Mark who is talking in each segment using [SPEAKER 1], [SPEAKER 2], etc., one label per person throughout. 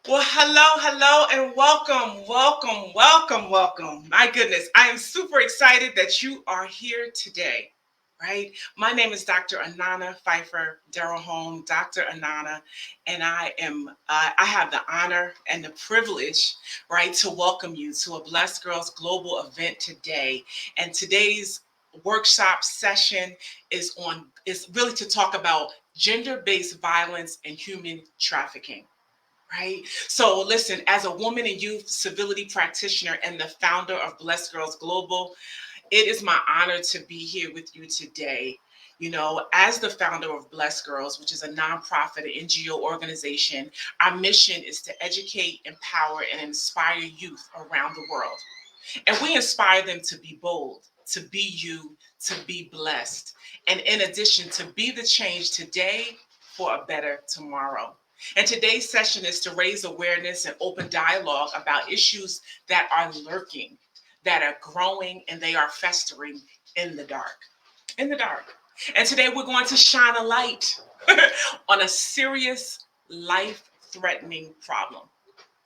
[SPEAKER 1] Well, hello, and welcome. My goodness, I am super excited that you are here today, right? My name is Dr. Anana Pfeiffer Darrell, Dr. Anana, and I have the honor and the privilege, right, to welcome you to a Blessed Girls Global event today. And today's workshop session is really to talk about gender-based violence and human trafficking. Right. So, listen, as a woman and youth civility practitioner and the founder of Blessed Girls Global, it is my honor to be here with you today. As the founder of Blessed Girls, which is a nonprofit NGO organization, our mission is to educate, empower, and inspire youth around the world. And we inspire them to be bold, to be you, to be blessed. And in addition, to be the change today for a better tomorrow. And today's session is to raise awareness and open dialogue about issues that are lurking, that are growing, and they are festering in the dark. In the dark. And today we're going to shine a light on a serious, life threatening problem.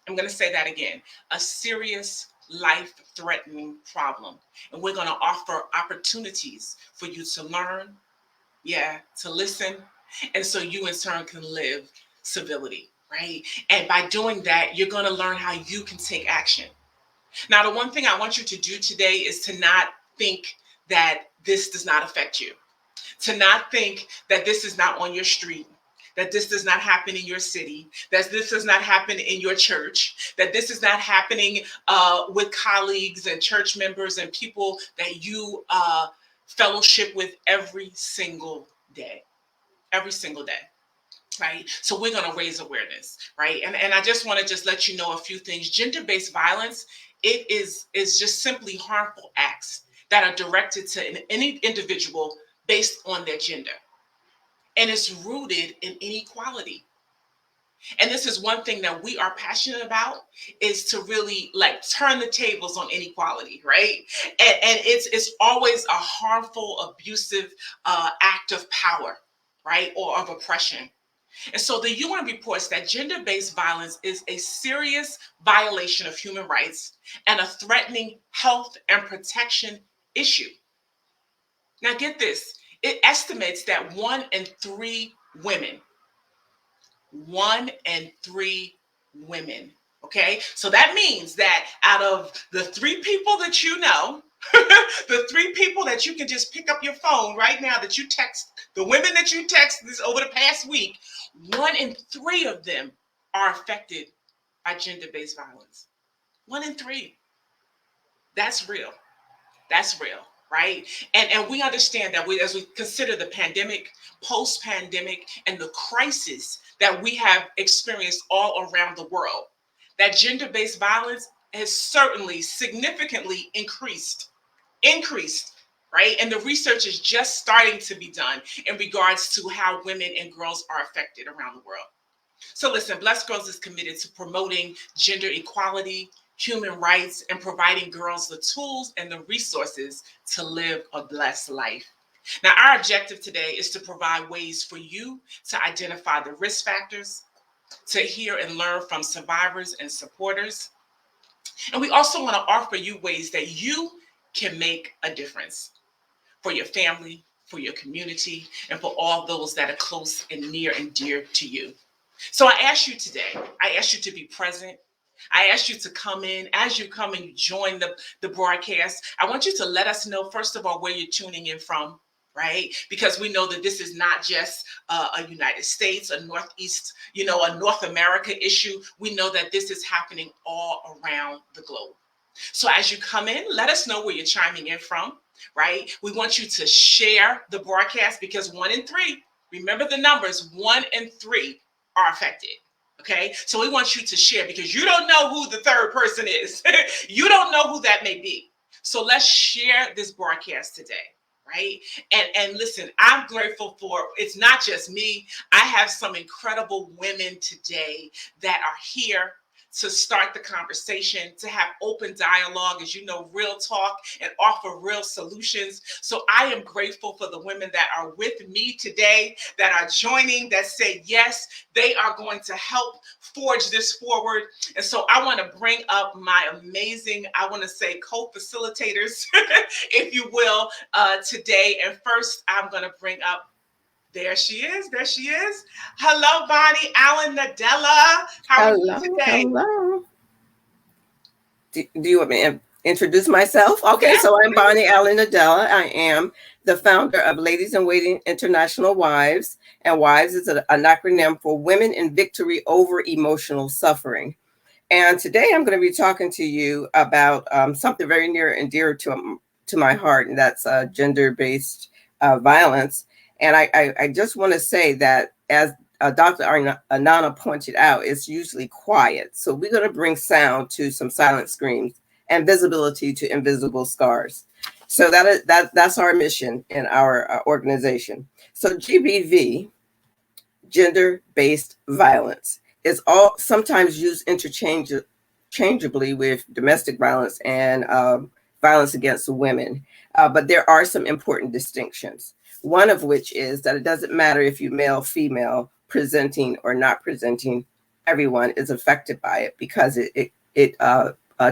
[SPEAKER 1] I'm going to say that again, a serious, life threatening problem. And we're going to offer opportunities for you to learn, to listen, and so you in turn can live civility, right? And by doing that, you're going to learn how you can take action. Now, the one thing I want you to do today is to not think that this does not affect you, to not think that this is not on your street, that this does not happen in your city, that this does not happen in your church, that this is not happening with colleagues and church members and people that you fellowship with every single day. Every single day. Right. So we're going to raise awareness. Right. And I just want to just let you know a few things. Gender-based violence, it is just simply harmful acts that are directed to any individual based on their gender. And it's rooted in inequality. And this is one thing that we are passionate about, is to really like turn the tables on inequality, right? And it's always a harmful, abusive act of power, right? Or of oppression. And so the UN reports that gender-based violence is a serious violation of human rights and a threatening health and protection issue. Now get this, it estimates that women, one in three women. Okay, so that means that out of the three people that you know, the three people that you can just pick up your phone right now that you text, the women that you text this over the past week, one in three of them are affected by gender-based violence. One in three. That's real. That's real, right? And we understand that as we consider the pandemic, post-pandemic, and the crisis that we have experienced all around the world, that gender-based violence has certainly significantly increased, right? And the research is just starting to be done in regards to how women and girls are affected around the world. So listen, Blessed Girls is committed to promoting gender equality, human rights, and providing girls the tools and the resources to live a blessed life. Now, our objective today is to provide ways for you to identify the risk factors, to hear and learn from survivors and supporters. And we also want to offer you ways that you can make a difference for your family, for your community, and for all those that are close and near and dear to you. So I ask you today, I ask you to be present. I ask you to come in. As you come and you join the broadcast, I want you to let us know, first of all, where you're tuning in from, right? Because we know that this is not just a United States, a Northeast, a North America issue. We know that this is happening all around the globe. So as you come in, let us know where you're chiming in from, right? We want you to share the broadcast because one in three, remember the numbers, one in three are affected. Okay, so we want you to share because you don't know who the third person is. You don't know who that may be. So let's share this broadcast today, right? And listen, I'm grateful for it's not just me. I have some incredible women today that are here to start the conversation, to have open dialogue, as you know, real talk, and offer real solutions. So I am grateful for the women that are with me today, that are joining, that say yes, they are going to help forge this forward. And so I want to bring up my amazing, I want to say co-facilitators, if you will, today. And first, I'm going to bring up, there she is. There she is. Hello, Bonnie Allen Nadella. How are you today?
[SPEAKER 2] Hello. Do you want me to introduce myself? Okay,
[SPEAKER 1] Yes,
[SPEAKER 2] so I'm
[SPEAKER 1] please.
[SPEAKER 2] Bonnie Allen Nadella. I am the founder of Ladies in Waiting International Wives, and WIVES is an acronym for Women in Victory Over Emotional Suffering. And today I'm going to be talking to you about something very near and dear to my heart, and that's gender-based violence. And I just want to say that, as Dr. Anana pointed out, it's usually quiet. So we're going to bring sound to some silent screams and visibility to invisible scars. So that's our mission in our organization. So GBV, gender-based violence, is all sometimes used interchangeably with domestic violence and violence against women. But there are some important distinctions. One of which is that it doesn't matter if you're male, female, presenting or not presenting, everyone is affected by it because it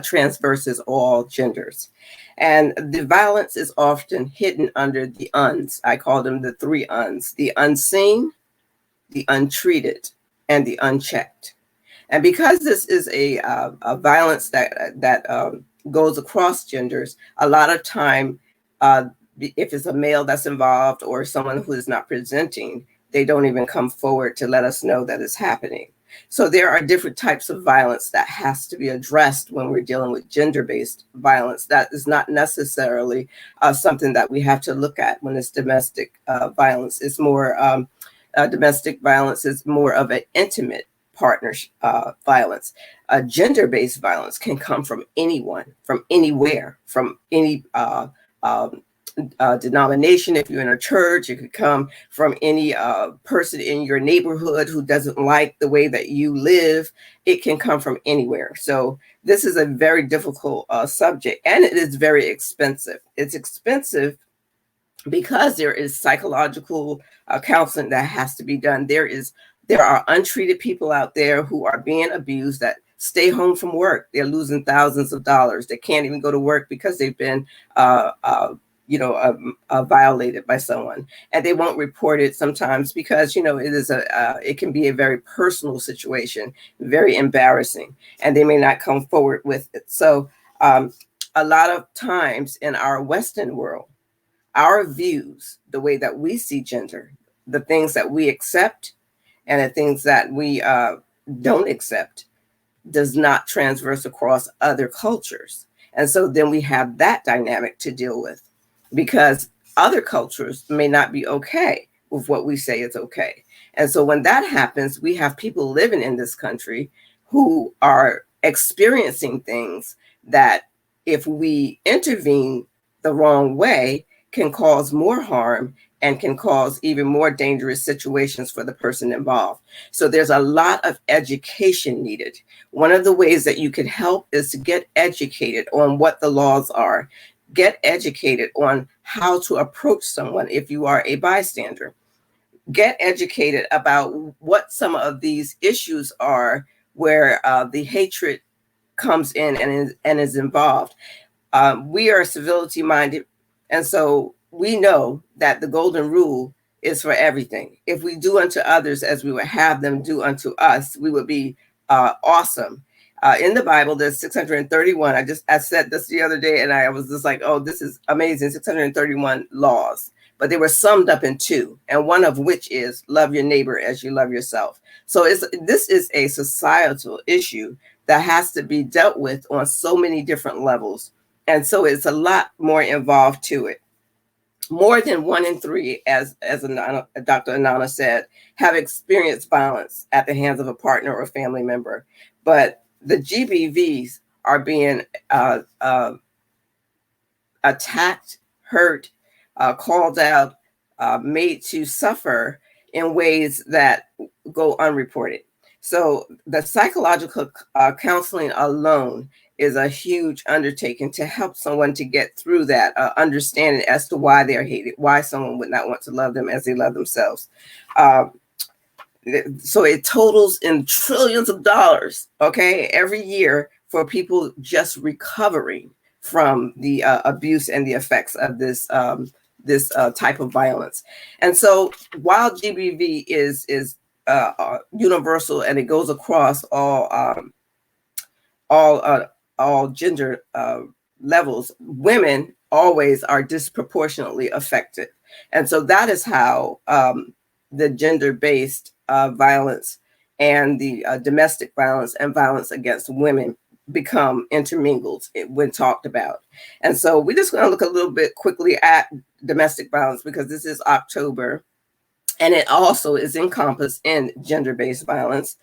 [SPEAKER 2] transverses all genders. And the violence is often hidden under the uns. I call them the three uns: the unseen, the untreated, and the unchecked. And because this is a violence that goes across genders, a lot of time, if it's a male that's involved or someone who is not presenting, they don't even come forward to let us know that it's happening. So there are different types of violence that has to be addressed when we're dealing with gender-based violence. That is not necessarily something that we have to look at when it's domestic violence. It's more domestic violence is more of an intimate partnership violence. Gender-based violence can come from anyone, from anywhere, from any denomination. If you're in a church, it could come from any person in your neighborhood who doesn't like the way that you live. It can come from anywhere. So this is a very difficult subject, and it is very expensive. It's expensive because there is psychological counseling that has to be done. There are untreated people out there who are being abused that stay home from work. They're losing thousands of dollars. They can't even go to work because they've been violated by someone, and they won't report it sometimes because it can be a very personal situation, very embarrassing, and they may not come forward with it. So a lot of times in our Western world, our views, the way that we see gender, the things that we accept and the things that we don't accept, does not transverse across other cultures. And so then we have that dynamic to deal with, because other cultures may not be okay with what we say is okay. And so when that happens, we have people living in this country who are experiencing things that, if we intervene the wrong way, can cause more harm and can cause even more dangerous situations for the person involved. So there's a lot of education needed. One of the ways that you can help is to get educated on what the laws are. Get educated on how to approach someone if you are a bystander. Get educated about what some of these issues are where the hatred comes in and is involved. We are civility minded, and so we know that the golden rule is for everything. If we do unto others as we would have them do unto us, we would be awesome. In the Bible, there's 631. I said this the other day, and I was just like, oh, this is amazing. 631 laws, but they were summed up in two, and one of which is love your neighbor as you love yourself. So this is a societal issue that has to be dealt with on so many different levels. And so it's a lot more involved to it. More than 1 in 3, as Dr. Anana said, have experienced violence at the hands of a partner or family member. But the GBVs are being attacked, hurt, called out, made to suffer in ways that go unreported. So the psychological counseling alone is a huge undertaking to help someone to get through that understanding as to why they're hated, why someone would not want to love them as they love themselves. So it totals in trillions of dollars, okay, every year for people just recovering from the abuse and the effects of this type of violence. And so while GBV is universal and it goes across all all gender levels, women always are disproportionately affected. And so that is how the gender-based violence and the domestic violence and violence against women become intermingled when talked about. And so we're just going to look a little bit quickly at domestic violence because this is October, and it also is encompassed in gender-based violence.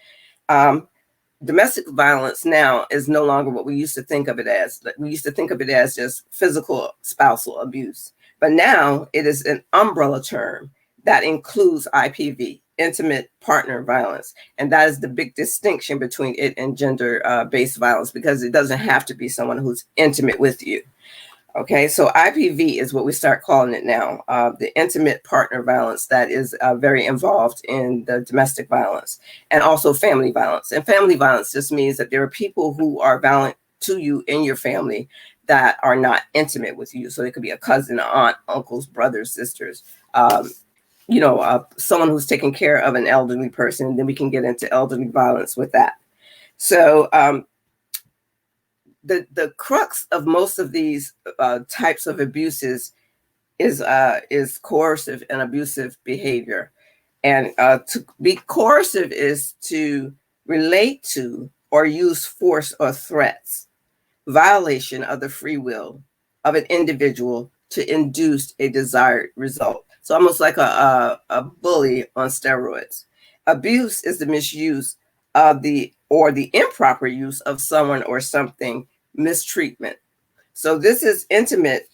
[SPEAKER 2] Domestic violence now is no longer what we used to think of it as. We used to think of it as just physical spousal abuse. But now it is an umbrella term that includes IPV, intimate partner violence. And that is the big distinction between it and gender-based violence, because it doesn't have to be someone who's intimate with you. Okay, so IPV is what we start calling it now, the intimate partner violence that is very involved in the domestic violence, and also family violence. And family violence just means that there are people who are violent to you in your family that are not intimate with you. So it could be a cousin, an aunt, uncles, brothers, sisters, someone who's taking care of an elderly person. And then we can get into elderly violence with that. So the crux of most of these types of abuses is coercive and abusive behavior. And to be coercive is to relate to or use force or threats, violation of the free will of an individual to induce a desired result. So almost like a bully on steroids. Abuse is the misuse of the improper use of someone or something, mistreatment. So this is intimate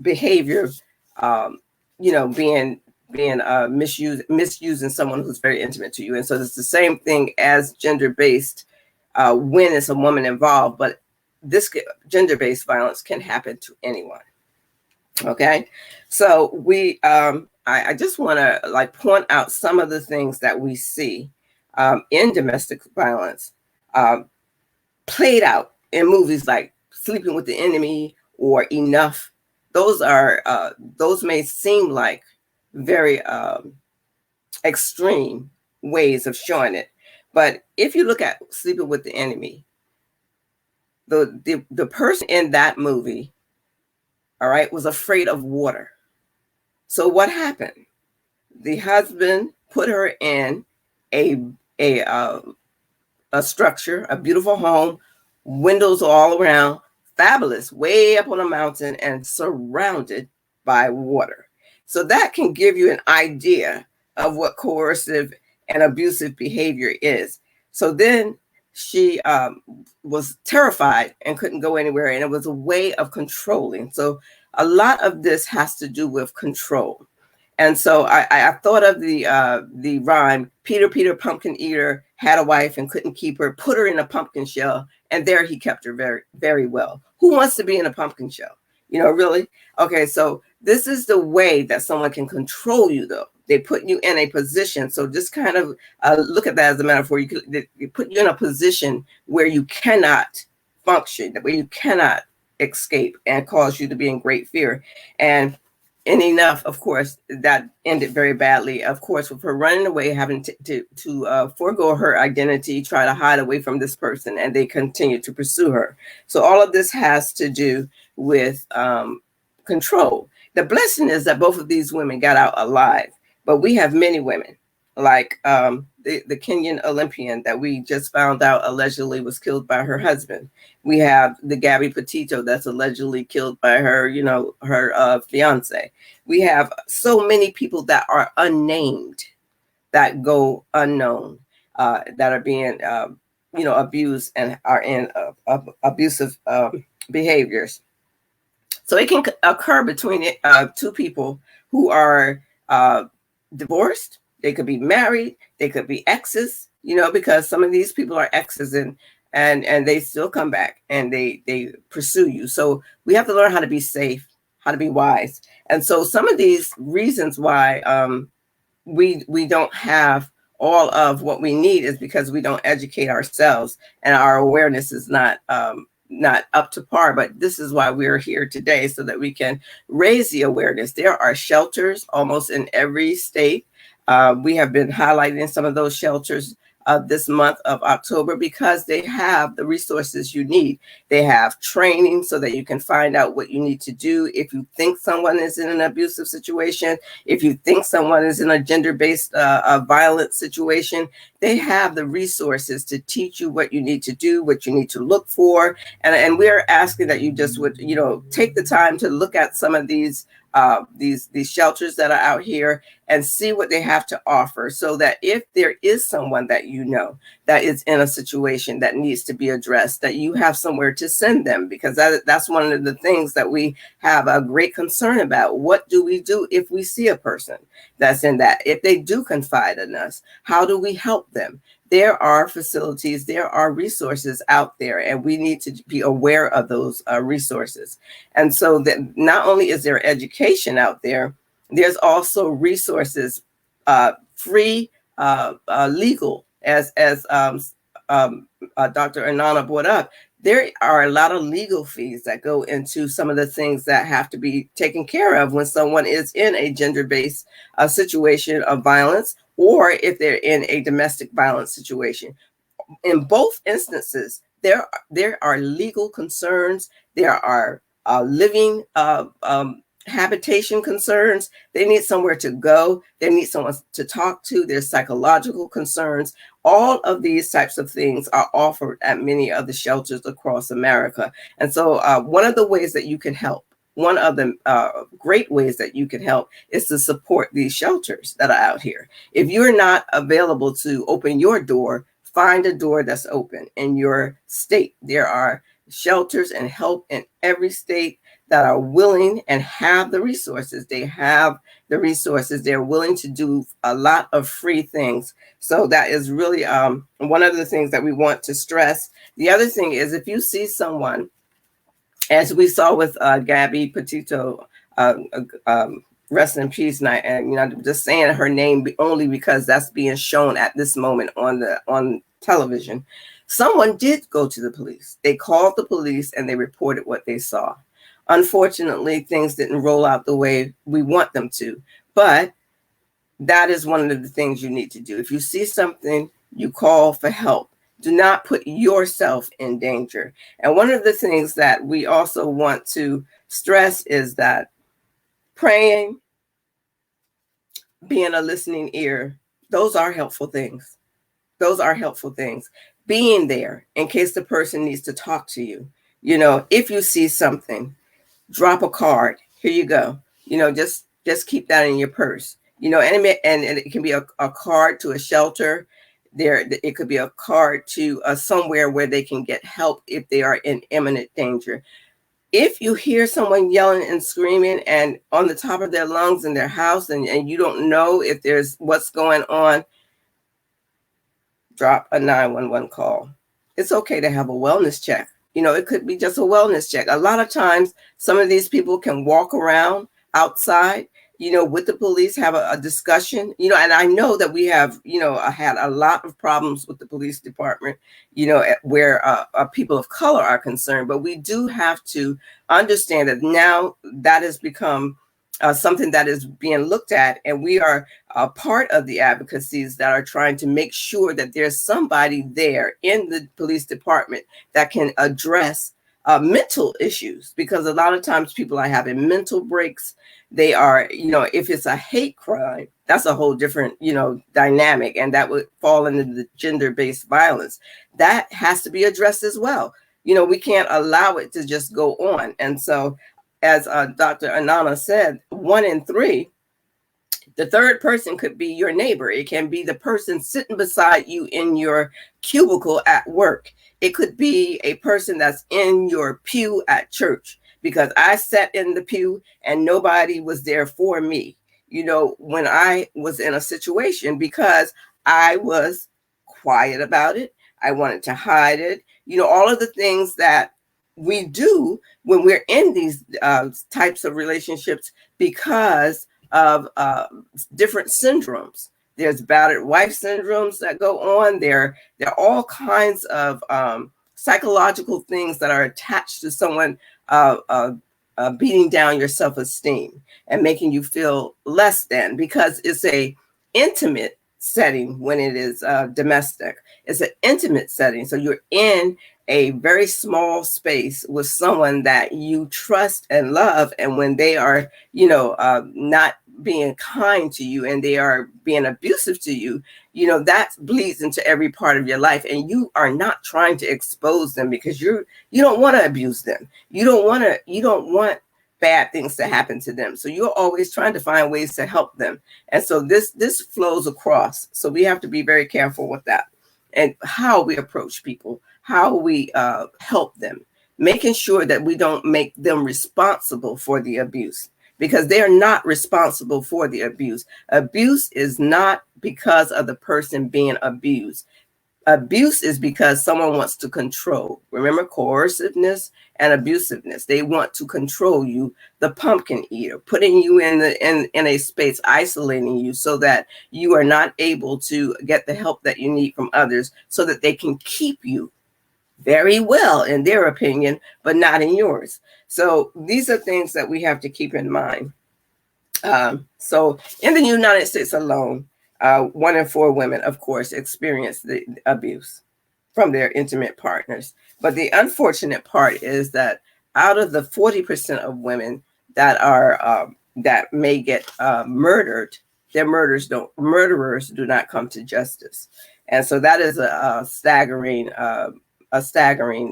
[SPEAKER 2] behavior, being misusing someone who's very intimate to you. And so it's the same thing as gender-based when it's a woman involved, but this gender-based violence can happen to anyone. Okay, so I just want to point out some of the things that we see in domestic violence played out in movies like Sleeping with the Enemy or Enough. Those may seem like very extreme ways of showing it, but if you look at Sleeping with the Enemy, the person in that movie, all right, was afraid of water. So what happened? The husband put her in a structure, a beautiful home, windows all around, fabulous, way up on a mountain and surrounded by water. So that can give you an idea of what coercive and abusive behavior is. So then she was terrified and couldn't go anywhere, and it was a way of controlling. So a lot of this has to do with control. And so I thought of the rhyme, Peter, Peter, pumpkin eater, had a wife and couldn't keep her, put her in a pumpkin shell, and there he kept her very, very well. Who wants to be in a pumpkin shell? Really? Okay, so this is the way that someone can control you, though. They put you in a position. So just kind of look at that as a metaphor. They put you in a position where you cannot function, where you cannot escape, and cause you to be in great fear. And Enough, of course, that ended very badly. Of course, with her running away, having to forego her identity, try to hide away from this person, and they continue to pursue her. So all of this has to do with control. The blessing is that both of these women got out alive, but we have many women, like the Kenyan Olympian that we just found out allegedly was killed by her husband. We have the Gabby Petito that's allegedly killed by her, her fiance. We have so many people that are unnamed, that go unknown, that are being, abused and are in abusive behaviors. So it can occur between two people who are divorced. They could be married. They could be exes. because some of these people are exes, and they still come back and they pursue you. So we have to learn how to be safe, how to be wise. And so some of these reasons why we don't have all of what we need is because we don't educate ourselves, and our awareness is not up to par. But this is why we're here today, so that we can raise the awareness. There are shelters almost in every state. We have been highlighting some of those shelters this month of October, because they have the resources you need. They have training so that you can find out what you need to do if you think someone is in an abusive situation, if you think someone is in a gender-based violent situation. They have the resources to teach you what you need to do, what you need to look for. And we're asking that you just would, take the time to look at some of these shelters that are out here and see what they have to offer, so that if there is someone that that is in a situation that needs to be addressed, that you have somewhere to send them, because that's one of the things that we have a great concern about. What do we do if we see a person that's in that? If they do confide in us, how do we help them? There are facilities, there are resources out there, and we need to be aware of those resources. And so that not only is there education out there, there's also resources, free, legal, as Dr. Anana brought up. There are a lot of legal fees that go into some of the things that have to be taken care of when someone is in a gender-based situation of violence, or if they're in a domestic violence situation. In both instances, there are legal concerns. There are living habitation concerns. They need somewhere to go. They need someone to talk to. There's psychological concerns. All of these types of things are offered at many of the shelters across America. And so one of the ways that you can help, one of the great ways that you can help, is to support these shelters that are out here. If you're not available to open your door, find a door that's open in your state. There are shelters and help in every state that are willing and have the resources. They have the resources. They're willing to do a lot of free things. So that is really one of the things that we want to stress. The other thing is, if you see someone, as we saw with Gabby Petito, rest in peace, and I'm just saying her name only because that's being shown at this moment on television. Someone did go to the police. They called the police and they reported what they saw. Unfortunately, things didn't roll out the way we want them to, but that is one of the things you need to do. If you see something, you call for help. Do not put yourself in danger. And one of the things that we also want to stress is that praying, being a listening ear, those are helpful things. Those are helpful things. Being there in case the person needs to talk to you. If you see something, drop a card. Here you go. Just keep that in your purse. And it can be a card to a shelter. It could be a card to somewhere where they can get help if they are in imminent danger. If you hear someone yelling and screaming and on the top of their lungs in their house, and you don't know if there's what's going on, drop a 911 call. It's okay to have a wellness check. It could be just a wellness check. A lot of times, some of these people can walk around outside, with the police, have a discussion, and I know that we have, had a lot of problems with the police department, where people of color are concerned. But we do have to understand that now that has become something that is being looked at, and we are part of the advocacies that are trying to make sure that there's somebody there in the police department that can address mental issues, because a lot of times people are having mental breaks. They are, if it's a hate crime, that's a whole different, dynamic, and that would fall into the gender-based violence. That has to be addressed as well. We can't allow it to just go on. And so, as Dr. Anana said, 1 in 3, the third person could be your neighbor. It can be the person sitting beside you in your cubicle at work. It could be a person that's in your pew at church, because I sat in the pew and nobody was there for me, when I was in a situation, because I was quiet about it. I wanted to hide it. All of the things that we do when we're in these types of relationships because of different syndromes. There's battered wife syndromes that go on. There are all kinds of psychological things that are attached to someone beating down your self-esteem and making you feel less than, because it's a intimate setting. When it is domestic, it's an intimate setting. So you're in a very small space with someone that you trust and love. And when they are, not being kind to you and they are being abusive to you, that bleeds into every part of your life. And you are not trying to expose them because you don't want to abuse them. You don't want bad things to happen to them. So you're always trying to find ways to help them. And so this flows across. So we have to be very careful with that and how we approach people, how we help them, making sure that we don't make them responsible for the abuse, because they are not responsible for the abuse. Abuse is not because of the person being abused. Abuse is because someone wants to control. Remember, coerciveness and abusiveness. They want to control you, the pumpkin eater, putting you in a space, isolating you so that you are not able to get the help that you need from others, so that they can keep you very well in their opinion, but not in yours. So these are things that we have to keep in mind. So in the United States alone, 1 in 4 women, of course, experience the abuse from their intimate partners. But the unfortunate part is that out of the 40% of women that are that may get murdered, their murderers do not come to justice. And so that is a staggering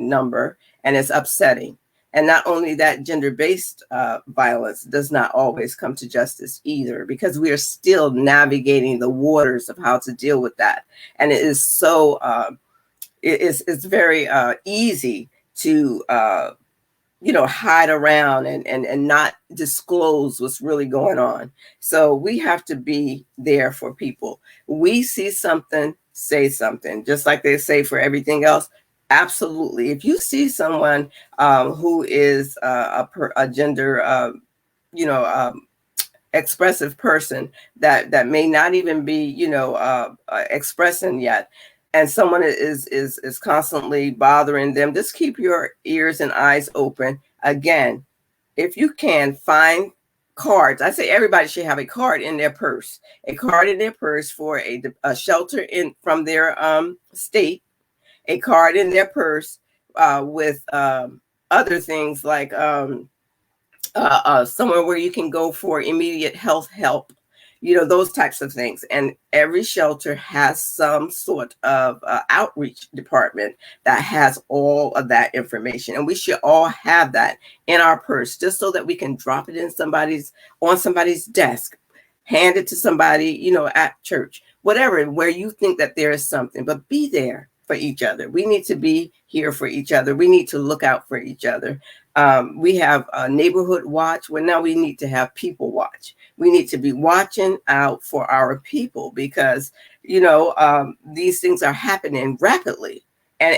[SPEAKER 2] number, and it's upsetting. And not only that, gender-based violence does not always come to justice either, because we are still navigating the waters of how to deal with that. And it is so, it's very easy to, hide around and not disclose what's really going on. So we have to be there for people. We see something, say something, just like they say for everything else. Absolutely. If you see someone who is a gender, expressive person that may not even be, expressing yet, and someone is constantly bothering them, just keep your ears and eyes open. Again, if you can find cards, I say everybody should have a card in their purse, for a shelter from their state, a card in their purse with other things like somewhere where you can go for immediate health help, those types of things. And every shelter has some sort of outreach department that has all of that information. And we should all have that in our purse, just so that we can drop it on somebody's desk, hand it to somebody, at church, whatever, where you think that there is something. But be there for each other. We need to be here for each other. We need to look out for each other. We have a neighborhood watch. Well, now we need to have people watch. We need to be watching out for our people, because, these things are happening rapidly and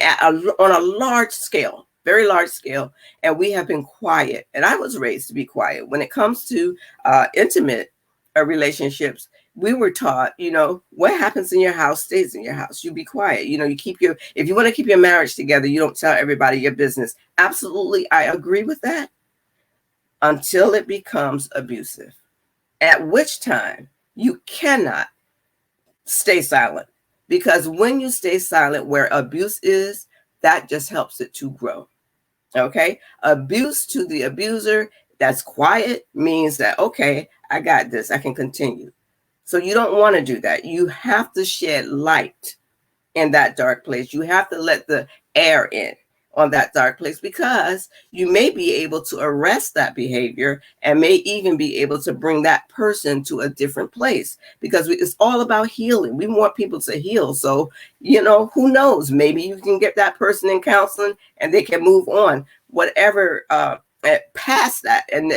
[SPEAKER 2] on a large scale, very large scale. And we have been quiet. And I was raised to be quiet. When it comes to intimate relationships, we were taught, what happens in your house stays in your house. You be quiet. If you want to keep your marriage together, you don't tell everybody your business. Absolutely. I agree with that, until it becomes abusive, at which time you cannot stay silent, because when you stay silent where abuse is, that just helps it to grow. Okay. Abuse to the abuser that's quiet means that, okay, I got this. I can continue. So you don't want to do that. You have to shed light in that dark place. You have to let the air in on that dark place, because you may be able to arrest that behavior and may even be able to bring that person to a different place, because it's all about healing. We want people to heal. So, who knows? Maybe you can get that person in counseling and they can move on. Whatever past that and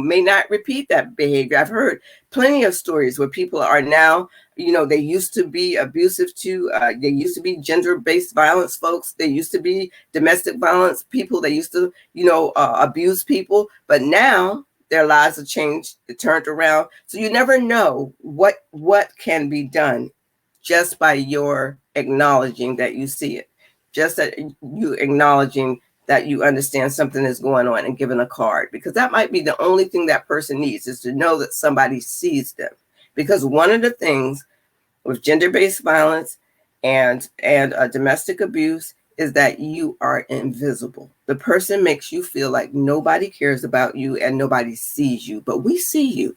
[SPEAKER 2] may not repeat that behavior. I've heard plenty of stories where people are now, they used to be abusive to, they used to be gender-based violence folks. They used to be domestic violence people. They used to, abuse people. But now their lives have changed, turned around. So you never know what can be done just by your acknowledging that you see it, just that you acknowledging that you understand something is going on and giving a card, because that might be the only thing that person needs, is to know that somebody sees them. Because one of the things with gender-based violence and domestic abuse is that you are invisible. The person makes you feel like nobody cares about you and nobody sees you, but we see you.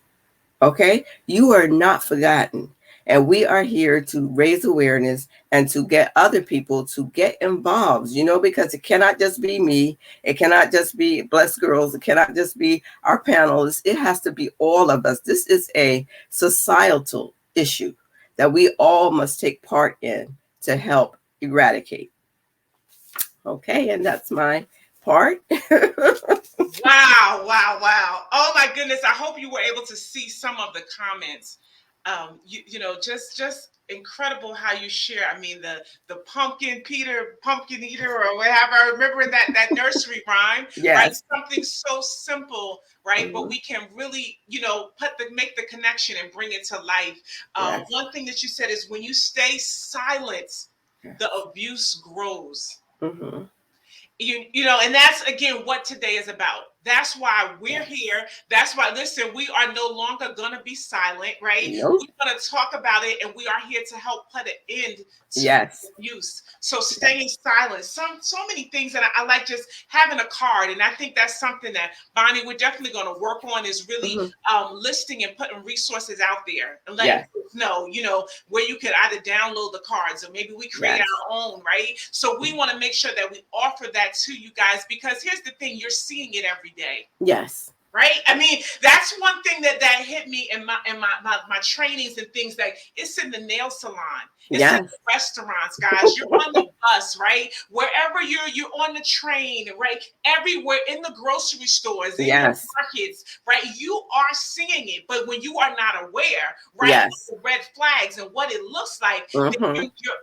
[SPEAKER 2] Okay, you are not forgotten. And we are here to raise awareness and to get other people to get involved, because it cannot just be me. It cannot just be Blessed Girls. It cannot just be our panelists. It has to be all of us. This is a societal issue that we all must take part in to help eradicate. Okay, and that's my part.
[SPEAKER 1] Wow, wow, wow. Oh my goodness. I hope you were able to see some of the comments. Just incredible how you share. I mean, the pumpkin eater or whatever. I remember that nursery rhyme,
[SPEAKER 2] Yes.
[SPEAKER 1] Right? Something so simple, right? But we can really, make the connection and bring it to life.
[SPEAKER 2] Yes.
[SPEAKER 1] One thing that you said is, when you stay silent, the abuse grows.
[SPEAKER 2] Mm-hmm.
[SPEAKER 1] And that's again what today is about. That's why we're here. That's why, listen, we are no longer going to be silent, right?
[SPEAKER 2] Nope.
[SPEAKER 1] We're going to talk about it, and we are here to help put an end to
[SPEAKER 2] Yes.
[SPEAKER 1] abuse. So staying silent, so many things that I like, just having a card. And I think that's something that, Bonnie, we're definitely going to work on, is really listing and putting resources out there and letting folks know, where you can either download the cards, or maybe we create our own, right? So we want to make sure that we offer that to you guys, because here's the thing, you're seeing it every day.
[SPEAKER 2] Yes.
[SPEAKER 1] Right? I mean, that's one thing that hit me in my trainings and things. Like, it's in the nail salon, it's in the restaurants, guys. You're on the bus, right? Wherever you're on the train, right? Everywhere, in the grocery stores, in your markets, right? You are seeing it, but when you are not aware, right? The red flags and what it looks like, then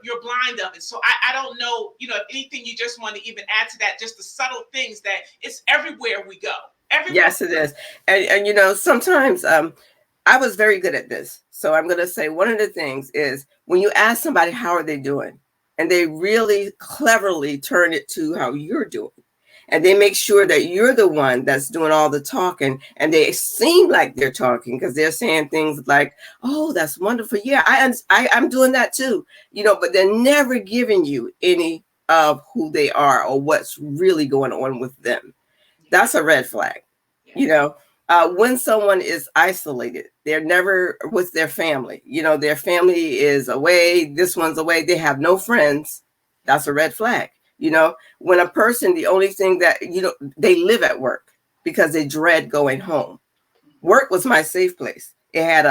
[SPEAKER 1] you're blind of it. So I don't know, if anything you just want to even add to that, just the subtle things that it's everywhere we go. Everywhere.
[SPEAKER 2] Yes, it is. And sometimes I was very good at this. So I'm going to say one of the things is, when you ask somebody how are they doing, and they really cleverly turn it to how you're doing, and they make sure that you're the one that's doing all the talking, and they seem like they're talking because they're saying things like, oh, that's wonderful. Yeah, I'm doing that too. But they're never giving you any of who they are or what's really going on with them. That's a red flag. When someone is isolated, they're never with their family. Their family is away. This one's away. They have no friends. That's a red flag. When a person, the only thing that, they live at work because they dread going home. Work was my safe place. It had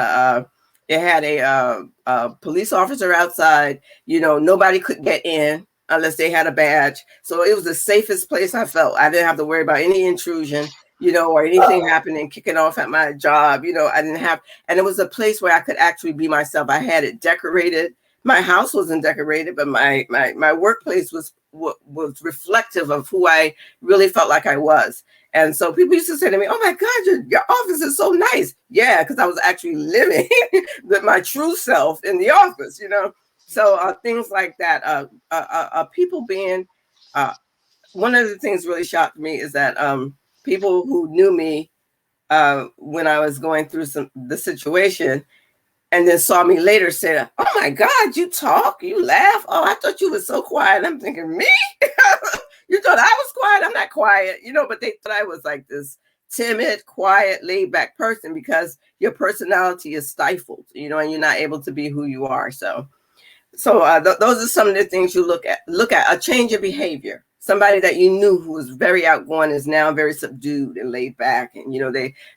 [SPEAKER 2] a police officer outside. Nobody could get in unless they had a badge. So it was the safest place I felt. I didn't have to worry about any intrusion, or anything happening, kicking off at my job. I didn't have, and it was a place where I could actually be myself. I had it decorated. My house wasn't decorated, but my workplace was reflective of who I really felt like I was. And so people used to say to me, oh my God, your office is so nice. Yeah, because I was actually living with my true self in the office, So things like that, people being, one of the things really shocked me is that people who knew me when I was going through the situation, and then saw me later, said, oh my God, you talk, you laugh. Oh, I thought you were so quiet. I'm thinking, me? You thought I was quiet? I'm not quiet, but they thought I was like this timid, quiet, laid back person, because your personality is stifled, and you're not able to be who you are. So those are some of the things you look at a change of behavior. Somebody that you knew who was very outgoing is now very subdued and laid back, and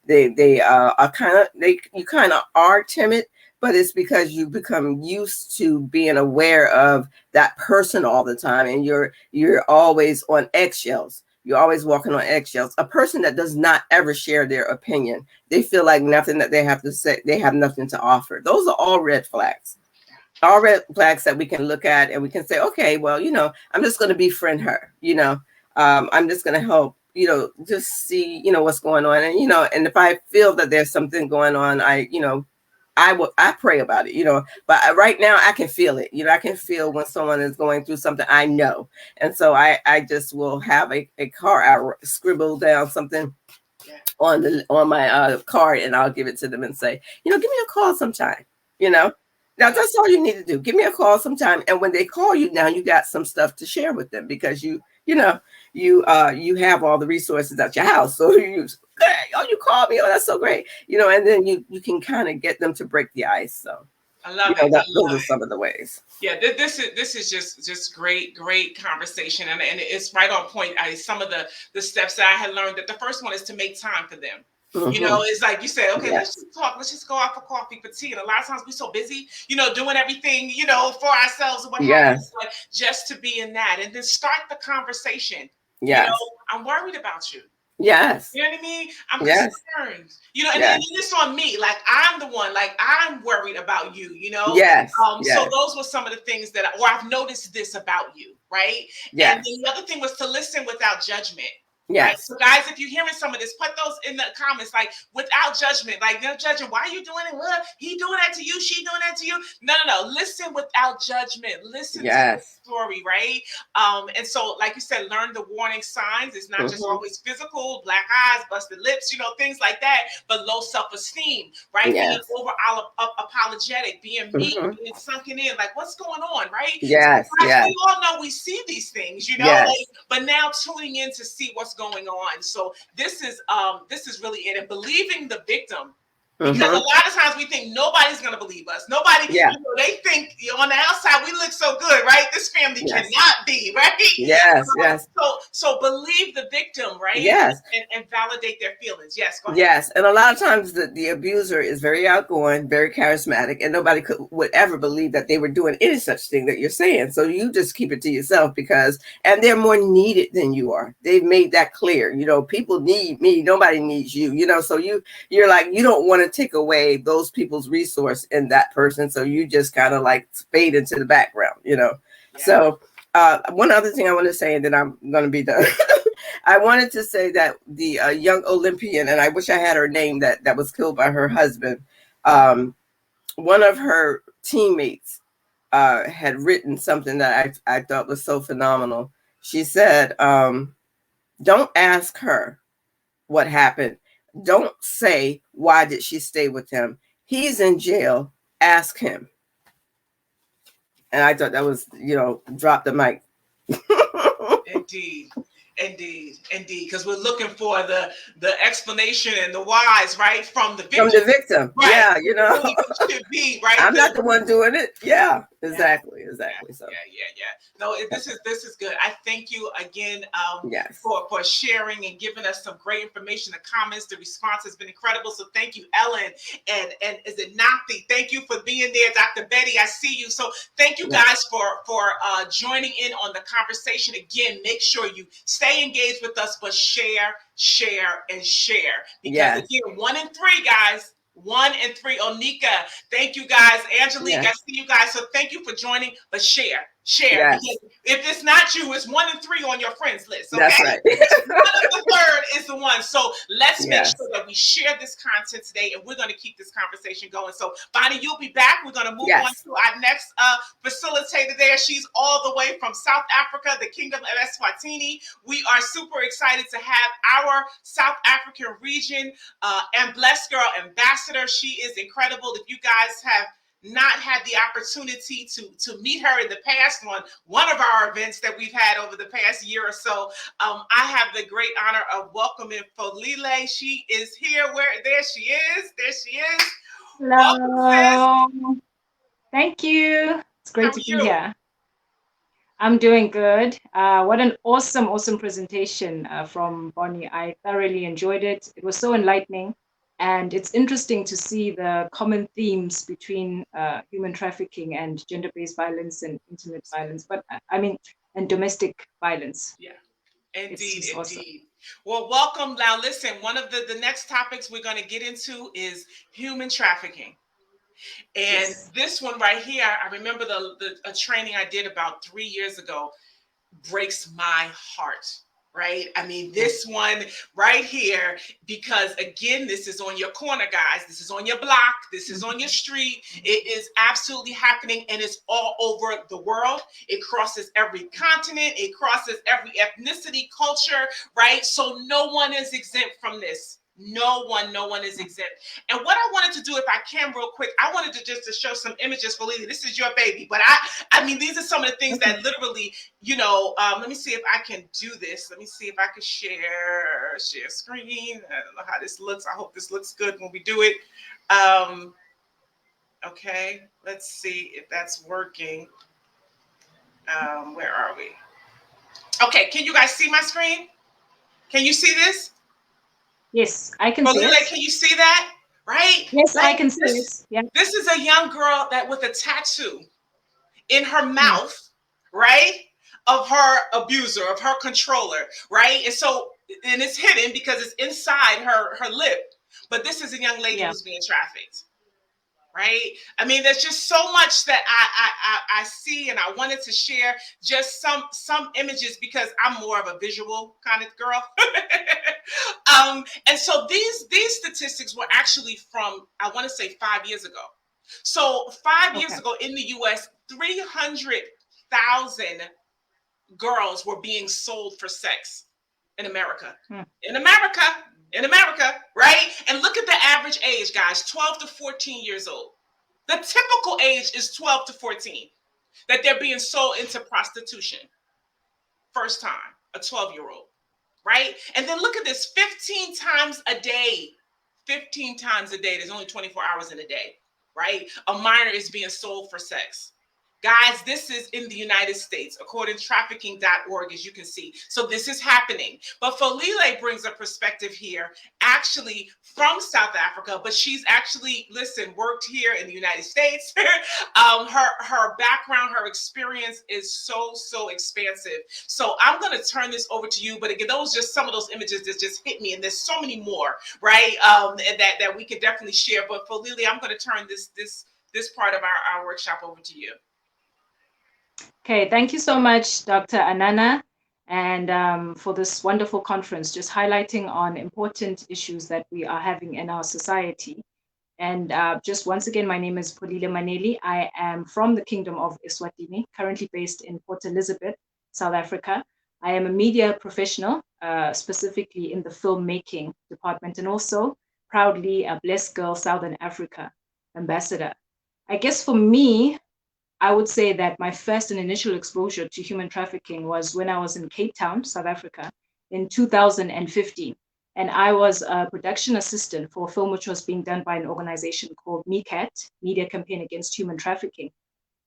[SPEAKER 2] they are kind of are timid, but it's because you become used to being aware of that person all the time, and you're always on eggshells. You're always walking on eggshells. A person that does not ever share their opinion, they feel like nothing that they have to say, they have nothing to offer. Those are all red flags. All red flags that we can look at and we can say, okay, well, I'm just going to befriend her. I'm just going to help, just see, what's going on. And if I feel that there's something going on, I pray about it, but right now I can feel it. I can feel when someone is going through something, I know. And so I just will have a card, I scribble down something on my card, and I'll give it to them and say, give me a call sometime, Now that's all you need to do. Give me a call sometime. And when they call you, now you got some stuff to share with them, because you have all the resources at your house. So you called me. Oh, that's so great. And then you can kind of get them to break the ice. So
[SPEAKER 1] I love it.
[SPEAKER 2] Those are some of the ways.
[SPEAKER 1] Yeah, this is just great conversation, and it's right on point. Some of the steps that I had learned, that the first one is to make time for them. It's like you said, okay, let's just talk, let's just go out for coffee, for tea. And a lot of times we're so busy, doing everything, for ourselves and what have you, but just to be in that and then start the conversation. I'm worried about you.
[SPEAKER 2] Yes.
[SPEAKER 1] You know what I mean? I'm concerned. And it's on me. Like, I'm the one, like, I'm worried about you,
[SPEAKER 2] Yes.
[SPEAKER 1] So those were some of the things that, or I've noticed this about you, right?
[SPEAKER 2] Yes.
[SPEAKER 1] And then the other thing was to listen without judgment.
[SPEAKER 2] Yes.
[SPEAKER 1] Right? So guys, if you're hearing some of this, put those in the comments, like, without judgment, like, no judging. Why are you doing it? What? He doing that to you? She doing that to you? No. Listen without judgment. Listen to the story, right? And so, like you said, learn the warning signs. It's not just always physical, black eyes, busted lips, things like that, but low self-esteem, right? Being over apologetic, being meek, being sunken in, like, what's going on, right?
[SPEAKER 2] Yes.
[SPEAKER 1] So, guys, we all know we see these things, like, but now tuning in to see what's going on. So this is really it. And believing the victim, because a lot of times we think nobody's going to believe us. Nobody, they think on the outside we look so good, right? This family cannot be, right?
[SPEAKER 2] Yes.
[SPEAKER 1] So believe the victim, right?
[SPEAKER 2] Yes.
[SPEAKER 1] And validate their feelings. Yes, go ahead.
[SPEAKER 2] Yes. And a lot of times the abuser is very outgoing, very charismatic, and nobody would ever believe that they were doing any such thing that you're saying. So you just keep it to yourself, and they're more needed than you are. They've made that clear. People need me. Nobody needs you. So you're like, you don't want to take away those people's resource in that person. So you just kind of like fade into the background, So one other thing I want to say, and then I'm going to be done. I wanted to say that the young Olympian, and I wish I had her name, that was killed by her husband. One of her teammates had written something that I thought was so phenomenal. She said, don't ask her what happened. Don't say, why did she stay with him? He's in jail. Ask him. And I thought that was, drop the mic.
[SPEAKER 1] Indeed. Because we're looking for the explanation and the whys, right, from the victim.
[SPEAKER 2] From the victim, right. Yeah,
[SPEAKER 1] It should be, right.
[SPEAKER 2] I'm not the one doing it. Yeah, exactly. So
[SPEAKER 1] yeah. No, this is good. I thank you again for sharing and giving us some great information. The comments, the response has been incredible. So thank you, Ellen, and is it Nathi? Thank you for being there, Dr. Betty. I see you. So thank you guys for joining in on the conversation. Again, make sure you stay engaged with us, but share. Because again, 1 in 3, guys. 1 in 3. Onika, thank you guys. Angelique, I see you guys. So thank you for joining, but share. Yes. Because if it's not you, it's 1 in 3 on your friends list. Okay?
[SPEAKER 2] That's right.
[SPEAKER 1] 1 of the third is the one. So let's make sure that we share this content today, and we're going to keep this conversation going. So Bonnie, you'll be back. We're going to move on to our next facilitator there. She's all the way from South Africa, the Kingdom of Eswatini. We are super excited to have our South African region and Blessed Girl Ambassador. She is incredible. If you guys have not had the opportunity to meet her in the past, one of our events that we've had over the past year or so, I have the great honor of welcoming Folile. She is here. There she is.
[SPEAKER 3] Hello. Welcome, thank you. It's great to be here. I'm doing good. What an awesome presentation from Bonnie. I thoroughly enjoyed it. It was so enlightening. And it's interesting to see the common themes between human trafficking and gender-based violence and intimate violence, and domestic violence.
[SPEAKER 1] Yeah.
[SPEAKER 3] It's
[SPEAKER 1] Indeed,
[SPEAKER 3] just awesome.
[SPEAKER 1] indeed. Well, welcome. Now, listen, one of the next topics we're going to get into is human trafficking. And
[SPEAKER 3] Yes.
[SPEAKER 1] this one right here, I remember a training I did about 3 years ago, breaks my heart, right? I mean, this one right here, because again, this is on your corner, guys. This is on your block. This is on your street. It is absolutely happening, and it's all over the world. It crosses every continent. It crosses every ethnicity, culture, right? So no one is exempt from this. No one is exempt. And what I wanted to do, if I can, real quick, I wanted to just to show some images for Lily. This is your baby, but I mean, these are some of the things that literally, let me see if I can do this. Let me see if I can share screen. I don't know how this looks. I hope this looks good when we do it. Okay, let's see if that's working. Where are we? Okay, can you guys see my screen? Can you see this?
[SPEAKER 3] Yes, I can see
[SPEAKER 1] Lily,
[SPEAKER 3] it.
[SPEAKER 1] can you see that? Right?
[SPEAKER 3] Yes, I
[SPEAKER 1] Like
[SPEAKER 3] can see it. Yeah.
[SPEAKER 1] this is a young girl that with a tattoo in her mouth, right? Of her abuser, of her controller, right? And so, and it's hidden because it's inside her lip. But this is a young lady who's being trafficked, right? I mean, there's just so much that I see, and I wanted to share just some images because I'm more of a visual kind of girl. And so these statistics were actually from, I want to say, 5 years ago. So 5 years ago in the U.S., 300,000 girls were being sold for sex in America. In America, right? And look at the average age, guys, 12 to 14 years old. The typical age is 12 to 14 that they're being sold into prostitution. First time, a 12-year-old, right? And then look at this, 15 times a day. 15 times a day. There's only 24 hours in a day, right? A minor is being sold for sex. Guys, this is in the United States, according to trafficking.org, as you can see. So this is happening. But Folile brings a perspective here, actually from South Africa, but she's actually, worked here in the United States. Her background, her experience is so expansive. So I'm going to turn this over to you. But again, those just some of those images that just hit me, and there's so many more, right? That we could definitely share. But Folile, I'm going to turn this part of our workshop over to you.
[SPEAKER 3] Okay, thank you so much, Dr. Anana, and for this wonderful conference, just highlighting on important issues that we are having in our society. And just once again, my name is Polile Maneli. I am from the Kingdom of Eswatini, currently based in Port Elizabeth, South Africa. I am a media professional, specifically in the filmmaking department, and also proudly a Blessed Girl Southern Africa ambassador. I guess for me, I would say that my first and initial exposure to human trafficking was when I was in Cape Town, South Africa, in 2015. And I was a production assistant for a film which was being done by an organization called MCAT, Media Campaign Against Human Trafficking.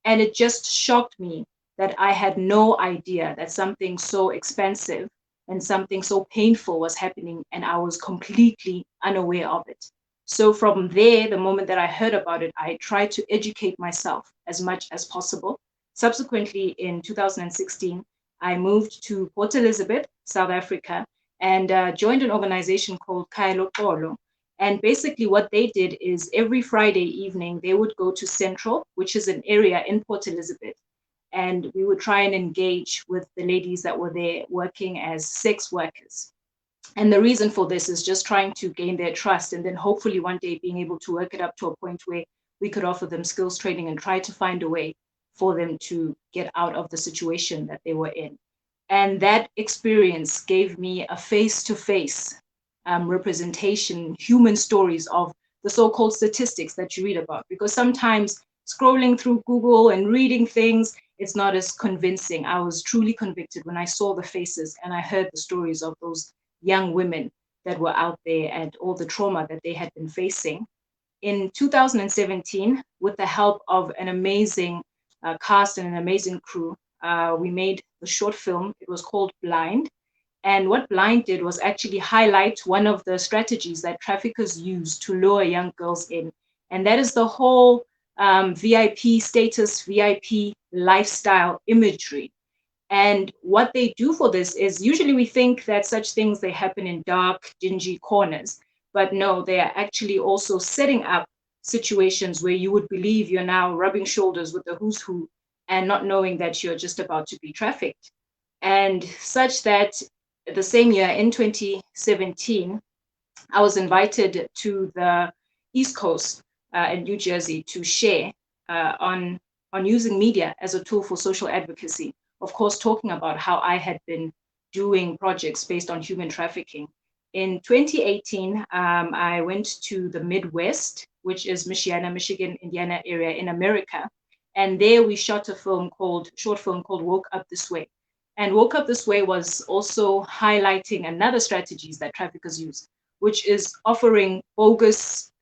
[SPEAKER 3] And it just shocked me that I had no idea that something so expensive and something so painful was happening, and I was completely unaware of it. So from there, the moment that I heard about it, I tried to educate myself as much as possible. Subsequently, in 2016, I moved to Port Elizabeth, South Africa, and joined an organization called Kaelo Polo. And basically what they did is every Friday evening, they would go to Central, which is an area in Port Elizabeth, and we would try and engage with the ladies that were there working as sex workers. And the reason for this is just trying to gain their trust, and then hopefully one day being able to work it up to a point where we could offer them skills training and try to find a way for them to get out of the situation that they were in. And that experience gave me a face-to-face representation, human stories of the so-called statistics that you read about. Because sometimes scrolling through Google and reading things, it's not as convincing. I was truly convicted when I saw the faces and I heard the stories of those young women that were out there and all the trauma that they had been facing. In 2017, with the help of an amazing cast and an amazing crew, we made the short film. It was called Blind. And what Blind did was actually highlight one of the strategies that traffickers use to lure young girls in. And that is the whole VIP status, VIP lifestyle imagery. And what they do for this is, usually we think that such things, they happen in dark, dingy corners. But no, they are actually also setting up situations where you would believe you're now rubbing shoulders with the who's who and not knowing that you're just about to be trafficked. And such that the same year in 2017, I was invited to the East Coast in New Jersey to share on using media as a tool for social advocacy. Of course, talking about how I had been doing projects based on human trafficking. In 2018, I went to the Midwest, which is Michigan, Indiana area in America. And there we shot a short film called Woke Up This Way. And Woke Up This Way was also highlighting another strategies that traffickers use, which is offering bogus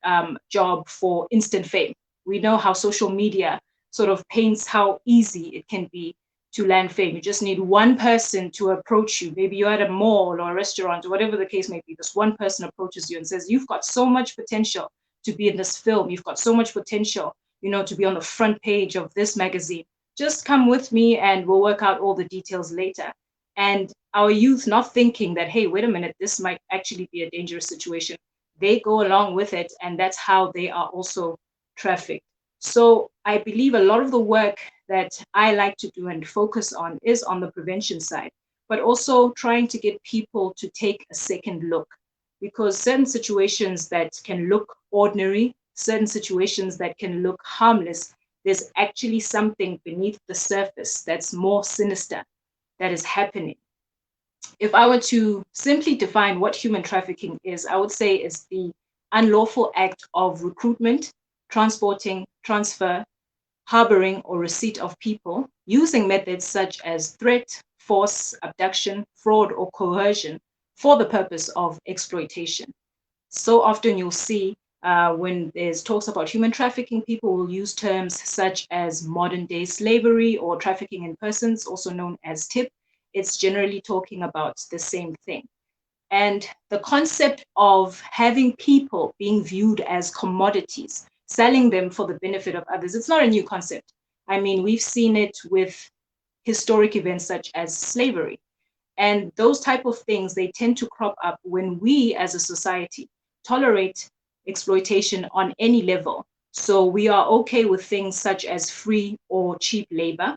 [SPEAKER 3] job for instant fame. We know how social media sort of paints how easy it can be to land fame. You just need one person to approach you. Maybe you're at a mall or a restaurant or whatever the case may be. This one person approaches you and says, you've got so much potential to be in this film. You've got so much potential, to be on the front page of this magazine. Just come with me and we'll work out all the details later. And our youth not thinking that, hey, wait a minute, this might actually be a dangerous situation. They go along with it, and that's how they are also trafficked. So I believe a lot of the work that I like to do and focus on is on the prevention side, but also trying to get people to take a second look, because certain situations that can look ordinary, certain situations that can look harmless, there's actually something beneath the surface that's more sinister that is happening. If I were to simply define what human trafficking is, I would say it's the unlawful act of recruitment, transporting, transfer, harboring, or receipt of people using methods such as threat, force, abduction, fraud, or coercion for the purpose of exploitation. So often you'll see when there's talks about human trafficking, people will use terms such as modern day slavery or trafficking in persons, also known as TIP. It's generally talking about the same thing. And the concept of having people being viewed as commodities, selling them for the benefit of others, it's not a new concept. I mean, we've seen it with historic events such as slavery. And those type of things, they tend to crop up when we as a society tolerate exploitation on any level. So we are okay with things such as free or cheap labor.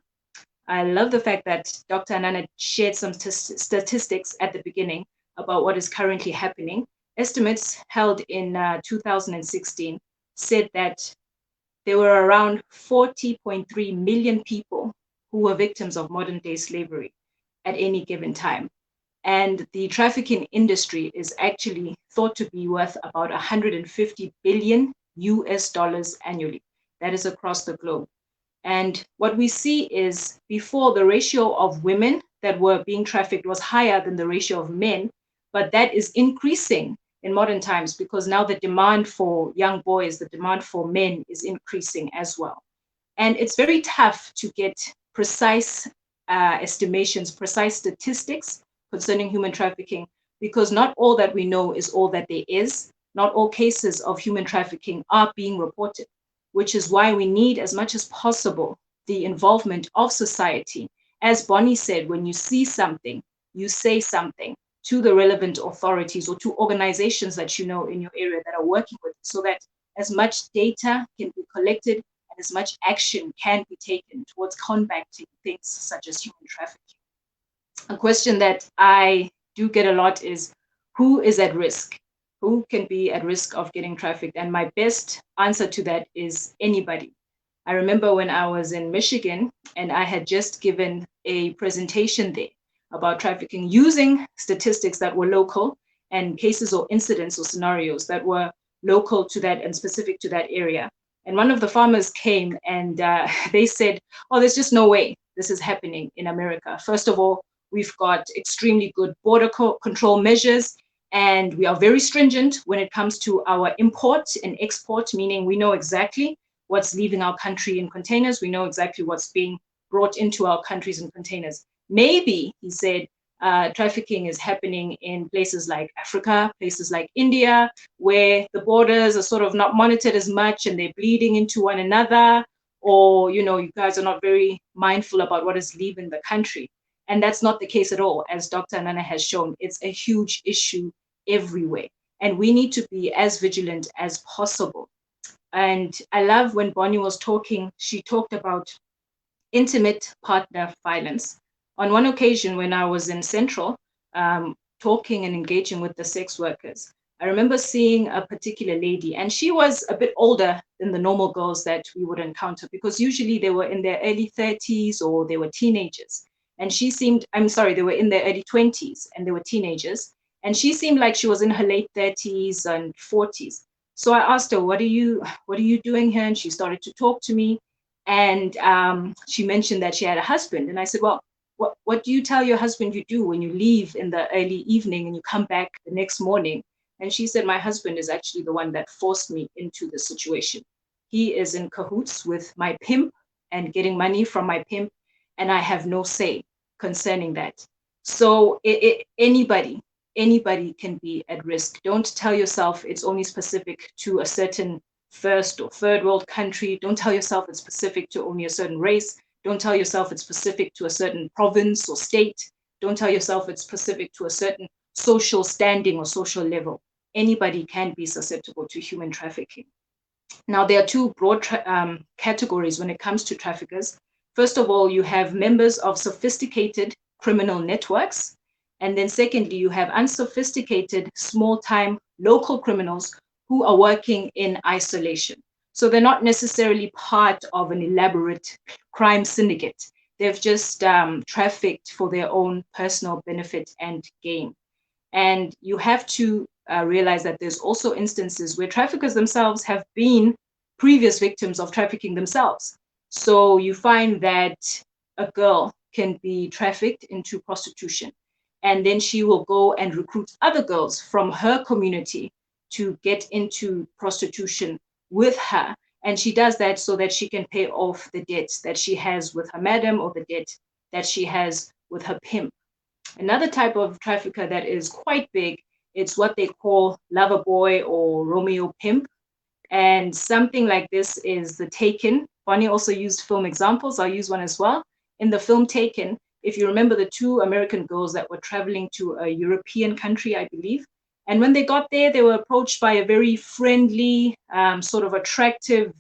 [SPEAKER 3] I love the fact that Dr. Anana shared some statistics at the beginning about what is currently happening. Estimates held in 2016 said that there were around 40.3 million people who were victims of modern day slavery at any given time. And the trafficking industry is actually thought to be worth about 150 billion US dollars annually. That is across the globe. And what we see is, before, the ratio of women that were being trafficked was higher than the ratio of men, but that is increasing in modern times because now the demand for young boys, the demand for men is increasing as well. And it's very tough to get precise estimations, precise statistics concerning human trafficking, because not all that we know is all that there is. Not all cases of human trafficking are being reported, which is why we need, as much as possible, the involvement of society. As Bonnie said, when you see something, you say something to the relevant authorities or to organizations that you know in your area that are working with it, so that as much data can be collected and as much action can be taken towards combating things such as human trafficking. A question that I do get a lot is, who is at risk? Who can be at risk of getting trafficked? And my best answer to that is anybody. I remember when I was in Michigan and I had just given a presentation there about trafficking using statistics that were local and cases or incidents or scenarios that were local to that and specific to that area. And one of the farmers came and they said, oh, there's just no way this is happening in America. First of all, we've got extremely good border control measures, and we are very stringent when it comes to our import and export, meaning we know exactly what's leaving our country in containers. We know exactly what's being brought into our countries in containers. Maybe, he said, trafficking is happening in places like Africa, places like India, where the borders are sort of not monitored as much and they're bleeding into one another, or, you guys are not very mindful about what is leaving the country. And that's not the case at all. As Dr. Anana has shown, it's a huge issue everywhere. And we need to be as vigilant as possible. And I love when Bonnie was talking, she talked about intimate partner violence. On one occasion, when I was in Central, talking and engaging with the sex workers, I remember seeing a particular lady, and she was a bit older than the normal girls that we would encounter, because usually they were in their early 30s or they were teenagers. And she seemed, I'm sorry, they were in their early 20s and they were teenagers. And she seemed like she was in her late 30s and 40s. So I asked her, what are you doing here? And she started to talk to me. And she mentioned that she had a husband. And I said, well, what do you tell your husband you do when you leave in the early evening and you come back the next morning? And she said, my husband is actually the one that forced me into the situation. He is in cahoots with my pimp and getting money from my pimp, and I have no say concerning that. So anybody can be at risk. Don't tell yourself it's only specific to a certain first or third world country. Don't tell yourself it's specific to only a certain race. Don't tell yourself it's specific to a certain province or state. Don't tell yourself it's specific to a certain social standing or social level. Anybody can be susceptible to human trafficking. Now, there are two broad categories when it comes to traffickers. First of all, you have members of sophisticated criminal networks. And then secondly, you have unsophisticated, small-time local criminals who are working in isolation. So they're not necessarily part of an elaborate crime syndicate. They've just trafficked for their own personal benefit and gain. And you have to realize that there's also instances where traffickers themselves have been previous victims of trafficking themselves. So you find that a girl can be trafficked into prostitution, and then she will go and recruit other girls from her community to get into prostitution with her. And she does that so that she can pay off the debts that she has with her madam or the debt that she has with her pimp. Another type of trafficker that is quite big, it's what they call lover boy or Romeo pimp. And something like this is the Taken. Bonnie also used film examples. I'll use one as well. In the film Taken, if you remember the two American girls that were traveling to a European country, I believe. And when they got there, they were approached by a very friendly, sort of attractive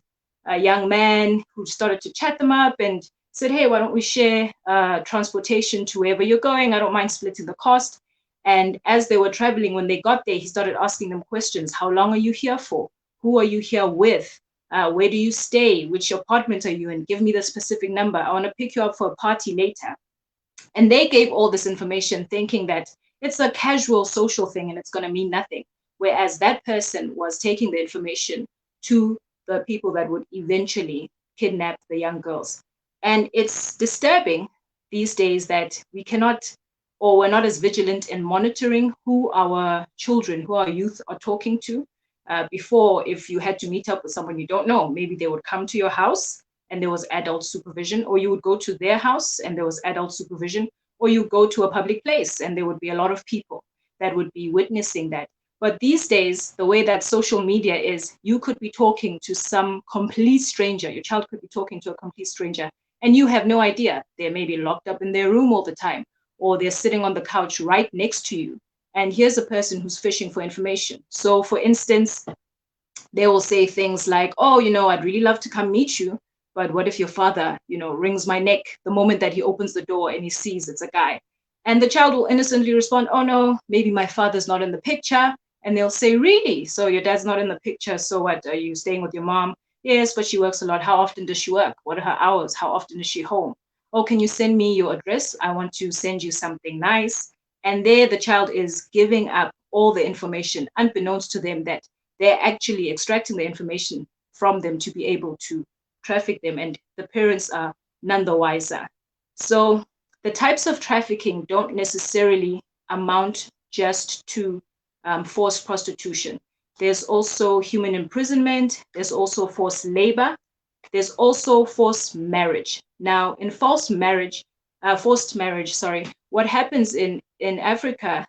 [SPEAKER 3] young man who started to chat them up and said, hey, why don't we share transportation to wherever you're going? I don't mind splitting the cost. And as they were traveling, when they got there, he started asking them questions. How long are you here for? Who are you here with? Where do you stay? Which apartment are you in? Give me the specific number. I want to pick you up for a party later. And they gave all this information thinking that it's a casual social thing and it's going to mean nothing. Whereas that person was taking the information to the people that would eventually kidnap the young girls. And it's disturbing these days that we cannot, or we're not as vigilant in monitoring who our children, who our youth are talking to. Before, if you had to meet up with someone you don't know, maybe they would come to your house and there was adult supervision, or you would go to their house and there was adult supervision, or you go to a public place and there would be a lot of people that would be witnessing that. But these days, the way that social media is, you could be talking to some complete stranger. Your child could be talking to a complete stranger, and you have no idea. They may be locked up in their room all the time, or they're sitting on the couch right next to you. And here's a person who's fishing for information. So for instance, they will say things like, oh, I'd really love to come meet you, but what if your father, wrings my neck the moment that he opens the door and he sees it's a guy? And the child will innocently respond, oh no, maybe my father's not in the picture. And they'll say, really? So your dad's not in the picture, so what, are you staying with your mom? Yes, but she works a lot. How often does she work? What are her hours? How often is she home? Oh, can you send me your address? I want to send you something nice. And there the child is giving up all the information, unbeknownst to them, that they're actually extracting the information from them to be able to traffic them, and the parents are none the wiser. So the types of trafficking don't necessarily amount just to forced prostitution. There's also human imprisonment. There's also forced labor. There's also forced marriage. Now, in forced marriage, what happens in Africa,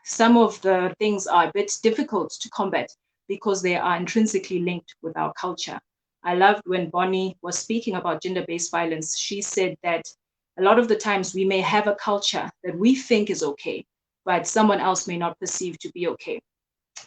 [SPEAKER 3] some of the things are a bit difficult to combat because they are intrinsically linked with our culture. I loved when Bonnie was speaking about gender-based violence. She said that a lot of the times we may have a culture that we think is okay, but someone else may not perceive to be okay.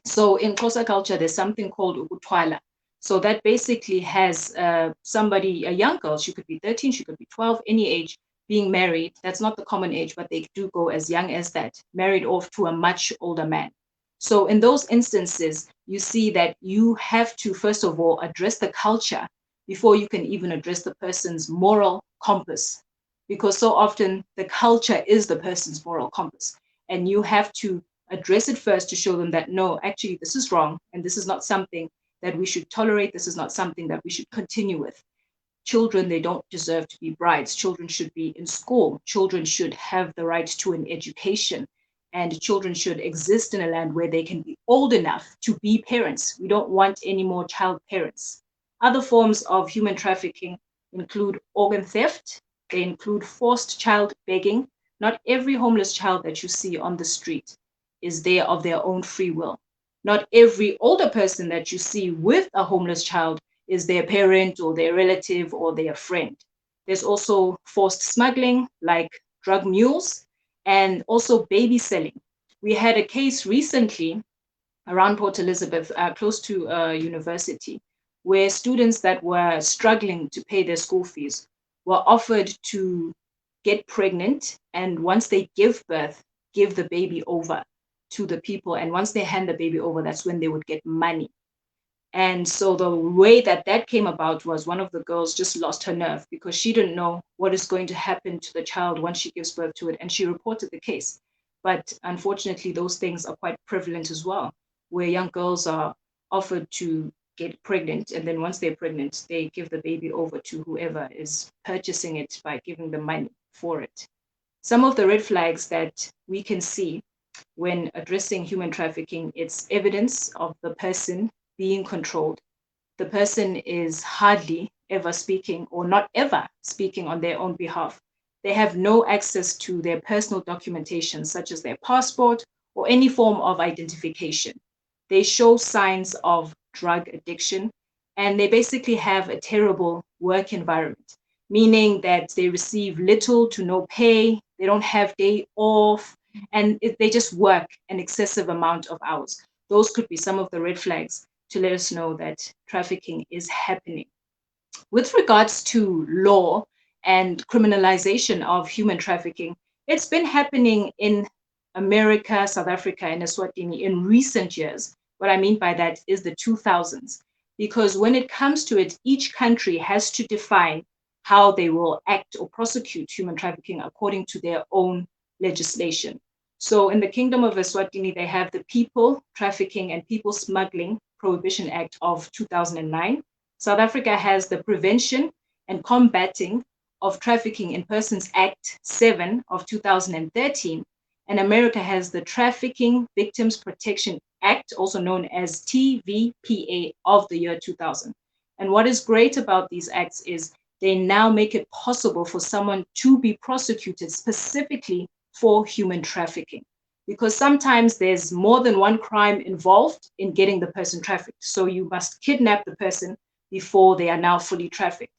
[SPEAKER 3] So in Xhosa culture, there's something called ukuthwala. So that basically has somebody, a young girl, she could be 13, she could be 12, any age, being married. That's not the common age, but they do go as young as that, married off to a much older man. So in those instances, you see that you have to, first of all, address the culture before you can even address the person's moral compass. Because so often the culture is the person's moral compass. And you have to address it first to show them that, no, actually, this is wrong. And this is not something that we should tolerate. This is not something that we should continue with. Children, they don't deserve to be brides. Children should be in school. Children should have the right to an education. And children should exist in a land where they can be old enough to be parents. We don't want any more child parents. Other forms of human trafficking include organ theft. They include forced child begging. Not every homeless child that you see on the street is there of their own free will. Not every older person that you see with a homeless child is their parent or their relative or their friend. There's also forced smuggling, like drug mules, and also baby selling. We had a case recently around Port Elizabeth, close to a university, where students that were struggling to pay their school fees were offered to get pregnant, and once they give birth, give the baby over to the people. And once they hand the baby over, that's when they would get money. And so the way that that came about was one of the girls just lost her nerve because she didn't know what is going to happen to the child once she gives birth to it. And she reported the case. But unfortunately, those things are quite prevalent as well, where young girls are offered to get pregnant. And then once they're pregnant, they give the baby over to whoever is purchasing it by giving them money for it. Some of the red flags that we can see when addressing human trafficking, it's evidence of the person being controlled. The person is hardly ever speaking or not ever speaking on their own behalf. They have no access to their personal documentation, such as their passport or any form of identification. They show signs of drug addiction, and they basically have a terrible work environment, meaning that they receive little to no pay, they don't have day off, and they just work an excessive amount of hours. Those could be some of the red flags to let us know that trafficking is happening. With regards to law and criminalization of human trafficking, it's been happening in America, South Africa, and Eswatini in recent years. What I mean by that is the 2000s, because when it comes to it, each country has to define how they will act or prosecute human trafficking according to their own legislation. So in the Kingdom of Eswatini, they have the People Trafficking and People Smuggling Prohibition Act of 2009. South Africa has the Prevention and Combating of Trafficking in Persons Act 7 of 2013. And America has the Trafficking Victims Protection Act, also known as TVPA, of the year 2000. And what is great about these acts is they now make it possible for someone to be prosecuted specifically for human trafficking, because sometimes there's more than one crime involved in getting the person trafficked. So you must kidnap the person before they are now fully trafficked.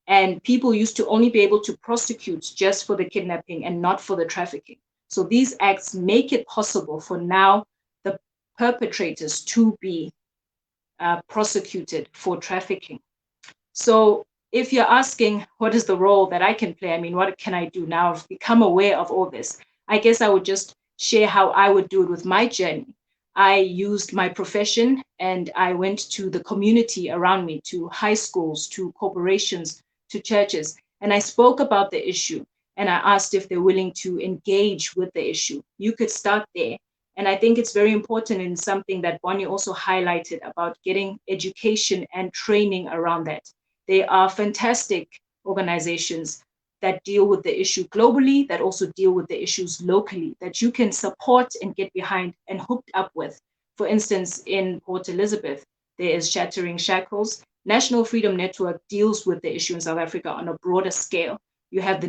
[SPEAKER 3] And people used to only be able to prosecute just for the kidnapping and not for the trafficking. So these acts make it possible for now the perpetrators to be prosecuted for trafficking. So if you're asking what is the role that I can play, I mean, what can I do now? I've become aware of all this. I guess I would just share how I would do it with my journey. I used my profession and I went to the community around me, to high schools, to corporations, to churches, and I spoke about the issue and I asked if they're willing to engage with the issue. You could start there. And I think it's very important, in something that Bonnie also highlighted about getting education and training around that. They are fantastic organizations that deal with the issue globally, that also deal with the issues locally, that you can support and get behind and hooked up with. For instance, in Port Elizabeth, there is Shattering Shackles. National Freedom Network deals with the issue in South Africa on a broader scale. You have the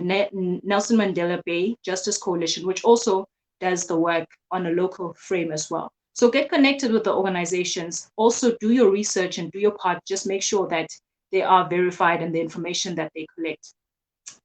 [SPEAKER 3] Nelson Mandela Bay Justice Coalition, which also does the work on a local frame as well. So get connected with the organizations. Also do your research and do your part. Just make sure that they are verified and the information that they collect.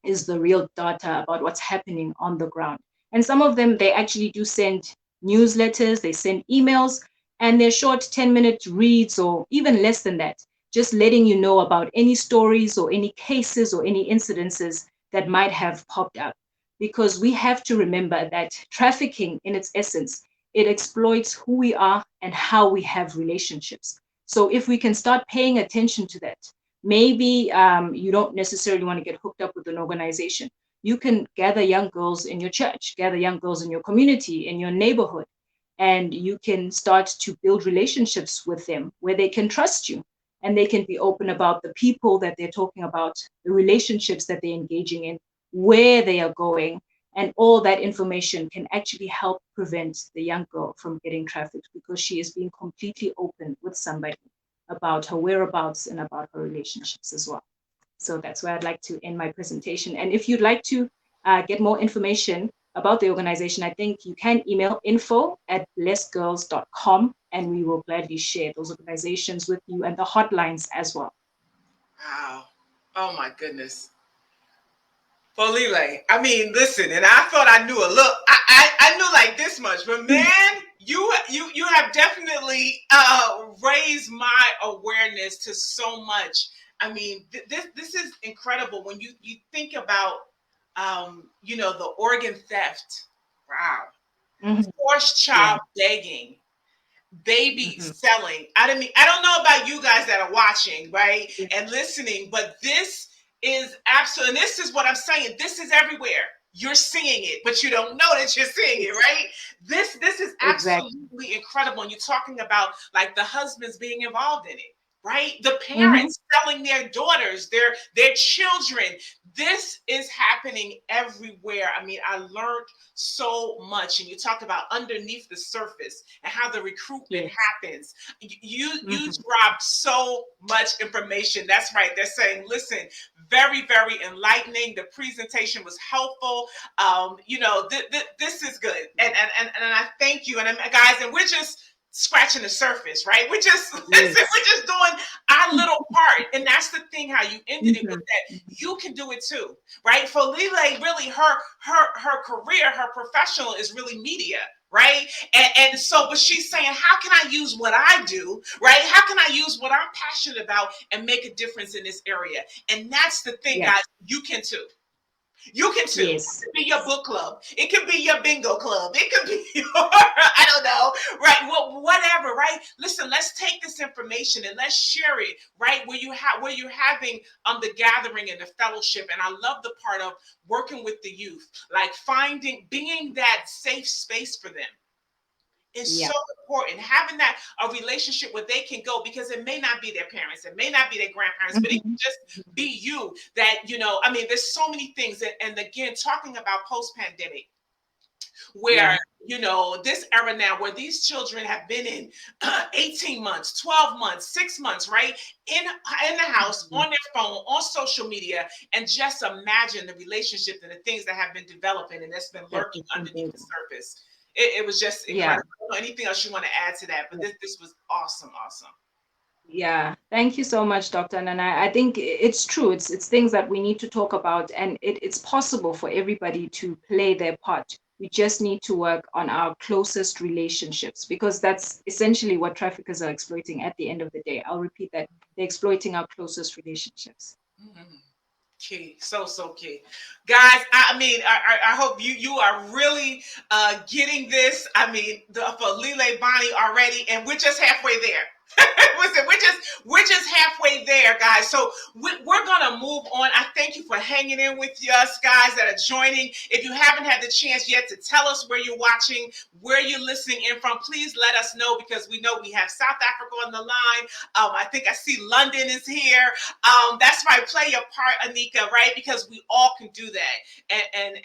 [SPEAKER 3] is the real data about what's happening on the ground. And some of them, they actually do send newsletters, they send emails, and they're short 10-minute reads or even less than that, just letting you know about any stories or any cases or any incidences that might have popped up. Because we have to remember that trafficking, in its essence, it exploits who we are and how we have relationships. So if we can start paying attention to that, maybe you don't necessarily want to get hooked up with an organization. You can gather young girls in your church, gather young girls in your community, in your neighborhood, and you can start to build relationships with them where they can trust you and they can be open about the people that they're talking about, the relationships that they're engaging in, where they are going. And all that information can actually help prevent the young girl from getting trafficked because she is being completely open with somebody about her whereabouts and about her relationships as well. So that's where I'd like to end my presentation. And if you'd like to get more information about the organization, I think you can email info@blessedgirls.com, and we will gladly share those organizations with you and the hotlines as well.
[SPEAKER 1] Wow. Oh my goodness. Folile, I mean, listen, and I thought I knew a look. I knew like this much, but man, you have definitely raised my awareness to so much. I mean, this is incredible when you think about the organ theft. Wow. Forced child begging, baby selling. I don't know about you guys that are watching, right, and listening, but this is absolutely, and this is what I'm saying. This is everywhere. You're seeing it, but you don't know that you're seeing it, right? This is absolutely incredible. And you're talking about like the husbands being involved in it, right? The parents selling their daughters, their children. This is happening everywhere. I mean, I learned so much. And you talk about underneath the surface and how the recruitment happens. You dropped so much information. That's right. They're saying, listen, very, very enlightening. The presentation was helpful. This is good. And I thank you. And guys, and we're just scratching the surface, right? We're just we're just doing our little part. And that's the thing, how you ended it with that. You can do it too, right? For Lele, really her career, her professional is really media, right? And so, but she's saying, how can I use what I do, right? How can I use what I'm passionate about and make a difference in this area? And that's the thing, guys, you can too. You can too. It could be your book club. It could be your bingo club. It could be your, I don't know, right? Well, whatever, right? Listen, let's take this information and let's share it, right? Where you're having the gathering and the fellowship. And I love the part of working with the youth, like being that safe space for them. Is so important. Having that a relationship where they can go, because it may not be their parents, it may not be their grandparents, but it can just be you. That I mean, there's so many things. And again, talking about post-pandemic, where this era now, where these children have been in 18 months, 12 months, 6 months, right, in the house, on their phone, on social media, and just imagine the relationship and the things that have been developing and that's been lurking underneath the surface. It was just incredible. I don't know anything else you want to add to that, but this was awesome.
[SPEAKER 3] Yeah, thank you so much, Dr. Anana. I think it's true. It's things that we need to talk about, and it's possible for everybody to play their part. We just need to work on our closest relationships, because that's essentially what traffickers are exploiting at the end of the day. I'll repeat that. They're exploiting our closest relationships.
[SPEAKER 1] Key, so key, guys. I mean, I hope you are really getting this. I mean, for Lele, Bonnie already, and we're just halfway there. Listen, we're just halfway there, guys. So we're gonna move on. I thank you for hanging in with us, guys that are joining. If you haven't had the chance yet to tell us where you're watching, where you're listening in from, please let us know, because we know we have South Africa on the line. I think I see London is here. That's right. Play your part, Anika, right? Because we all can do that.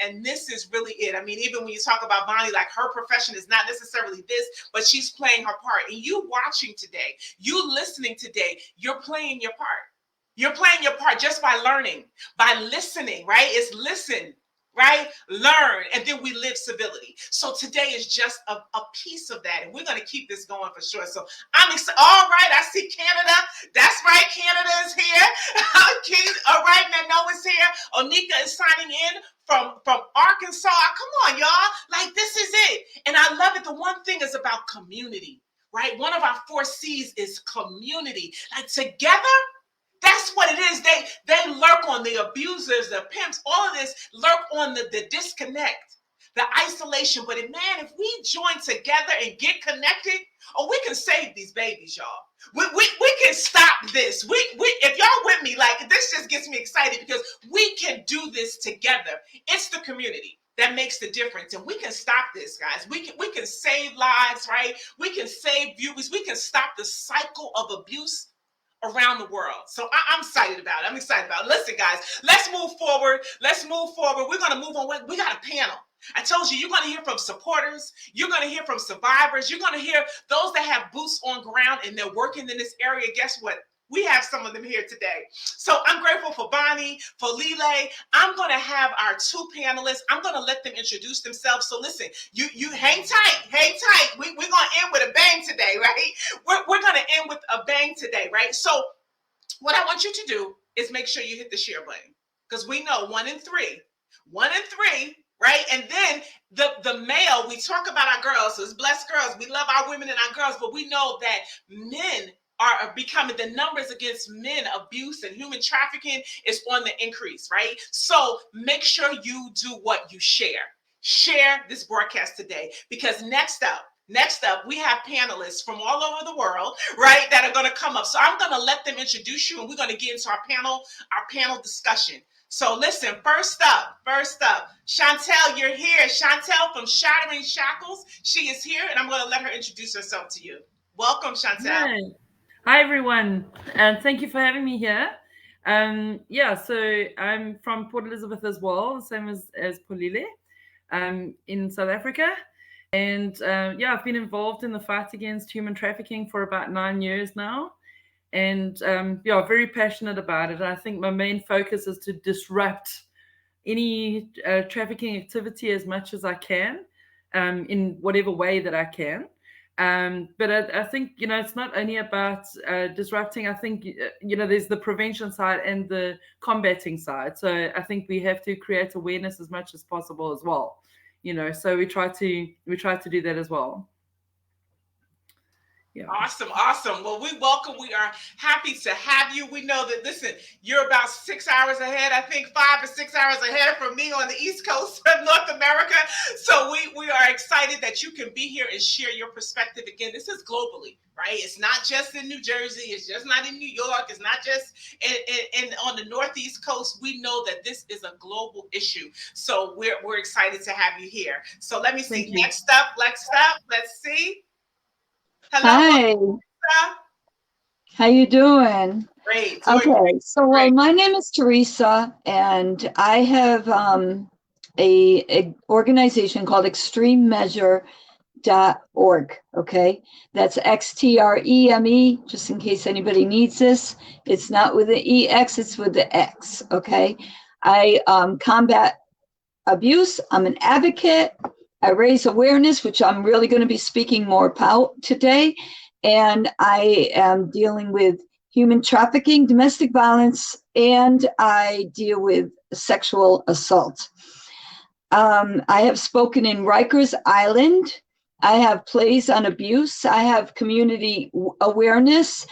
[SPEAKER 1] And this is really it. I mean, even when you talk about Bonnie, like her profession is not necessarily this, but she's playing her part. And you watching today, you listening today, you're playing your part. You're playing your part just by learning, by listening, right? It's listen, right? Learn, and then we live civility. So today is just a piece of that, and we're going to keep this going for sure. So I'm excited. All right, I see Canada. That's right, Canada is here. All right, Mano is here. Onika is signing in from Arkansas. Come on, y'all. Like, this is it. And I love it. The one thing is about community, right? One of our 4 C's is community. Like, together, that's what it is. They lurk on the abusers, the pimps, all of this lurk on the disconnect, the isolation. But man, if we join together and get connected, we can save these babies, y'all. We can stop this. If y'all with me, like, this just gets me excited because we can do this together. It's the community that makes the difference, and we can stop this, guys. We can save lives, right? We can save viewers. We can stop the cycle of abuse around the world. So I'm excited about it. I'm excited about it. Listen, guys, let's move forward. We're going to move on. We got a panel. I told you, you're going to hear from supporters. You're going to hear from survivors. You're going to hear those that have boots on ground and they're working in this area. Guess what? We have some of them here today. So I'm grateful for Bonnie, for Lile. I'm going to have our 2 panelists. I'm going to let them introduce themselves. So listen, you hang tight. We're going to end with a bang today, right? We're going to end with a bang today, right? So what I want you to do is make sure you hit the share button, because we know 1 in 3, right? And then the male, we talk about our girls, so it's blessed girls. We love our women and our girls, but we know that men are becoming, the numbers against men abuse and human trafficking is on the increase, right? So make sure you do what you share this broadcast today, because next up, we have panelists from all over the world, right, that are going to come up. So I'm going to let them introduce you, and we're going to get into our panel discussion. So listen, first up, Chantel, you're here. Chantel from Shattering Shackles. She is here, and I'm going to let her introduce herself to you. Welcome, Chantel.
[SPEAKER 4] Hi, everyone, and thank you for having me here. So I'm from Port Elizabeth as well, the same as Polile, in South Africa. And I've been involved in the fight against human trafficking for about 9 years now. And very passionate about it. I think my main focus is to disrupt any trafficking activity as much as I can, in whatever way that I can. But I think, it's not only about disrupting. I think, there's the prevention side and the combating side. So I think we have to create awareness as much as possible as well. So we try to do that as well. Yeah.
[SPEAKER 1] Awesome. Well, we are happy to have you. We know that, listen, you're about 6 hours ahead, I think 5 or 6 hours ahead from me on the East Coast of North America. So we are excited that you can be here and share your perspective. Again, this is globally, right? It's not just in New Jersey. It's just not in New York. It's not just on the Northeast coast. We know that this is a global issue. So we're excited to have you here. So let me see. Next up, let's see. Hello.
[SPEAKER 5] Hi.
[SPEAKER 1] Teresa.
[SPEAKER 5] How you doing?
[SPEAKER 1] Great.
[SPEAKER 5] Okay. So, well, my name is Teresa, and I have a organization called extrememeasure.org. Okay. That's XTREME, just in case anybody needs this. It's not with the EX, it's with the X. Okay. I combat abuse. I'm an advocate. I raise awareness, which I'm really going to be speaking more about today. And I am dealing with human trafficking, domestic violence, and I deal with sexual assault. I have spoken in Rikers Island. I have plays on abuse. I have community awareness.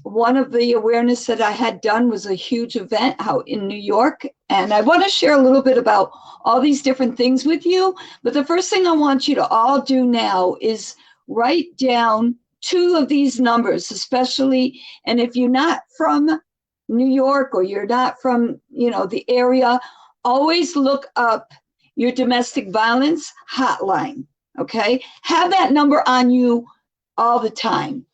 [SPEAKER 5] One of the awareness that I had done was a huge event out in New York. And I want to share a little bit about all these different things with you. But the first thing I want you to all do now is write down 2 of these numbers, especially. And if you're not from New York or you're not from, the area, always look up your domestic violence hotline. Okay. Have that number on you all the time.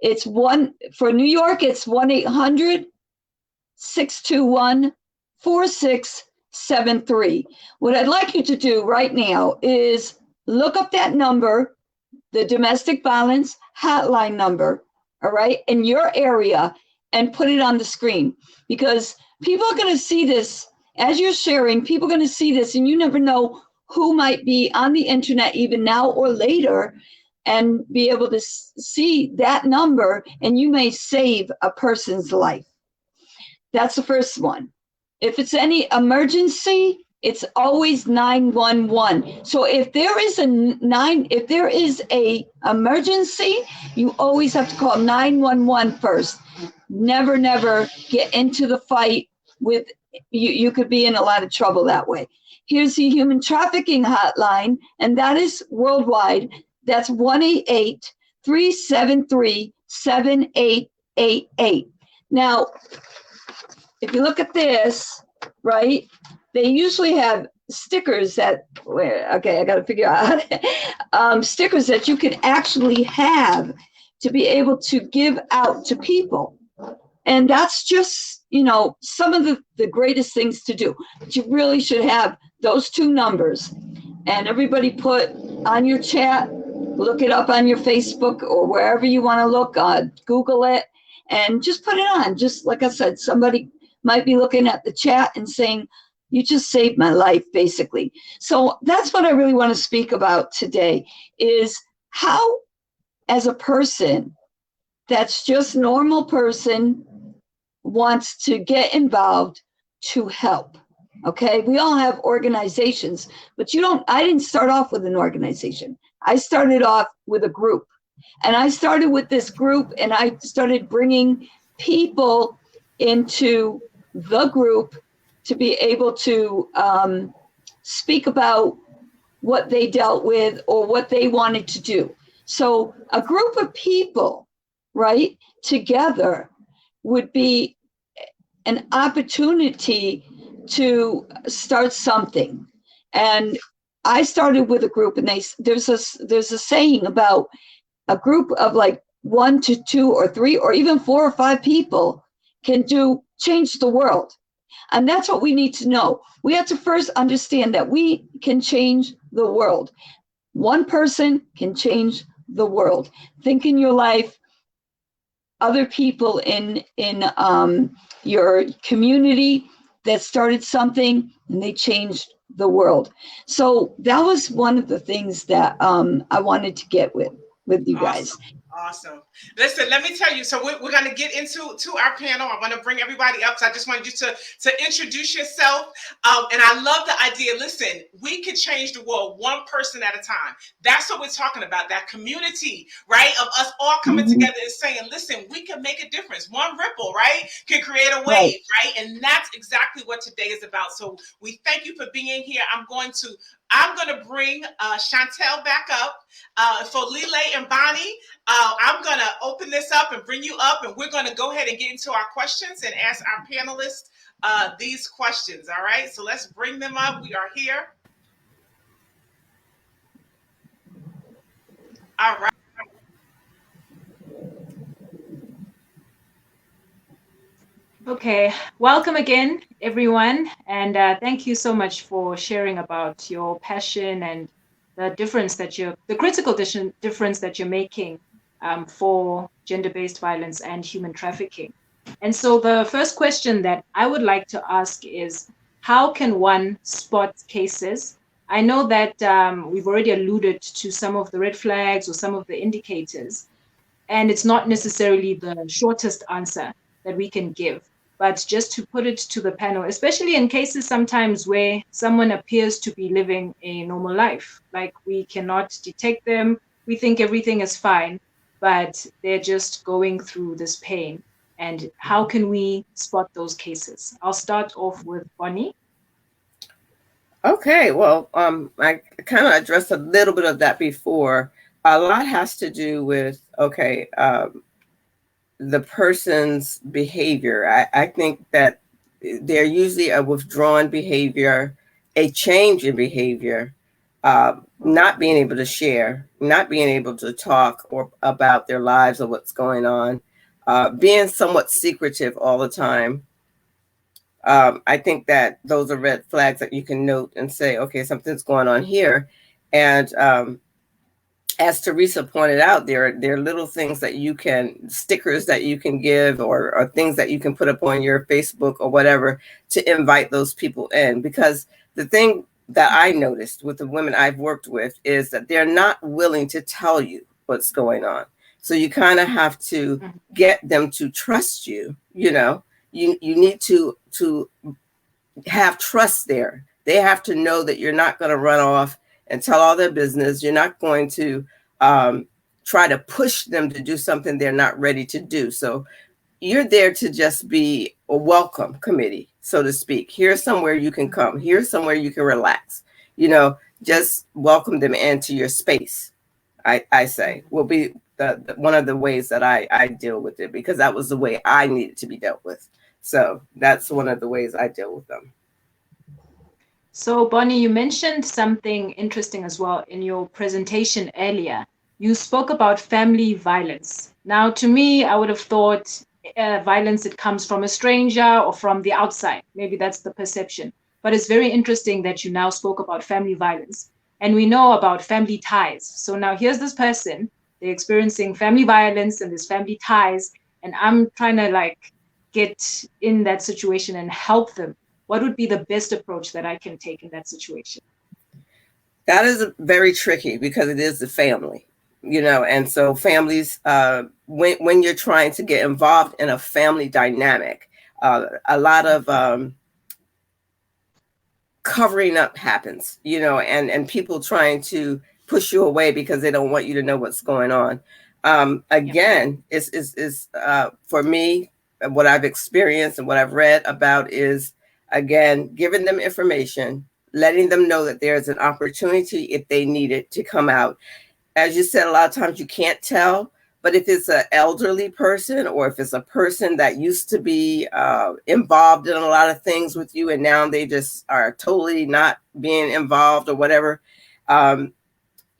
[SPEAKER 5] It's for New York, it's 1-800-621-4673. What I'd like you to do right now is look up that number, the domestic violence hotline number, all right, in your area, and put it on the screen, because people are going to see this as you're sharing, people are going to see this, and you never know who might be on the internet even now or later and be able to see that number, and you may save a person's life. That's the first one. If it's any emergency, it's always 911. So if there is a emergency, you always have to call 911 first. Never get into the fight with you. You could be in a lot of trouble that way. Here's the human trafficking hotline, and that is worldwide. That's 1-888-373-7888. Now, if you look at this, right, they usually have stickers that, okay, I got to figure out, stickers that you can actually have to be able to give out to people. And that's just, some of the greatest things to do. But you really should have those two numbers. And everybody put on your chat, look it up on your Facebook or wherever you want to look, Google it, and just put it on. Just like I said, somebody might be looking at the chat and saying, you just saved my life, basically. So that's what I really want to speak about today, is how, as a person that's just normal person, wants to get involved to help. Okay, we all have organizations, but I didn't start off with an organization. I started off with a group, and I started with this group, and I started bringing people into the group to be able to speak about what they dealt with or what they wanted to do. So a group of people, right, together would be an opportunity to start something. And I started with a group, and there's a saying about a group of like 1 to 2 or 3 or even 4 or 5 people can change the world. And that's what we need to know. We have to first understand that we can change the world. One person can change the world. Think in your life, other people in your community that started something and they changed the world. So that was one of the things that I wanted to get with you guys.
[SPEAKER 1] Awesome. Listen, let me tell you. So we're going to get into our panel. I want to bring everybody up. So I just wanted you to introduce yourself. And I love the idea. Listen, we can change the world one person at a time. That's what we're talking about. That community, right? Of us all coming together and saying, listen, we can make a difference. One ripple, right, can create a wave, right? And that's exactly what today is about. So we thank you for being here. I'm going to bring Chantel back up for Lile and Bonnie. I'm going to open this up and bring you up, and we're going to go ahead and get into our questions and ask our panelists these questions. All right, so let's bring them up. We are here. All right.
[SPEAKER 3] Okay, welcome again, everyone. And thank you so much for sharing about your passion and the difference the critical difference that you're making for gender-based violence and human trafficking. And so the first question that I would like to ask is, how can one spot cases? I know that we've already alluded to some of the red flags or some of the indicators, and it's not necessarily the shortest answer that we can give. But just to put it to the panel, especially in cases sometimes where someone appears to be living a normal life, like we cannot detect them, we think everything is fine, but they're just going through this pain. And how can we spot those cases? I'll start off with Bonnie.
[SPEAKER 2] Okay, well, I kind of addressed a little bit of that before. A lot has to do with, the person's behavior. I think that they're usually a withdrawn behavior, a change in behavior, not being able to share, not being able to talk or about their lives or what's going on, being somewhat secretive all the time. I think that those are red flags that you can note and say, okay, something's going on here. And as Teresa pointed out, there are little things that you can, stickers that you can give, or things that you can put up on your Facebook or whatever to invite those people in. Because the thing that I noticed with the women I've worked with is that they're not willing to tell you what's going on. So you kind of have to get them to trust you. You know, you need to have trust there. They have to know that you're not going to run off and tell all their business. You're not going to try to push them to do something they're not ready to do. So you're there to just be a welcome committee, so to speak. Here's somewhere you can come. Here's somewhere you can relax. You know, just welcome them into your space. I say will be the one of the ways that I deal with it, because that was the way I needed to be dealt with. So that's one of the ways I deal with them.
[SPEAKER 3] So Bonnie, you mentioned something interesting as well in your presentation earlier. You spoke about family violence. Now, to me, I would have thought violence that comes from a stranger or from the outside. Maybe that's the perception. But it's very interesting that you now spoke about family violence. And we know about family ties. So now here's this person, they're experiencing family violence and there's family ties. And I'm trying to like get in that situation and help them. What would be the best approach that I can take in that situation?
[SPEAKER 2] That is very tricky because it is the family, you know, and so families, when you're trying to get involved in a family dynamic, a lot of covering up happens, you know, and people trying to push you away because they don't want you to know what's going on. Again, is for me, what I've experienced and what I've read about is, again, giving them information, letting them know that there's an opportunity if they need it to come out. As you said, a lot of times you can't tell, but if it's an elderly person or if it's a person that used to be involved in a lot of things with you and now they just are totally not being involved or whatever,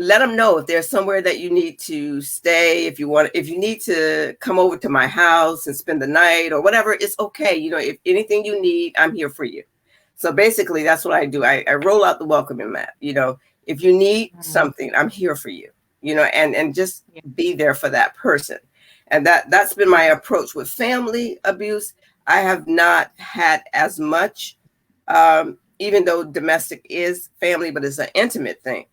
[SPEAKER 2] let them know if there's somewhere that you need to stay. If you need to come over to my house and spend the night or whatever, it's okay. You know, if anything you need, I'm here for you. So basically that's what I do. I roll out the welcoming mat. You know, if you need something, I'm here for you, you know, and just be there for that person. And that's been my approach with family abuse. I have not had as much, even though domestic is family, but it's an intimate thing.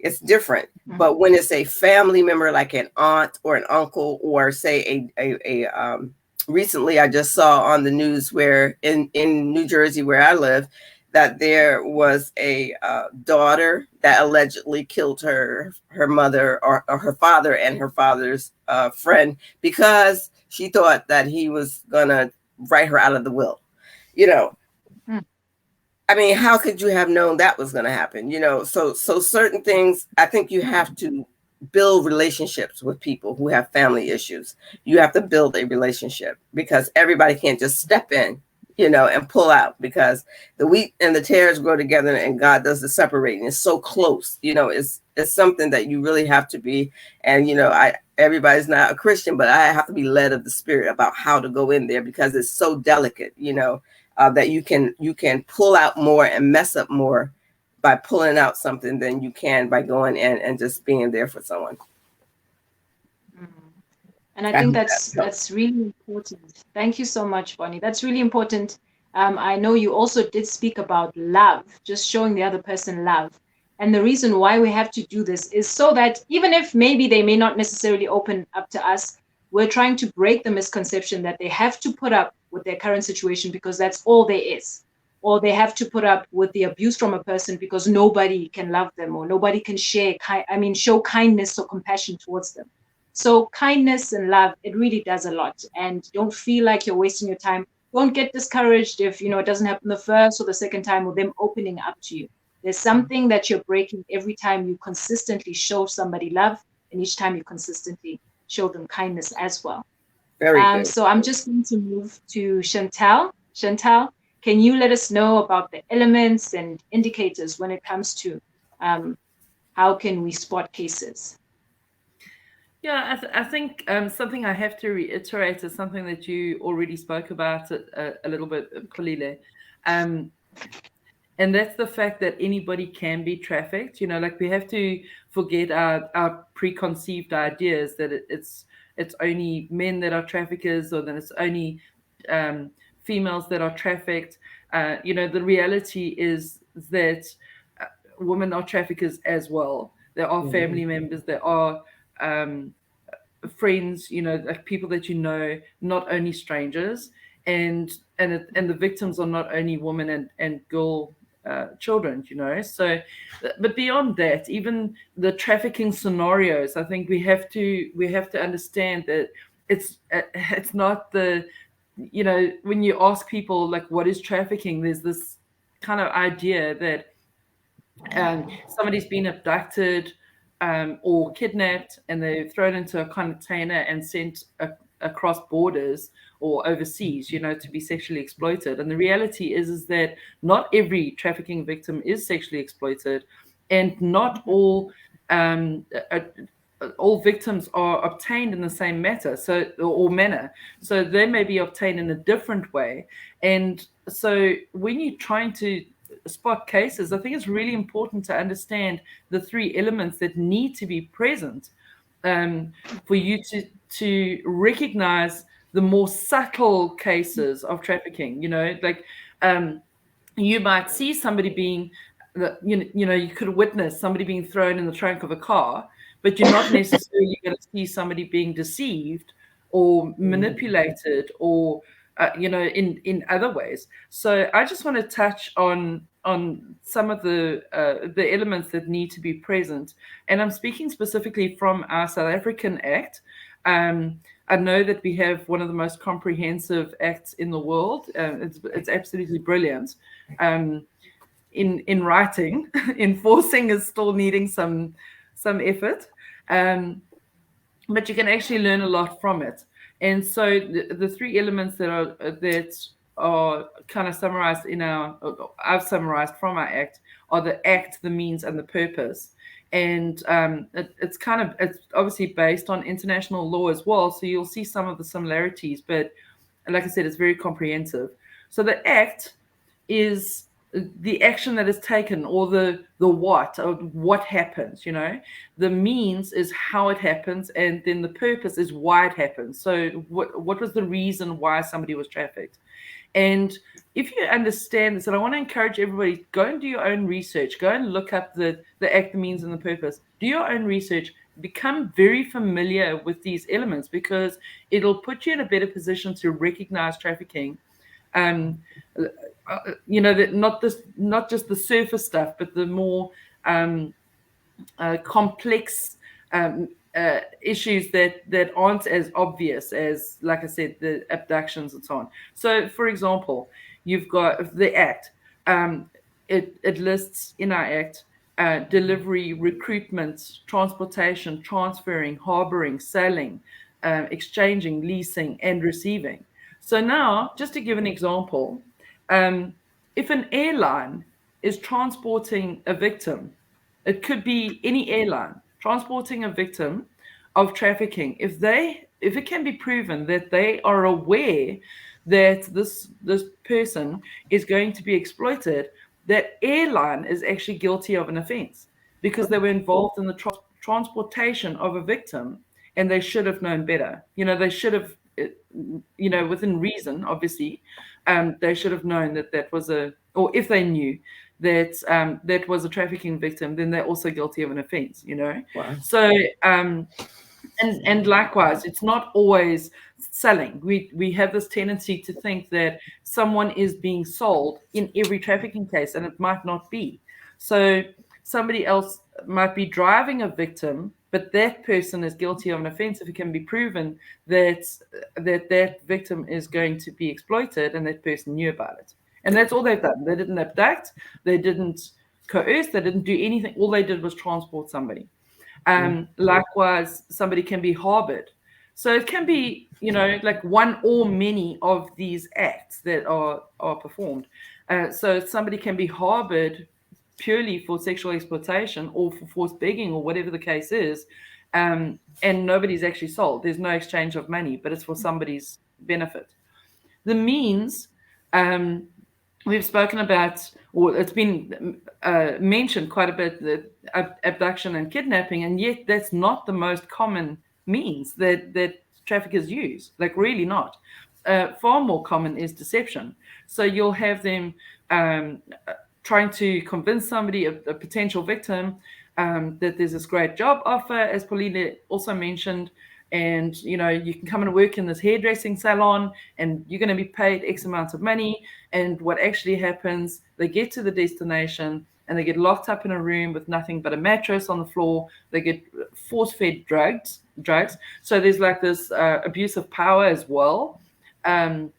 [SPEAKER 2] It's different. But when it's a family member, like an aunt or an uncle, or say a recently I just saw on the news where in New Jersey, where I live, that there was a daughter that allegedly killed her mother or her father and her father's friend because she thought that he was gonna write her out of the will. You know, I mean, how could you have known that was going to happen? You know, so certain things, I think you have to build relationships with people who have family issues. You have to build a relationship because everybody can't just step in, you know, and pull out, because the wheat and the tares grow together and God does the separating. It's so close, you know, it's something that you really have to be. And, you know, everybody's not a Christian, but I have to be led of the Spirit about how to go in there because it's so delicate, you know. That you can pull out more and mess up more by pulling out something than you can by going in and just being there for someone.
[SPEAKER 3] And I think that's really important. Thank you so much, Bonnie. That's really important. I know you also did speak about love, just showing the other person love. And the reason why we have to do this is so that even if maybe they may not necessarily open up to us, we're trying to break the misconception that they have to put up with their current situation because that's all there is, or they have to put up with the abuse from a person because nobody can love them or nobody can show kindness or compassion towards them. So kindness and love, it really does a lot. And don't feel like you're wasting your time. Don't get discouraged if, you know, it doesn't happen the first or the second time or them opening up to you. There's something that you're breaking every time you consistently show somebody love, and each time you consistently show them kindness as well.
[SPEAKER 2] Very good.
[SPEAKER 3] So I'm just going to move to Chantal. Chantal, can you let us know about the elements and indicators when it comes to how can we spot cases?
[SPEAKER 4] Yeah, I think something I have to reiterate is something that you already spoke about a little bit, Kolile. And that's the fact that anybody can be trafficked. Like, we have to forget our preconceived ideas that it's only men that are traffickers, or that it's only females that are trafficked. The reality is that women are traffickers as well. There are family members, there are friends, like people that not only strangers, and the victims are not only women and girl children. So, but beyond that, even the trafficking scenarios, I think we have to understand that it's not the, when you ask people, like, what is trafficking, there's this kind of idea that somebody's been abducted or kidnapped, and they're thrown into a container and sent across borders or overseas, to be sexually exploited. And the reality is that not every trafficking victim is sexually exploited, and not all victims are obtained in the same manner. So they may be obtained in a different way. And so when you're trying to spot cases, I think it's really important to understand the three elements that need to be present for you to recognize the more subtle cases of trafficking. Like, you might see somebody being, you could witness somebody being thrown in the trunk of a car, but you're not necessarily going to see somebody being deceived or manipulated, or in other ways. So I just want to touch on some of the elements that need to be present, and I'm speaking specifically from our South African Act. I know that we have one of the most comprehensive acts in the world. It's absolutely brilliant. In writing, enforcing is still needing some effort, but you can actually learn a lot from it. And so the three elements that are kind of summarized I've summarized from our act, are the act, the means, and the purpose. And it's obviously based on international law as well, so you'll see some of the similarities, but like I said, it's very comprehensive. So the act is the action that is taken, or the what happens. The means is how it happens, and then the purpose is why it happens. So what was the reason why somebody was trafficked? And if you understand this, and I want to encourage everybody, go and do your own research, go and look up the act, the means, and the purpose. Do your own research, become very familiar with these elements, because it'll put you in a better position to recognize trafficking. That not just the surface stuff, but the more complex issues that aren't as obvious as, like I said, the abductions and so on. So, for example, you've got the act. It lists in our act delivery, recruitment, transportation, transferring, harboring, selling, exchanging, leasing, and receiving. So now, just to give an example, if an airline is transporting a victim, it could be any airline transporting a victim of trafficking. If it can be proven that they are aware that this person is going to be exploited, that airline is actually guilty of an offense, because they were involved in the transportation of a victim, and they should have known better. They should have, within reason, obviously, they should have known that was or if they knew that that was a trafficking victim, then they're also guilty of an offense.
[SPEAKER 2] Wow.
[SPEAKER 4] So and likewise, it's not always selling. We have this tendency to think that someone is being sold in every trafficking case, and it might not be. So somebody else might be driving a victim, but that person is guilty of an offense if it can be proven that victim is going to be exploited, and that person knew about it. And that's all they've done. They didn't abduct, they didn't coerce, they didn't do anything. All they did was transport somebody. Likewise, somebody can be harbored. So it can be, like one or many of these acts that are performed. So somebody can be harbored purely for sexual exploitation, or for forced begging, or whatever the case is, and nobody's actually sold. There's no exchange of money, but it's for somebody's benefit. The means we've spoken about, or it's been mentioned quite a bit, that abduction and kidnapping, and yet that's not the most common means that traffickers use. Like, really not. Far more common is deception. So you'll have them trying to convince somebody, a potential victim, that there's this great job offer, as Paulina also mentioned, and you can come and work in this hairdressing salon and you're going to be paid X amount of money. And what actually happens, they get to the destination and they get locked up in a room with nothing but a mattress on the floor. They get force-fed drugs. So there's like this abuse of power as well. And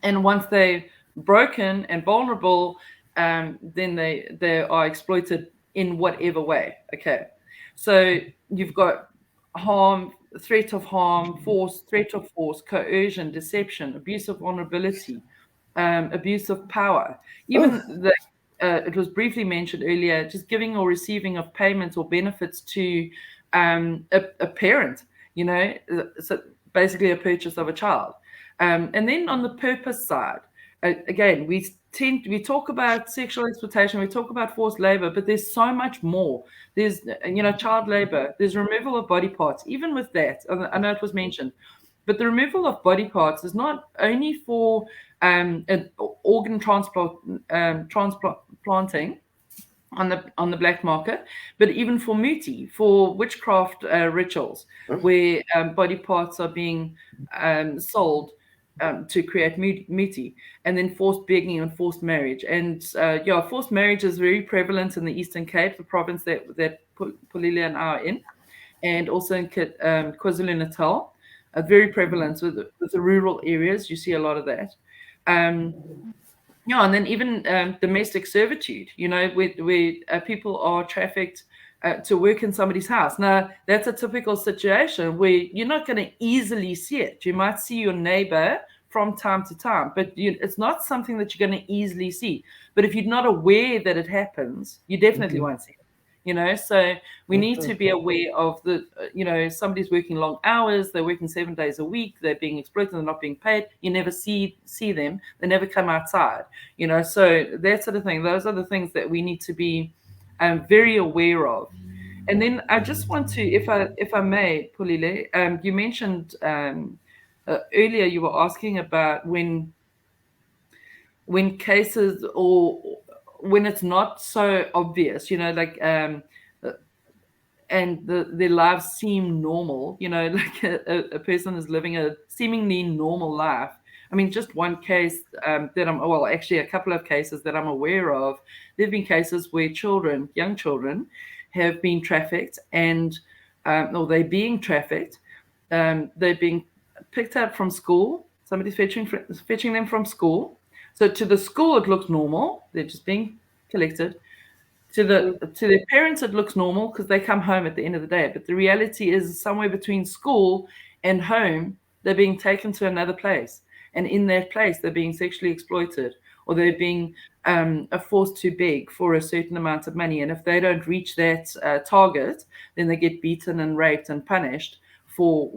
[SPEAKER 4] once they're broken and vulnerable, then they are exploited in whatever way. Okay, so you've got harm, threat of harm, force, threat of force, coercion, deception, abuse of vulnerability, abuse of power. Even it was briefly mentioned earlier, just giving or receiving of payments or benefits to a parent, so basically a purchase of a child. And then on the purpose side, again, we talk about sexual exploitation, we talk about forced labor, but there's so much more. There's, child labor, there's removal of body parts. Even with that, I know it was mentioned, but the removal of body parts is not only for an organ transplanting on the black market, but even for muti, for witchcraft rituals, where body parts are being sold to create muti, and then forced begging and forced marriage. And forced marriage is very prevalent in the Eastern Cape, the province that Pulile and I are in, and also in KwaZulu-Natal. Very prevalent with the rural areas. You see a lot of that. And then even domestic servitude, where people are trafficked to work in somebody's house. Now, that's a typical situation where you're not going to easily see it. You might see your neighbor from time to time, but it's not something that you're going to easily see. But if you're not aware that it happens, you definitely won't see it. So we need to be aware of somebody's working long hours, they're working 7 days a week, they're being exploited, they're not being paid. You never see them, they never come outside, so that sort of thing. Those are the things that we need to be very aware of. And then I just want to, if I may, Pulile, you mentioned earlier, you were asking about when cases, or when it's not so obvious, and their lives seem normal, like a person is living a seemingly normal life. I mean, just one case actually a couple of cases that I'm aware of. There have been cases where young children have been trafficked, and or they're being trafficked. They're being picked up from school. Somebody's fetching them from school. So to the school, it looks normal. They're just being collected. To their parents, it looks normal because they come home at the end of the day. But the reality is, somewhere between school and home, they're being taken to another place. And in that place, they're being sexually exploited, or they're being forced to beg for a certain amount of money. And if they don't reach that target, then they get beaten and raped and punished for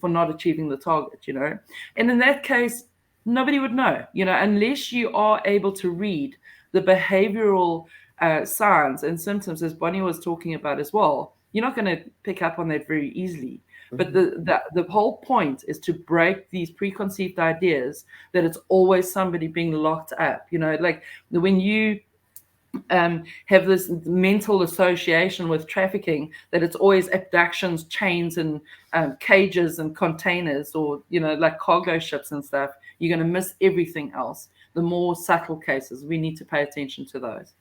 [SPEAKER 4] not achieving the target, And in that case, nobody would know, unless you are able to read the behavioral signs and symptoms, as Bonnie was talking about as well. You're not going to pick up on that very easily. But the whole point is to break these preconceived ideas that it's always somebody being locked up. Like when you have this mental association with trafficking, that it's always abductions, chains, and cages and containers, or like cargo ships and stuff, you're going to miss everything else. The more subtle cases, we need to pay attention to those.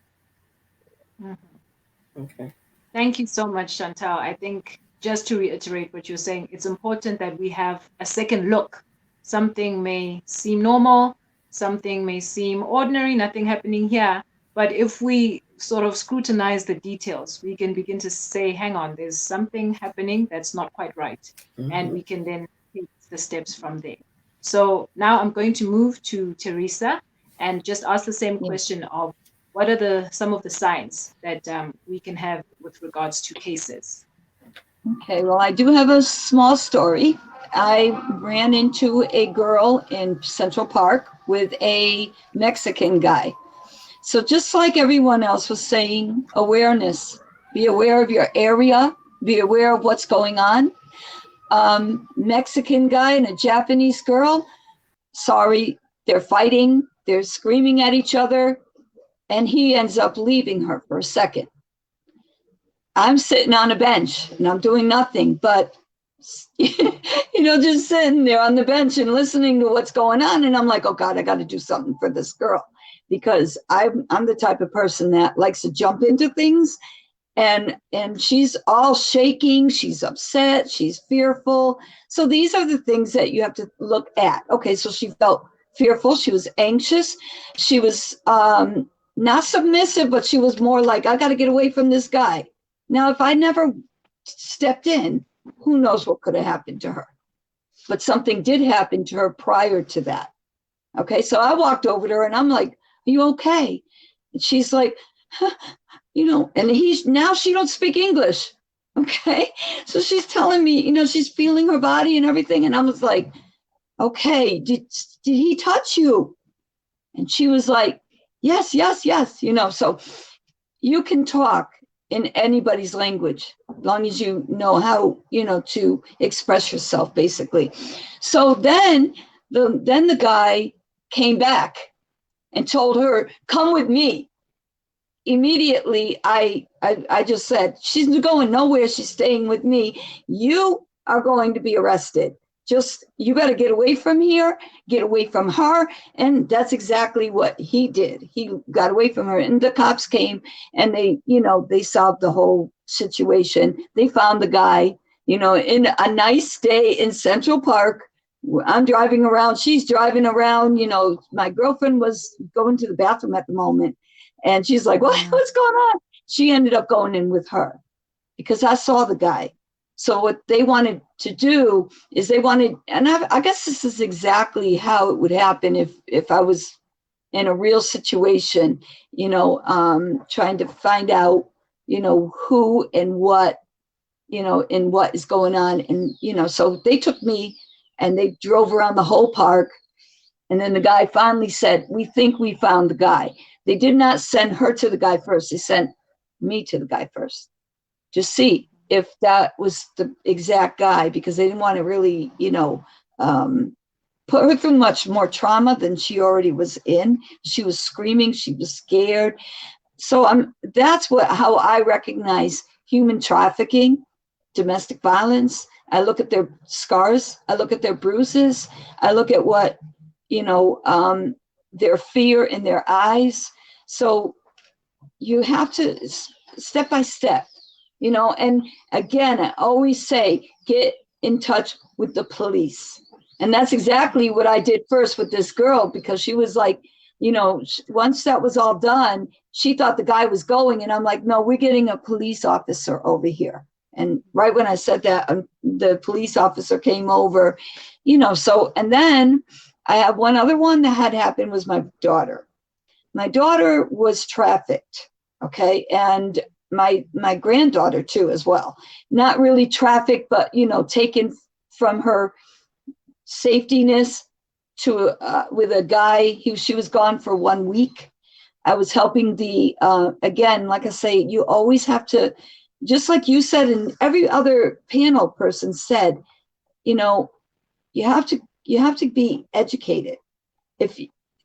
[SPEAKER 2] Okay.
[SPEAKER 3] Thank you so much, Chantal. I think, just to reiterate what you're saying, it's important that we have a second look. Something may seem normal, something may seem ordinary, nothing happening here. But if we sort of scrutinize the details, we can begin to say, hang on, there's something happening that's not quite right. And we can then take the steps from there. So now I'm going to move to Teresa and just ask the same question of, what are some of the signs that we can have with regards to cases?
[SPEAKER 5] Okay, well, I do have a small story. I ran into a girl in Central Park with a Mexican guy. So just like everyone else was saying, awareness, be aware of your area, be aware of what's going on. Mexican guy and a Japanese girl, sorry, they're fighting, they're screaming at each other, and he ends up leaving her for a second. I'm sitting on a bench and I'm doing nothing but, just sitting there on the bench and listening to what's going on. And I'm like, oh God, I got to do something for this girl, because I'm the type of person that likes to jump into things. And she's all shaking, she's upset, she's fearful. So these are the things that you have to look at. Okay, so she felt fearful, she was anxious, she was not submissive, but she was more like, I got to get away from this guy. Now, if I never stepped in, who knows what could have happened to her. But something did happen to her prior to that. Okay, so I walked over to her and I'm like, are you okay? And she's like, and now she don't speak English. Okay, so she's telling me, she's feeling her body and everything. And I was like, okay, did he touch you? And she was like, yes. So you can talk in anybody's language, as long as you know how, to express yourself, basically. So then the guy came back and told her, come with me. Immediately, I just said, she's going nowhere. She's staying with me. You are going to be arrested. You got to get away from here, get away from her. And that's exactly what he did. He got away from her, and the cops came and they solved the whole situation. They found the guy, in a nice day in Central Park. I'm driving around, she's driving around, my girlfriend was going to the bathroom at the moment. And she's like, what's going on? She ended up going in with her because I saw the guy. So what they wanted to do is and I guess this is exactly how it would happen if I was in a real situation, trying to find out, who and what, and what is going on. And, so they took me and they drove around the whole park. And then the guy finally said, we think we found the guy. They did not send her to the guy first. They sent me to the guy first to see if that was the exact guy, because they didn't want to really, put her through much more trauma than she already was in. She was screaming. She was scared. So that's how I recognize human trafficking, domestic violence. I look at their scars. I look at their bruises. I look at what, their fear in their eyes. So you have to step by step, and again, I always say, get in touch with the police. And that's exactly what I did first with this girl, because she was like, once that was all done, she thought the guy was going, and I'm like, no, we're getting a police officer over here. And right when I said that, the police officer came over, so, and then I have one other one that had happened was my daughter. My daughter was trafficked, okay? And my granddaughter too as well. Not really trafficked, but, taken from her safetyness to with a guy she was gone for 1 week. I was helping again, like I say, you always have to, just like you said, and every other panel person said, you have to be educated. If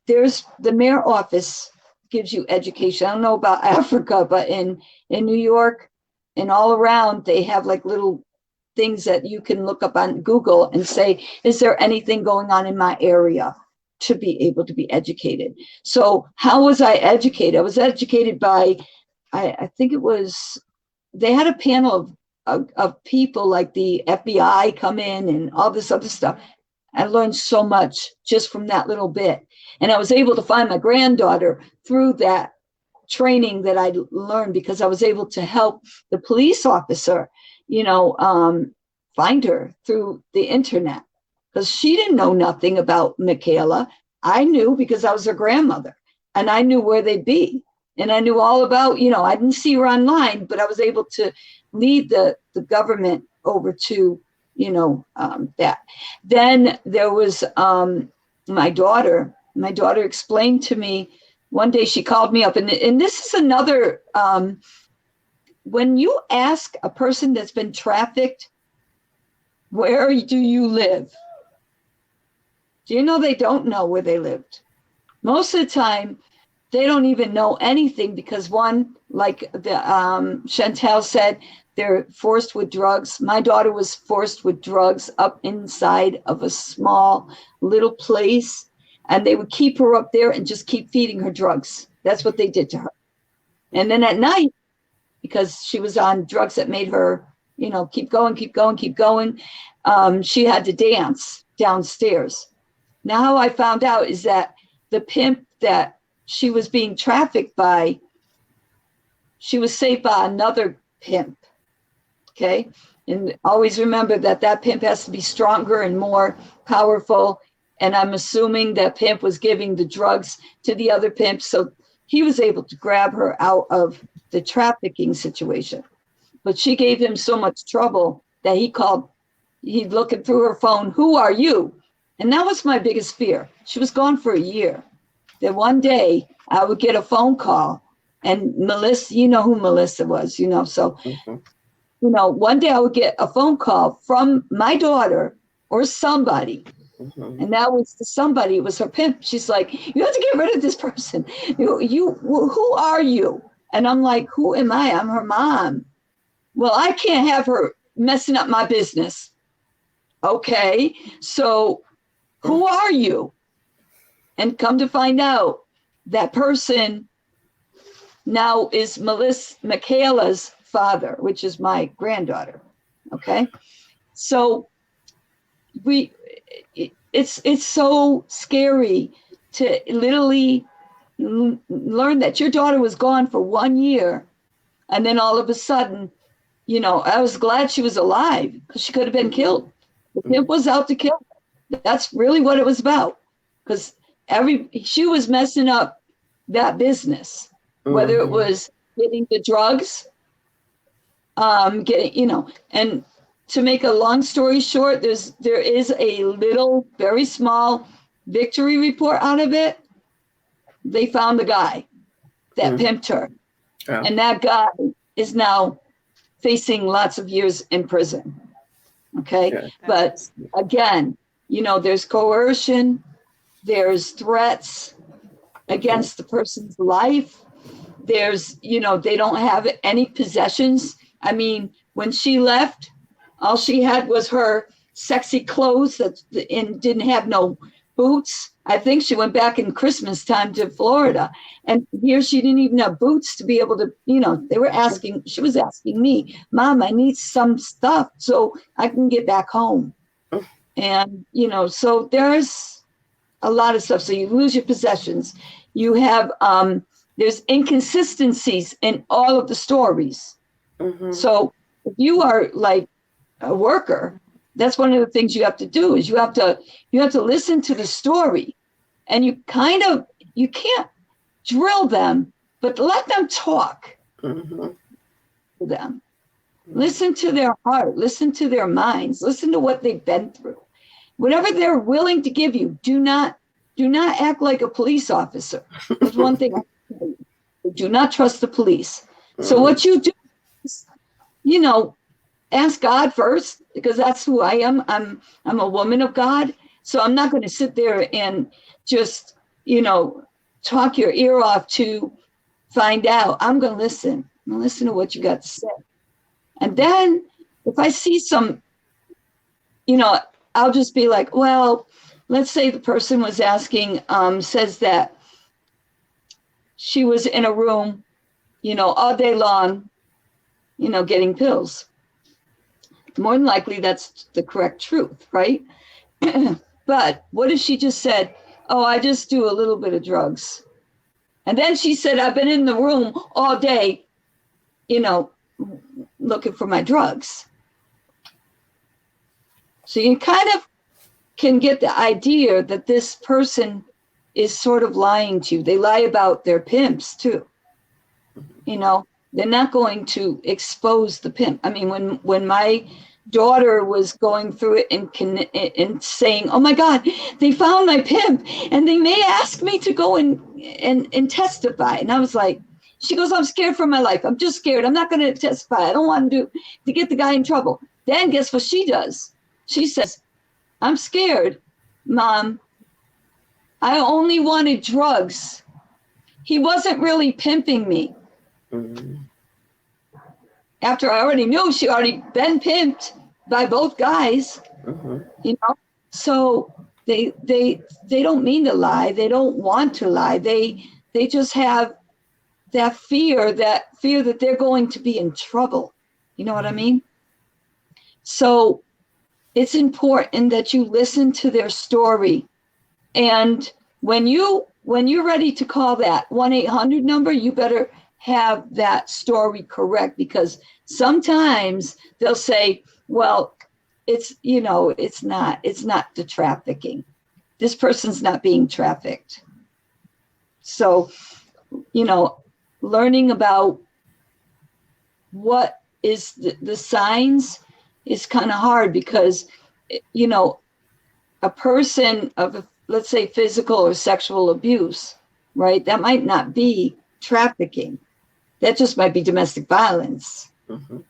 [SPEAKER 5] there's the mayor office gives you education. I don't know about Africa, but in New York and all around, they have like little things that you can look up on Google and say, is there anything going on in my area, to be able to be educated? So how was I educated? I was educated by, I think it was, they had a panel of people like the FBI come in and all this other stuff. I learned so much just from that little bit. And I was able to find my granddaughter through that training that I learned, because I was able to help the police officer, find her through the internet, because she didn't know nothing about Michaela. I knew because I was her grandmother, and I knew where they'd be. And I knew all about, I didn't see her online, but I was able to lead the government over to, that. Then there was my daughter. My daughter explained to me, one day she called me up, and this is another, when you ask a person that's been trafficked, where do you live? Do you know they don't know where they lived? Most of the time, they don't even know anything because one, like the Chantel said, they're forced with drugs. My daughter was forced with drugs up inside of a small little place, and they would keep her up there and just keep feeding her drugs. That's what they did to her. And then at night, because she was on drugs that made her, keep going, she had to dance downstairs. Now, how I found out is that the pimp that she was being trafficked by, she was saved by another pimp. Okay. And always remember that pimp has to be stronger and more powerful. And I'm assuming that pimp was giving the drugs to the other pimp. So he was able to grab her out of the trafficking situation. But she gave him so much trouble that he'd looking through her phone, who are you? And that was my biggest fear. She was gone for a year. Then one day I would get a phone call, and Melissa, you know who Melissa was, so, one day I would get a phone call from my daughter or somebody. And that was somebody, it was her pimp. She's like, you have to get rid of this person. Who are you? And I'm like, who am I? I'm her mom. Well, I can't have her messing up my business. Okay, so who are you? And come to find out, that person now is Michaela's father, which is my granddaughter. Okay, so it's so scary to literally learn that your daughter was gone for 1 year, and then all of a sudden, I was glad she was alive because she could have been killed. The pimp was out to kill her. That's really what it was about, because she was messing up that business, whether it was getting the drugs, and to make a long story short, there is a little, very small victory report out of it. They found the guy that pimped her, and that guy is now facing lots of years in prison. Okay, but again, there's coercion, there's threats against the person's life. There's, they don't have any possessions. I mean, when she left, all she had was her sexy clothes and didn't have no boots. I think she went back in Christmas time to Florida, and here she didn't even have boots to be able to, she was asking me, Mom, I need some stuff so I can get back home. And, so there's a lot of stuff. So you lose your possessions. You have, there's inconsistencies in all of the stories. So if you are like a worker, that's one of the things you have to do is you have to listen to the story, and you can't drill them, but let them talk to them. Listen to their heart, listen to their minds, listen to what they've been through. Whatever they're willing to give you, do not act like a police officer. That's one thing I can tell you. Do not trust the police. So what you do is, ask God first, because that's who I am. I'm a woman of God. So I'm not going to sit there and just, talk your ear off to find out. I'm going to listen. I'm going to listen to what you got to say. And then if I see some, I'll just be like, well, let's say the person was asking, says that she was in a room, all day long, getting pills. More than likely, that's the correct truth, right? But what if she just said, oh, I just do a little bit of drugs. And then she said, I've been in the room all day, looking for my drugs. So you kind of can get the idea that this person is sort of lying to you. They lie about their pimps too. They're not going to expose the pimp. I mean, when my daughter was going through it and saying, "Oh my God, they found my pimp, and they may ask me to go and testify," and I was like, she goes, "I'm scared for my life. I'm just scared. I'm not going to testify. I don't want to get the guy in trouble." Then guess what she does? She says, "I'm scared, Mom. I only wanted drugs. He wasn't really pimping me."
[SPEAKER 2] Mm-hmm.
[SPEAKER 5] After I already knew she already been pimped by both guys,
[SPEAKER 2] Mm-hmm.
[SPEAKER 5] you know. So they don't mean to lie. They don't want to lie. They just have that fear that they're going to be in trouble. You know what I mean? So it's important that you listen to their story. And when you're ready to call that 1-800 number, you better have that story correct, because sometimes they'll say, "Well, it's not the trafficking. This person's not being trafficked." So, learning about what is the signs is kind of hard, because a person of, let's say, physical or sexual abuse, right? That might not be trafficking. That just might be domestic violence.
[SPEAKER 2] Mm-hmm.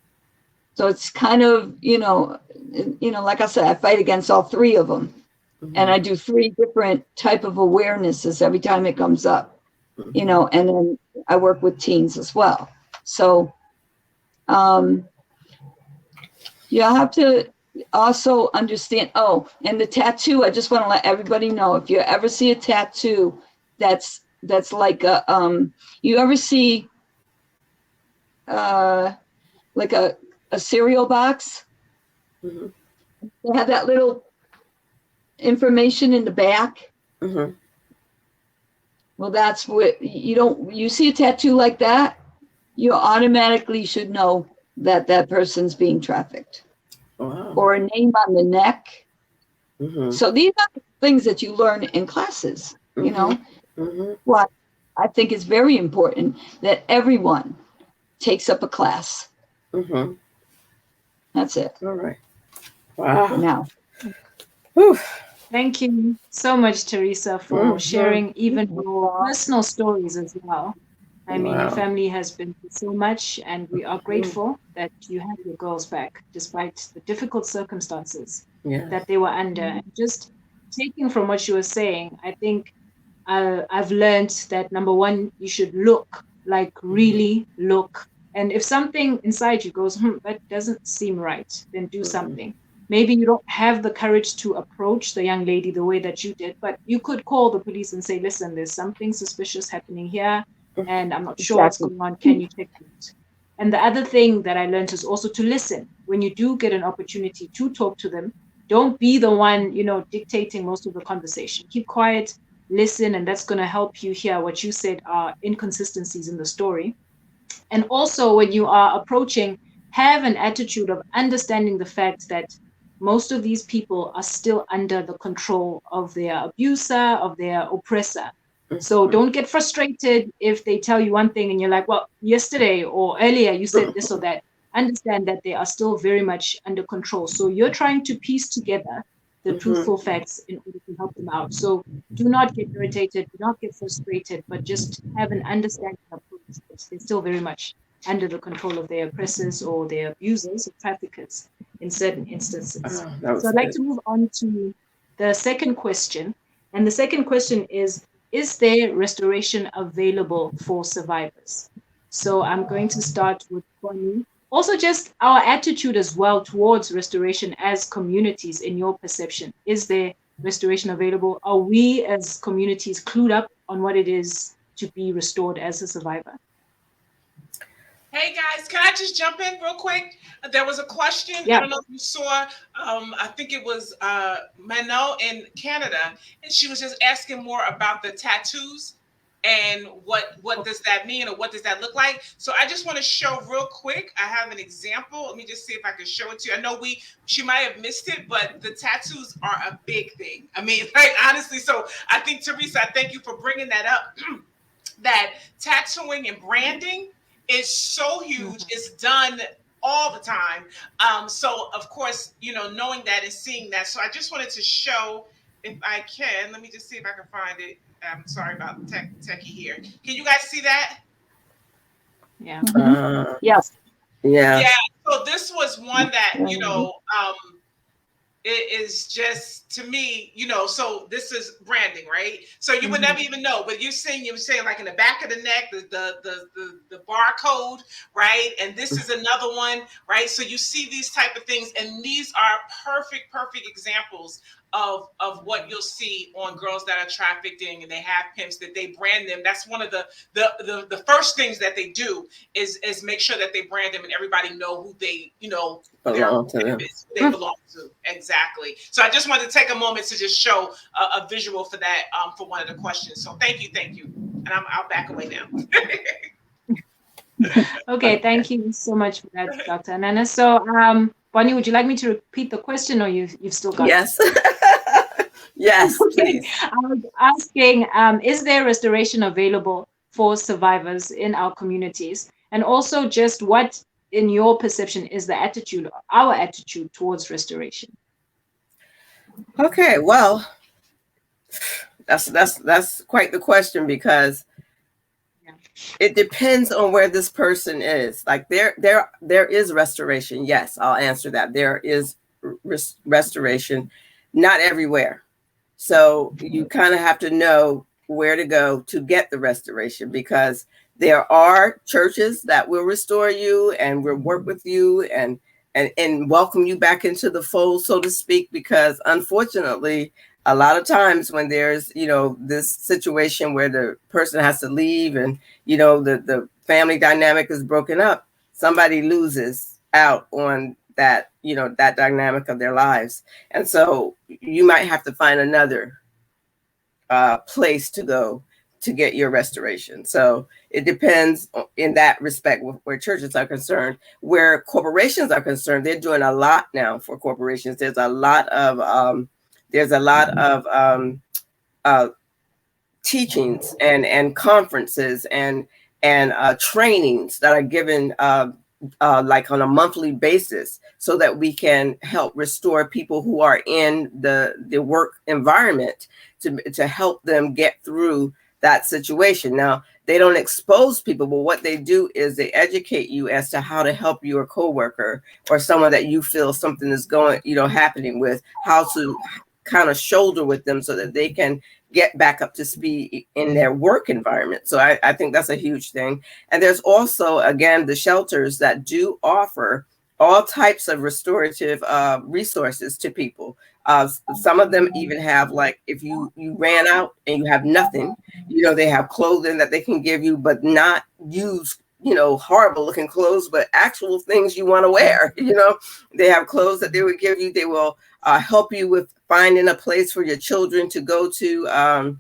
[SPEAKER 5] So it's kind of, like I said, I fight against all three of them.
[SPEAKER 2] Mm-hmm.
[SPEAKER 5] And I do 3 different type of awarenesses every time it comes up,
[SPEAKER 2] Mm-hmm.
[SPEAKER 5] and then I work with teens as well. So you have to also understand. Oh, and the tattoo, I just want to let everybody know, if you ever see a tattoo that's like you ever see like a cereal box?
[SPEAKER 2] Mm-hmm.
[SPEAKER 5] They have that little information in the back.
[SPEAKER 2] Mm-hmm.
[SPEAKER 5] Well, that's what you see a tattoo like that, you automatically should know that person's being trafficked.
[SPEAKER 2] Wow.
[SPEAKER 5] Or a name on the neck.
[SPEAKER 2] Mm-hmm.
[SPEAKER 5] So these are things that you learn in classes,
[SPEAKER 2] Mm-hmm.
[SPEAKER 5] Well, I think it's very important that everyone takes up a class.
[SPEAKER 2] Mm-hmm.
[SPEAKER 5] That's it.
[SPEAKER 2] All right. Wow.
[SPEAKER 5] For now.
[SPEAKER 2] Whew.
[SPEAKER 3] Thank you so much, Teresa, for
[SPEAKER 2] Mhm.
[SPEAKER 3] sharing even your personal stories as well. I mean, your
[SPEAKER 2] Wow.
[SPEAKER 3] family has been through so much, and we are grateful that you have your girls back despite the difficult circumstances
[SPEAKER 2] Yeah.
[SPEAKER 3] that they were under. And just taking from what you were saying, I think I've learned that number one, you should look, like really look. And if something inside you goes, that doesn't seem right, then do something. Maybe you don't have the courage to approach the young lady the way that you did, but you could call the police and say, "Listen, there's something suspicious happening here, and I'm not sure what's going on. Can you check it?" And the other thing that I learned is also to listen. When you do get an opportunity to talk to them, don't be the one, dictating most of the conversation. Keep quiet, listen, and that's going to help you hear what you said are inconsistencies in the story. And also, when you are approaching, have an attitude of understanding the fact that most of these people are still under the control of their abuser, of their oppressor. So don't get frustrated if they tell you one thing and you're like, "Well, yesterday or earlier you said this or that." Understand that they are still very much under control. So you're trying to piece together the truthful facts in order to help them out. So do not get irritated, do not get frustrated, but just have an understanding of that they're still very much under the control of their oppressors or their abusers or traffickers in certain instances. So I'd like to move on to the second question. And the second question is there restoration available for survivors? So I'm going to start with Bonnie. Also, just our attitude as well towards restoration as communities, in your perception. Is there restoration available? Are we as communities clued up on what it is to be restored as a survivor?
[SPEAKER 1] Hey guys, can I just jump in real quick? There was a question.
[SPEAKER 3] Yeah.
[SPEAKER 1] I don't know if you saw. I think it was Manon in Canada, and she was just asking more about the tattoos and what does that mean, or what does that look like. So I just want to show real quick. I have an example. Let me just see if I can show it to you. I know she might have missed it, but the tattoos are a big thing. I mean, like, honestly. So I think, Teresa, I thank you for bringing that up. That tattooing and branding is so huge. It's done all the time. So of course, knowing that and seeing that. So I just wanted to show, if I can, let me just see if I can find it. I'm sorry about techie here. Can you guys see that?
[SPEAKER 3] Yeah.
[SPEAKER 5] Yes.
[SPEAKER 2] Yeah.
[SPEAKER 1] Yeah. So this was one that, it is just, to me, so this is branding, right? So you would never even know, but you're saying like in the back of the neck, the barcode, right? And this is another one, right? So you see these type of things, and these are perfect examples of what you'll see on girls that are trafficking, and they have pimps that they brand them. That's one of the first things that they do is make sure that they brand them and everybody know who they,
[SPEAKER 2] belong to them.
[SPEAKER 1] They belong to. Exactly. So I just wanted to take a moment to just show a visual for that, for one of the questions. So thank you. And I'll back away now.
[SPEAKER 3] Okay, thank you so much for that, Dr. Anana. So, Bonnie, would you like me to repeat the question, or you've still got
[SPEAKER 2] Yes. Yes, please.
[SPEAKER 3] I was asking, is there restoration available for survivors in our communities? And also just what, in your perception, is the attitude, our attitude towards restoration?
[SPEAKER 2] Okay, well, that's quite the question, because it depends on where this person is. Like there is restoration. Yes, I'll answer that. There is restoration, not everywhere. So you kind of have to know where to go to get the restoration, because there are churches that will restore you and will work with you and welcome you back into the fold, so to speak, because unfortunately, a lot of times when there's, this situation where the person has to leave and, the family dynamic is broken up, somebody loses out on that, that dynamic of their lives. And so you might have to find another place to go to get your restoration. So it depends in that respect where churches are concerned. Where corporations are concerned, they're doing a lot now for corporations. There's a lot of teachings and conferences and trainings that are given like on a monthly basis, so that we can help restore people who are in the work environment to help them get through that situation. Now, they don't expose people, but what they do is they educate you as to how to help your coworker or someone that you feel something is going, happening with, how to kind of shoulder with them so that they can get back up to speed in their work environment. So I think that's a huge thing. And there's also, again, the shelters that do offer all types of restorative resources to people. Some of them even have, like, if you ran out and you have nothing, they have clothing that they can give you, but not use, horrible looking clothes, but actual things you want to wear. They have clothes that they would give you. They will help you with finding a place for your children to go to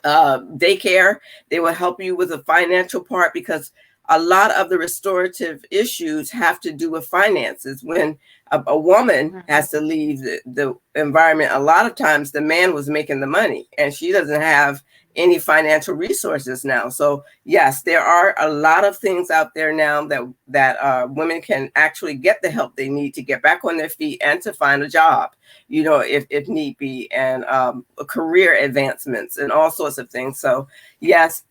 [SPEAKER 2] daycare. They will help you with the financial part, because a lot of the restorative issues have to do with finances. When a woman has to leave the environment, a lot of times the man was making the money and she doesn't have any financial resources now. So yes, there are a lot of things out there now that women can actually get the help they need to get back on their feet and to find a job, if need be, and career advancements and all sorts of things. So yes,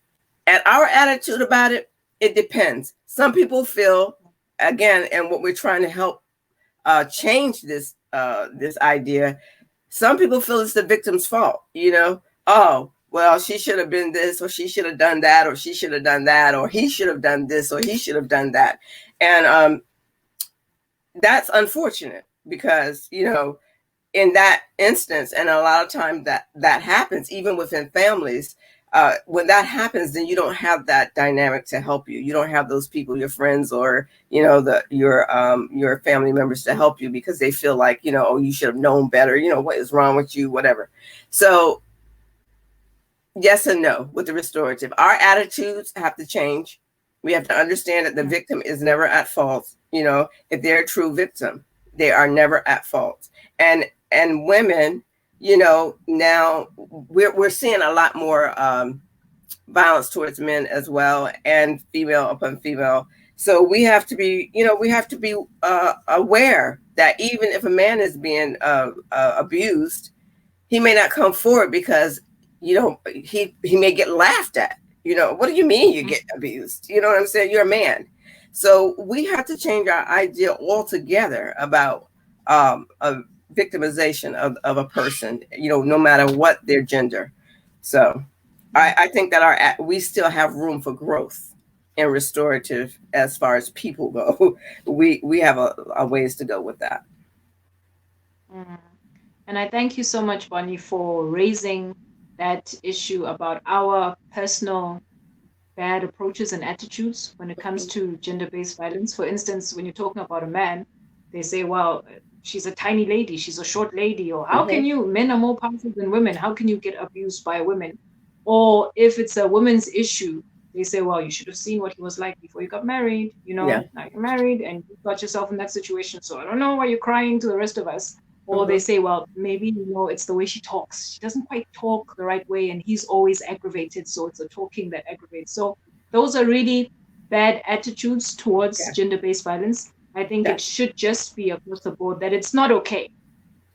[SPEAKER 2] and our attitude about it, it depends. Some people feel, again, and what we're trying to help change this idea, some people feel it's the victim's fault. Oh, well, she should have been this, or she should have done that, or she should have done that, or he should have done this, or he should have done that. And that's unfortunate, because, in that instance, and a lot of times that happens even within families, when that happens, then you don't have that dynamic to help you. You don't have those people, your friends, or your family members to help you, because they feel like, oh, you should have known better. What is wrong with you, whatever. So yes and no with the restorative. Our attitudes have to change. We have to understand that the victim is never at fault. If they're a true victim, they are never at fault. And women, now we're seeing a lot more violence towards men as well, and female upon female. So we have to be, aware that even if a man is being abused, he may not come forward because, he may get laughed at. What do you mean you get abused? You know what I'm saying? You're a man. So we have to change our idea altogether about a victimization of a person, no matter what their gender. So I think that we still have room for growth and restorative as far as people go. We have a ways to go with that.
[SPEAKER 3] And I thank you so much, Bonnie, for raising that issue about our personal bad approaches and attitudes when it comes to gender-based violence. For instance, when you're talking about a man, they say, well, she's a tiny lady, she's a short lady, or how can you, men are more powerful than women, how can you get abused by women? Or if it's a woman's issue, they say, well, you should have seen what he was like before you got married, now you're married and you got yourself in that situation, so I don't know why you're crying to the rest of us. Or they say, well, maybe, it's the way she talks. She doesn't quite talk the right way, and he's always aggravated, so it's the talking that aggravates. So those are really bad attitudes towards gender-based violence. I think it should just be across the board that it's not okay.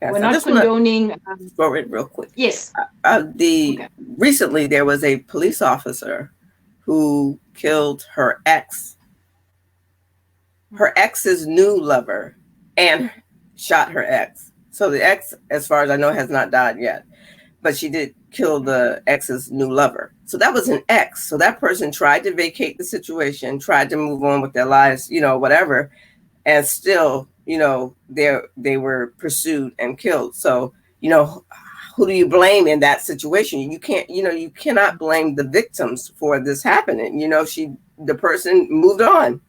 [SPEAKER 3] We're not condoning.
[SPEAKER 2] Go it real quick.
[SPEAKER 3] Yes.
[SPEAKER 2] Recently, there was a police officer who killed her ex's new lover, and shot her ex. So the ex, as far as I know, has not died yet, but she did kill the ex's new lover. So that was an ex. So that person tried to vacate the situation, tried to move on with their lives, whatever, and still, they were pursued and killed. So, who do you blame in that situation? You can't, you cannot blame the victims for this happening. The person moved on.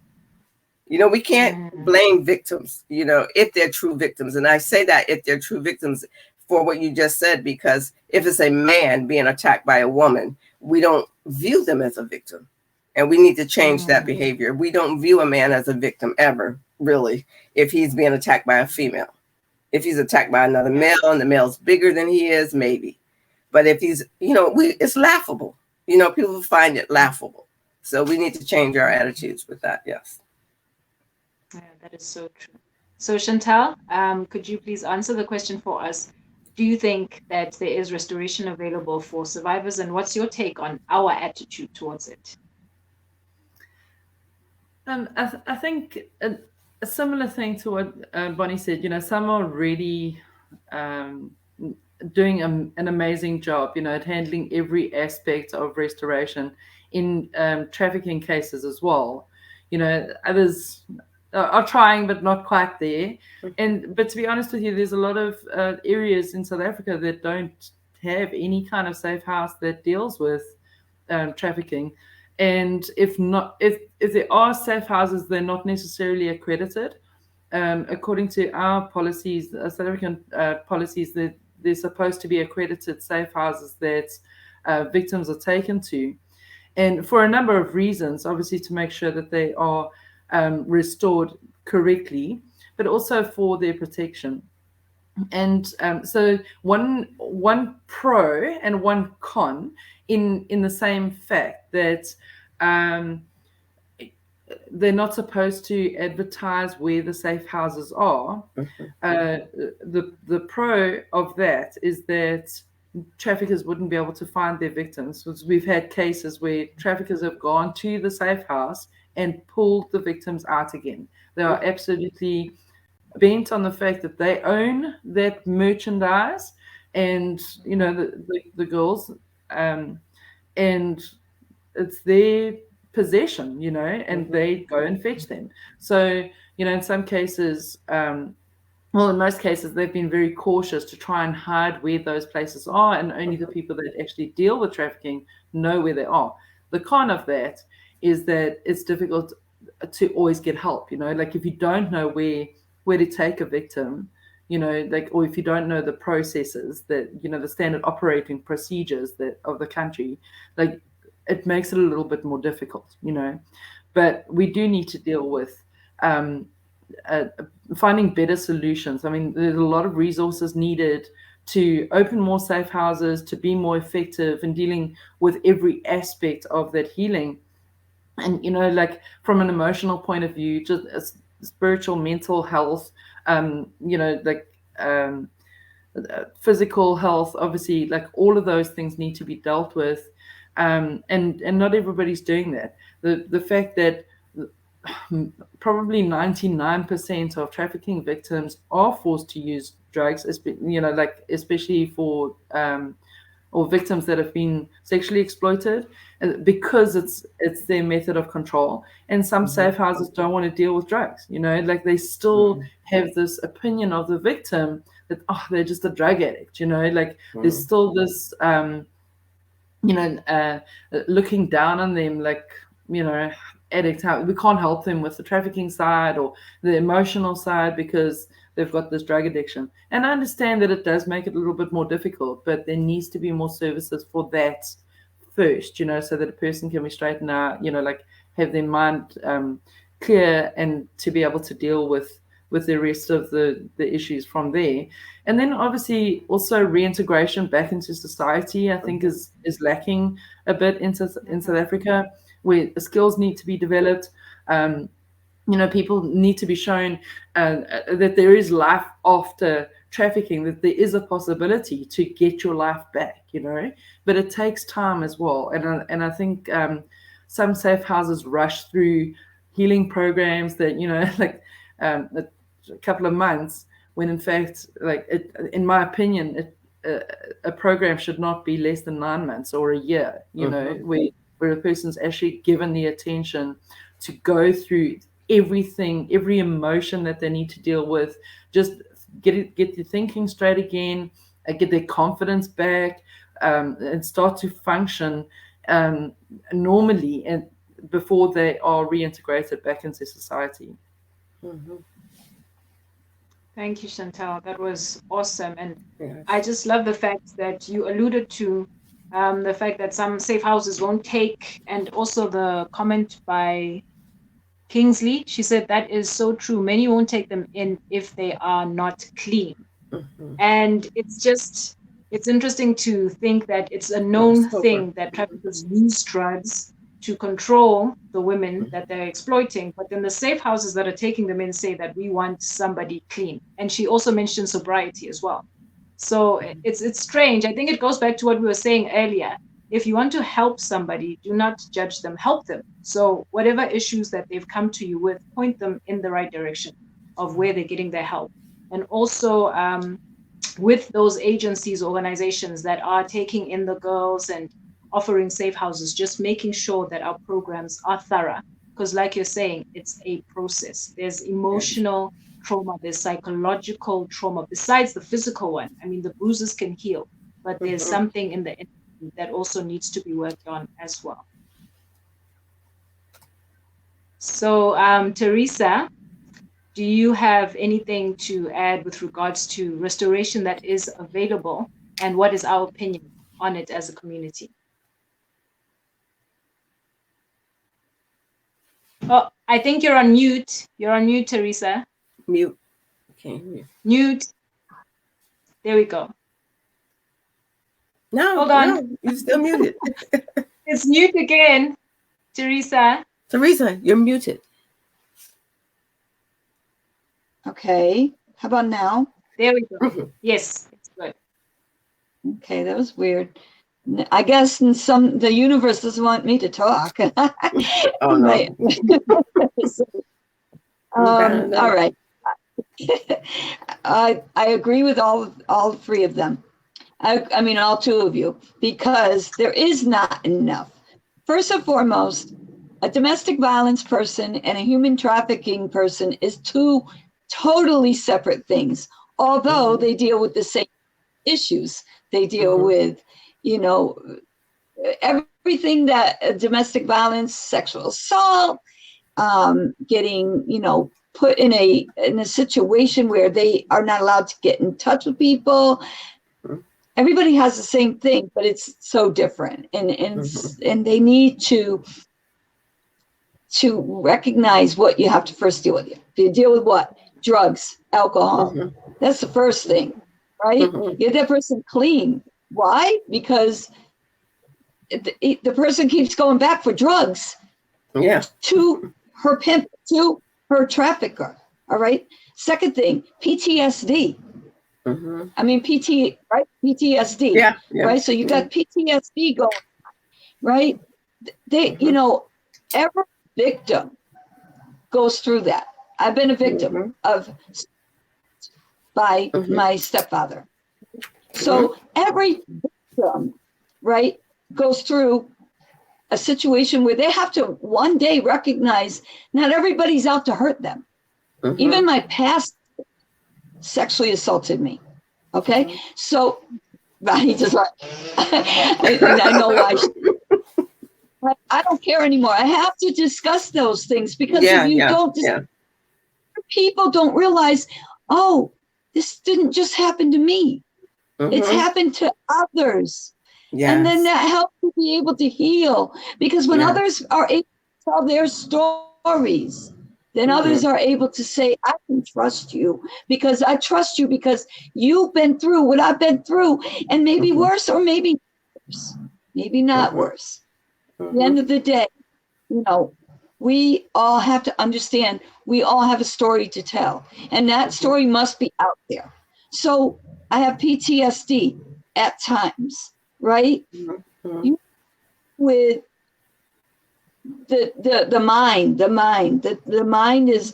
[SPEAKER 2] We can't blame victims, if they're true victims. And I say that if they're true victims for what you just said, because if it's a man being attacked by a woman, we don't view them as a victim. And we need to change that behavior. We don't view a man as a victim ever, really, if he's being attacked by a female. If he's attacked by another male and the male's bigger than he is, maybe. But if he's, it's laughable. People find it laughable. So we need to change our attitudes with that. Yes.
[SPEAKER 3] Yeah, that is so true. So Chantal, could you please answer the question for us? Do you think that there is restoration available for survivors, and what's your take on our attitude towards it?
[SPEAKER 4] I think a similar thing to what Bonnie said. Some are really doing an amazing job, at handling every aspect of restoration in trafficking cases as well. Others are trying, but not quite there. But to be honest with you, there's a lot of areas in South Africa that don't have any kind of safe house that deals with trafficking. And if there are safe houses, they're not necessarily accredited. According to our policies, South African policies, that they're supposed to be accredited safe houses that victims are taken to. And for a number of reasons, obviously to make sure that they are restored correctly, but also for their protection. And so one pro and one con in the same fact that they're not supposed to advertise where the safe houses are. The pro of that is that traffickers wouldn't be able to find their victims, because we've had cases where traffickers have gone to the safe house and pulled the victims out again. They are absolutely bent on the fact that they own that merchandise and the girls, and it's their possession, and they go and fetch them. So in some cases, well, in most cases, they've been very cautious to try and hide where those places are, and only the people that actually deal with trafficking know where they are. The con of that is that it's difficult to always get help. Like if you don't know where to take a victim, or if you don't know the processes that the standard operating procedures of the country, like it makes it a little bit more difficult. But we do need to deal with finding better solutions. I mean, there's a lot of resources needed to open more safe houses, to be more effective in dealing with every aspect of that healing. And, you know, like from an emotional point of view, just spiritual, mental health, you know, like physical health, obviously, like all of those things need to be dealt with. And not everybody's doing that. The fact that probably 99% of trafficking victims are forced to use drugs, you know, like especially for or victims that have been sexually exploited, because it's their method of control. And some safe houses don't want to deal with drugs, you know, like they still have this opinion of the victim that, oh, they're just a drug addict, you know, like there's still this you know, looking down on them, like, you know, addicts. We can't help them with the trafficking side or the emotional side because they've got this drug addiction. And I understand that it does make it a little bit more difficult, but there needs to be more services for that first, you know, so that a person can be straightened out, you know, like have their mind clear and to be able to deal with the rest of the issues from there. And then obviously also reintegration back into society, I think is lacking a bit in South Africa, where skills need to be developed. You know, people need to be shown that there is life after trafficking, that there is a possibility to get your life back, you know, but it takes time as well. And I think some safe houses rush through healing programs that, you know, like a couple of months, when in fact, like in my opinion, a program should not be less than 9 months or a year, you know, where a person's actually given the attention to go through everything, every emotion that they need to deal with, just get their thinking straight again, get their confidence back, and start to function normally, and before they are reintegrated back into society.
[SPEAKER 3] Thank you, Chantal. That was awesome. And I just love the fact that you alluded to the fact that some safe houses won't take, and also the comment by Kingsley, she said that is so true. Many won't take them in if they are not clean. And it's interesting to think that it's a known thing that traffickers use drugs to control the women that they're exploiting. But then the safe houses that are taking them in say that we want somebody clean. And she also mentioned sobriety as well. So it's strange. I think it goes back to what we were saying earlier. If you want to help somebody, do not judge them, help them. So whatever issues that they've come to you with, point them in the right direction of where they're getting their help. And also with those agencies, organizations that are taking in the girls and offering safe houses, just making sure that our programs are thorough. Because like you're saying, it's a process. There's emotional trauma, there's psychological trauma, besides the physical one. I mean, the bruises can heal, but there's something in the that also needs to be worked on as well. So, Teresa, do you have anything to add with regards to restoration that is available, and what is our opinion on it as a community? Oh, I think you're on mute. You're on mute, Teresa.
[SPEAKER 2] Mute. Okay.
[SPEAKER 3] Mute. There we go.
[SPEAKER 2] No,
[SPEAKER 3] hold on.
[SPEAKER 2] No, you're still muted.
[SPEAKER 3] It's mute again, Teresa.
[SPEAKER 2] Teresa, you're muted.
[SPEAKER 5] Okay. How about now?
[SPEAKER 3] There we go. Yes, it's good.
[SPEAKER 5] Okay, that was weird. I guess the universe doesn't want me to talk.
[SPEAKER 2] Oh no.
[SPEAKER 5] All right. I agree with all three of them. I mean, all two of you, because there is not enough. First and foremost, a domestic violence person and a human trafficking person is two totally separate things, although they deal with the same issues. They deal with, you know, everything that domestic violence, sexual assault, getting, you know, put in a situation where they are not allowed to get in touch with people. Everybody has the same thing, but it's so different, and they need to recognize what you have to first deal with. You deal with what? Drugs, alcohol. That's the first thing. right? Get that person clean. Why? Because the person keeps going back for drugs to her pimp, to her trafficker. All right. Second thing, PTSD. I mean, right? PTSD, right? So you got PTSD going, right? They, you know, every victim goes through that. I've been a victim of by my stepfather. So every victim, right, goes through a situation where they have to one day recognize not everybody's out to hurt them. Even my past sexually assaulted me. Okay. So he just like, I know why. I don't care anymore. I have to discuss those things because if you don't, people don't realize, oh, this didn't just happen to me. It's happened to others. And then that helps you be able to heal. Because when others are able to tell their stories, then others are able to say, I can trust you because I trust you because you've been through what I've been through, and maybe worse or maybe worse, maybe not worse. At the end of the day, you know, we all have to understand we all have a story to tell, and that story must be out there. So I have PTSD at times, right? With the mind is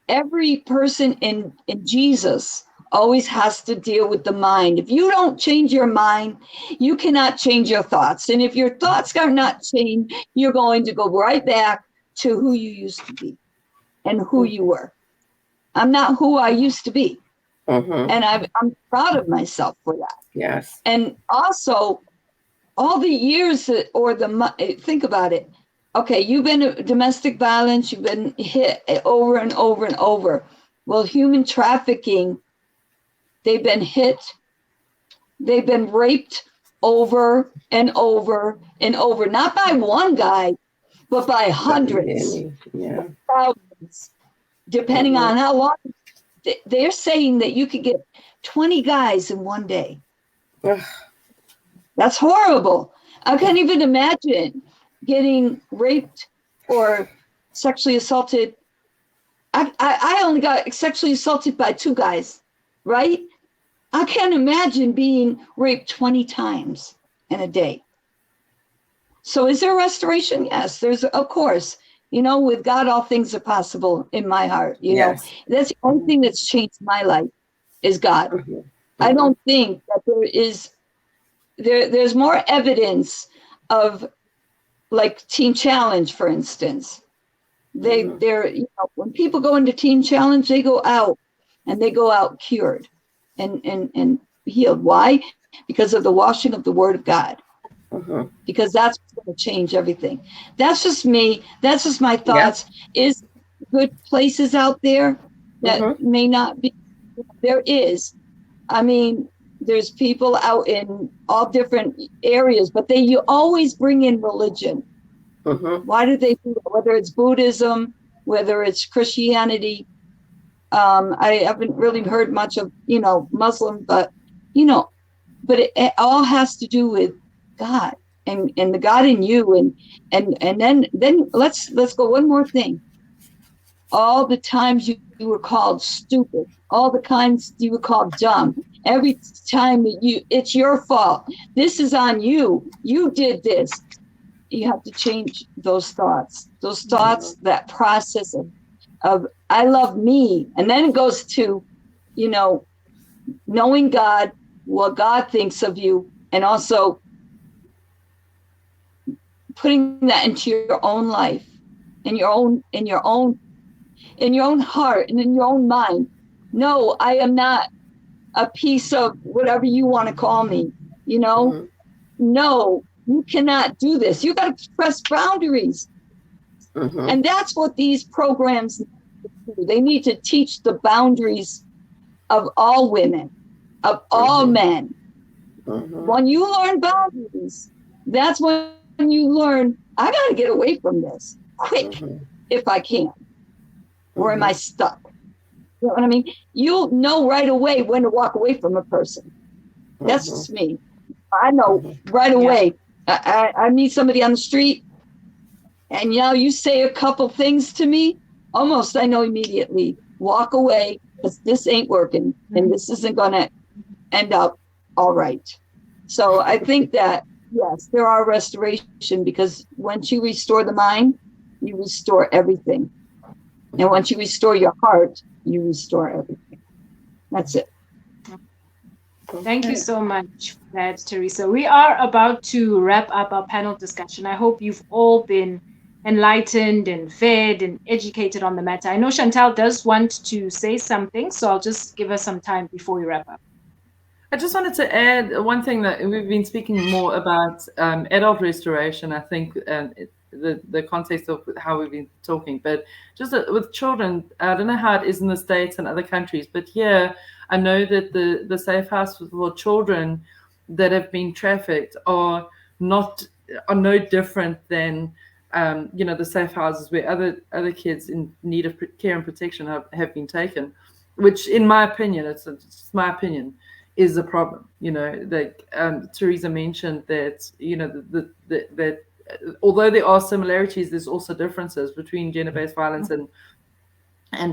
[SPEAKER 5] every person in Jesus always has to deal with the mind. If you don't change your mind, you cannot change your thoughts. And if your thoughts are not changed, you're going to go right back to who you used to be and who you were. I'm not who I used to be. And I'm proud of myself for that.
[SPEAKER 2] Yes.
[SPEAKER 5] And also, all the years think about it. Okay, you've been domestic violence, you've been hit over and over and over. Well, human trafficking, they've been hit, they've been raped over and over and over, not by one guy, but by hundreds, thousands, depending on how long. They're saying that you could get 20 guys in one day. That's horrible. I can't even imagine getting raped or sexually assaulted. I only got sexually assaulted by 2 guys, right? I can't imagine being raped 20 times in a day. So is there restoration? Yes, there's, of course. You know, with God, all things are possible in my heart. You know, that's the only thing that's changed my life is God. I don't think that there's more evidence of, like, Teen Challenge, for instance. They're, you know, when people go into Teen Challenge, they go out cured and healed. Why? Because of the washing of the Word of God. Because that's going to change everything. That's just me. That's just my thoughts. Is good places out there that may not be. There is. I mean, there's people out in all different areas, but you always bring in religion. Why do they do that? Whether it's Buddhism, whether it's Christianity. I haven't really heard much of, you know, Muslim, but, you know, but it all has to do with God and the God in you. And then let's go one more thing. All the times you were called stupid, all the times you were called dumb, every time that it's your fault. This is on you. You did this. You have to change those thoughts, that process of I love me. And then it goes to, you know, knowing God, what God thinks of you, and also putting that into your own life, in your own heart and in your own mind. No, I am not a piece of whatever you want to call me, you know. No, you cannot do this. You got to press boundaries. And that's what these programs need to do. They need to teach the boundaries of all women, of all men. When you learn boundaries, that's when you learn, I got to get away from this quick if I can. Or am I stuck? You know what I mean? You'll know right away when to walk away from a person. That's
[SPEAKER 2] Mhm.
[SPEAKER 5] just me. I know right
[SPEAKER 3] Yeah.
[SPEAKER 5] away. I meet somebody on the street, and you say a couple things to me, almost I know immediately. Walk away, because this ain't working, and this isn't going to end up all right. So I think that, yes, there are restoration, because once you restore the mind, you restore everything. And once you restore your heart, you restore everything. That's it.
[SPEAKER 3] Thank you so much for that, Teresa. We are about to wrap up our panel discussion. I hope you've all been enlightened and fed and educated on the matter. I know Chantal does want to say something, so I'll just give her some time before we wrap up.
[SPEAKER 4] I just wanted to add one thing that we've been speaking more about adult restoration. I think the context of how we've been talking, but just with children, I don't know how it is in the States and other countries, but here I know that the safe house for children that have been trafficked are no different than the safe houses where other kids in need of care and protection have been taken, which in my opinion, it's my opinion, is a problem. Like Teresa mentioned that that although there are similarities, there's also differences between gender-based violence and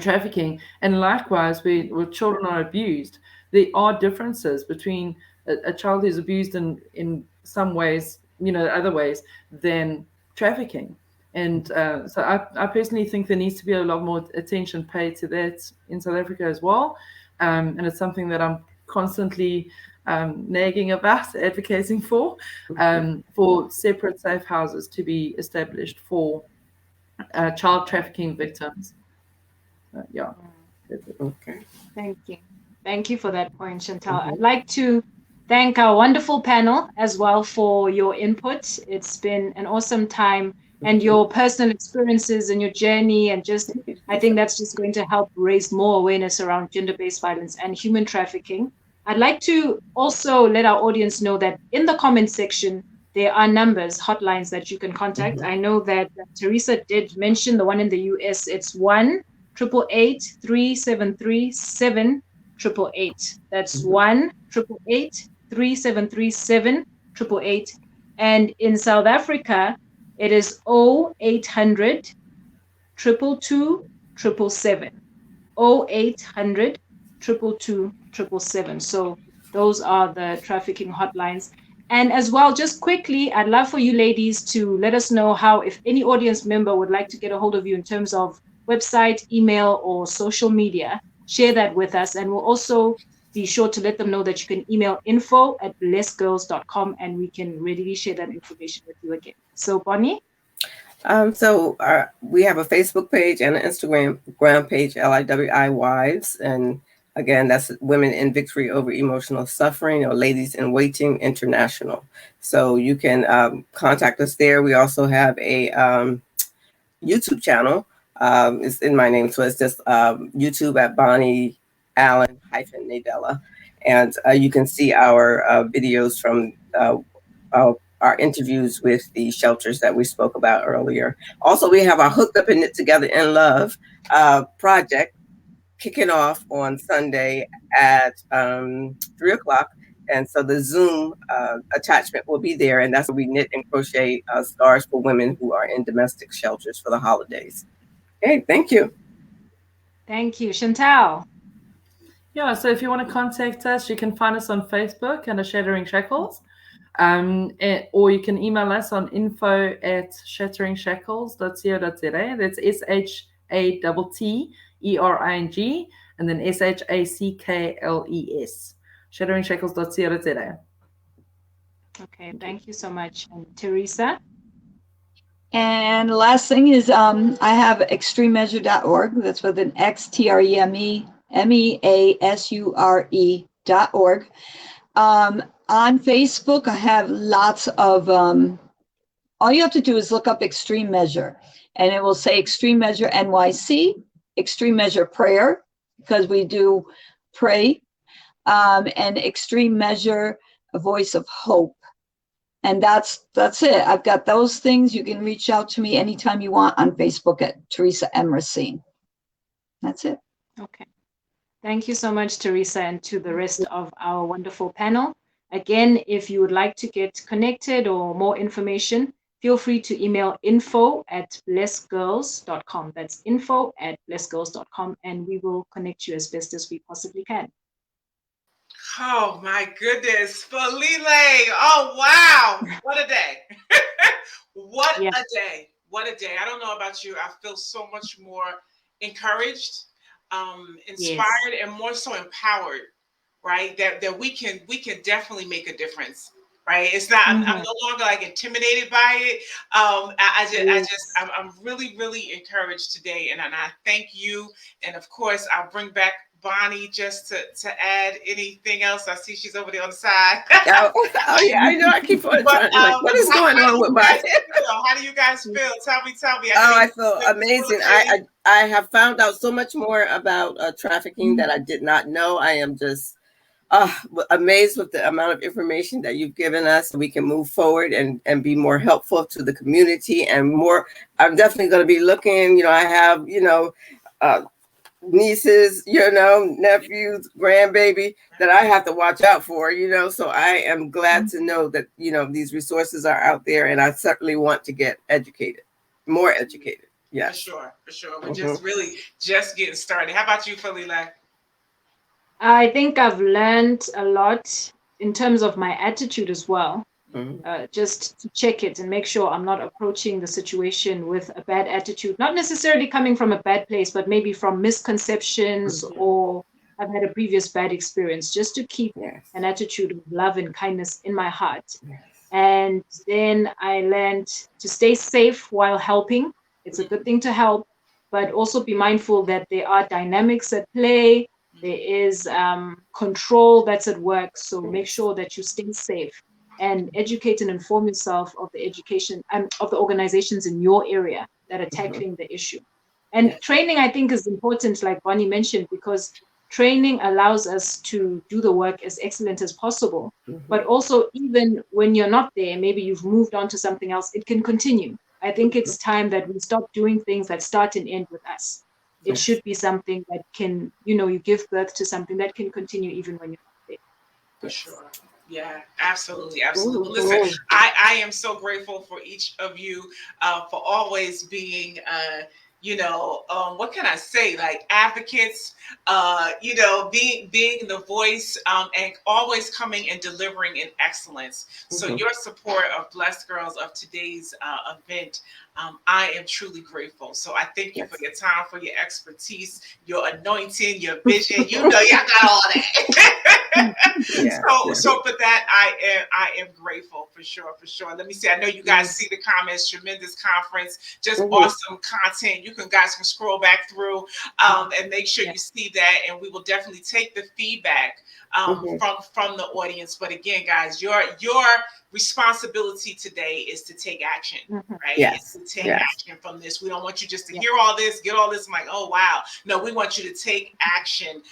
[SPEAKER 4] trafficking. And likewise, where children are abused, there are differences between a child who's abused in some ways, other ways than trafficking. And so I personally think there needs to be a lot more attention paid to that in South Africa as well. And it's something that I'm constantly nagging about, advocating for separate safe houses to be established for child trafficking victims. Yeah.
[SPEAKER 2] Okay.
[SPEAKER 3] Thank you. Thank you for that point, Chantal.
[SPEAKER 2] Mhm.
[SPEAKER 3] I'd like to thank our wonderful panel as well for your input. It's been an awesome time, and your personal experiences and your journey, and just I think that's just going to help raise more awareness around gender-based violence and human trafficking. I'd like to also let our audience know that in the comment section, there are numbers, hotlines that you can contact.
[SPEAKER 2] Mhm.
[SPEAKER 3] I know that Teresa did mention the one in the US. It's 1-888-373-7888. That's 1-888-373-7888. And in South Africa, it is 0800 222 777. 0800 222 777. So those are the trafficking hotlines. And as well, just quickly, I'd love for you ladies to let us know how, if any audience member would like to get a hold of you in terms of website, email, or social media, share that with us. And we'll also be sure to let them know that you can email info@blessedgirls.com, and we can readily share that information with you again. So Bonnie?
[SPEAKER 2] So we have a Facebook page and an Instagram page, LIWI Wives. And again, that's Women in Victory Over Emotional Suffering, or Ladies in Waiting International. So you can contact us there. We also have a YouTube channel. It's in my name. So it's just YouTube at Bonnie Allen-Nadella. And you can see our videos from our interviews with the shelters that we spoke about earlier. Also, we have our Hooked Up and Knit Together in Love project kicking off on Sunday at 3:00. And so the Zoom attachment will be there, and that's where we knit and crochet scarves for women who are in domestic shelters for the holidays. Okay, thank you.
[SPEAKER 3] Thank you. Chantal?
[SPEAKER 4] Yeah, so if you want to contact us, you can find us on Facebook under Shattering Shackles. Or you can email us on info@shatteringshackles.co.za. That's SHATTERING and then SHACKLES. Shatteringshackles.co.za.
[SPEAKER 3] Okay, thank you so much. And Teresa?
[SPEAKER 5] And the last thing is I have extrememeasure.org. That's with an XTREMEMEASURE.org. On Facebook, I have lots of, all you have to do is look up Extreme Measure, and it will say Extreme Measure NYC, Extreme Measure Prayer, because we do pray, and Extreme Measure, A Voice of Hope. And that's it. I've got those things. You can reach out to me anytime you want on Facebook at Teresa M. Racine. That's it.
[SPEAKER 3] Okay. Thank you so much, Teresa, and to the rest of our wonderful panel. Again, if you would like to get connected or more information, feel free to email info@blessedgirls.com. That's info@blessedgirls.com, and we will connect you as best as we possibly can.
[SPEAKER 1] Oh my goodness, Falile. Oh wow, what a day. What
[SPEAKER 3] Yeah.
[SPEAKER 1] a day. What a day. I don't know about you. I feel so much more encouraged, inspired, and more so empowered, right? That we can definitely make a difference. Right. It's not, I'm no longer like intimidated by it. I'm really, really encouraged today. And I thank you. And of course, I'll bring back Bonnie just to add anything else. I see she's over there on the side.
[SPEAKER 2] Oh yeah, I know. I keep on trying. Like, what is going on with my?
[SPEAKER 1] How do you guys feel? Tell me.
[SPEAKER 2] I feel amazing. I have found out so much more about trafficking that I did not know. I am just amazed with the amount of information that you've given us. We can move forward and be more helpful to the community and more. I'm definitely going to be looking. I have nieces, nephews, grandbaby that I have to watch out for, so I am glad to know that, these resources are out there, and I certainly want to get educated, more educated. Yeah,
[SPEAKER 1] for sure. We're just really just getting started. How about you, Falila?
[SPEAKER 3] I think I've learned a lot in terms of my attitude as well. Just to check it and make sure I'm not approaching the situation with a bad attitude, not necessarily coming from a bad place, but maybe from misconceptions or I've had a previous bad experience, just to keep an attitude of love and kindness in my heart. And then I learned to stay safe while helping. It's a good thing to help, but also be mindful that there are dynamics at play. There is control that's at work. So make sure that you stay safe and educate and inform yourself of the education and of the organizations in your area that are tackling the issue. And training, I think, is important, like Bonnie mentioned, because training allows us to do the work as excellent as possible. But also, even when you're not there, maybe you've moved on to something else, it can continue. I think it's time that we stop doing things that start and end with us. It should be something that can, you give birth to something that can continue even when you're not there.
[SPEAKER 1] For sure. Yeah, absolutely. Listen, I am so grateful for each of you for always being, what can I say? Like advocates, being the voice and always coming and delivering in excellence. So your support of Blessed Girls of today's event, I am truly grateful. So I thank you for your time, for your expertise, your anointing, your vision. Y'all got all that. So for that, I am grateful for sure. Let me see. I know you guys see the comments. Tremendous conference, just awesome content. You guys can scroll back through and make sure you see that, and we will definitely take the feedback from the audience. But again, guys, your responsibility today is to take action, right?
[SPEAKER 2] Yes.
[SPEAKER 1] It's to take action from this. We don't want you just to hear all this, get all this, and like, oh wow. No, we want you to take action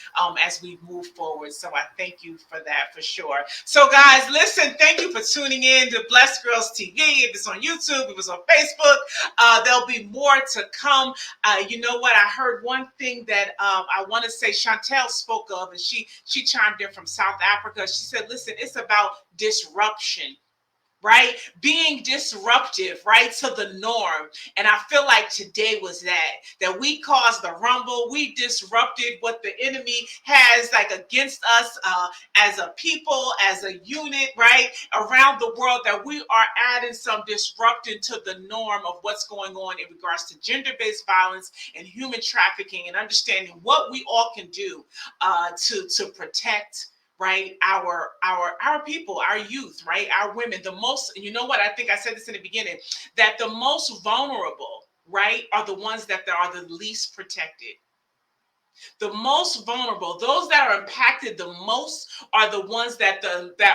[SPEAKER 1] as we move forward. So I thank you for that for sure. So guys, listen, thank you for tuning in to Blessed Girls TV. If it's on YouTube, if it's on Facebook, there'll be more to come. You know what? I heard one thing that I want to say Chantel spoke of, and she chimed in from South Africa. She said, listen, it's about disruption, right? Being disruptive, right, to the norm. And I feel like today was that we caused the rumble. We disrupted what the enemy has like against us as a people, as a unit, right, around the world, that we are adding some disrupting to the norm of what's going on in regards to gender-based violence and human trafficking, and understanding what we all can do to protect, right, our people, our youth, right, our women. The most, you know what, I think I said this in the beginning, that the most vulnerable, right, are the ones that are the least protected. The most vulnerable, those that are impacted the most, are the ones that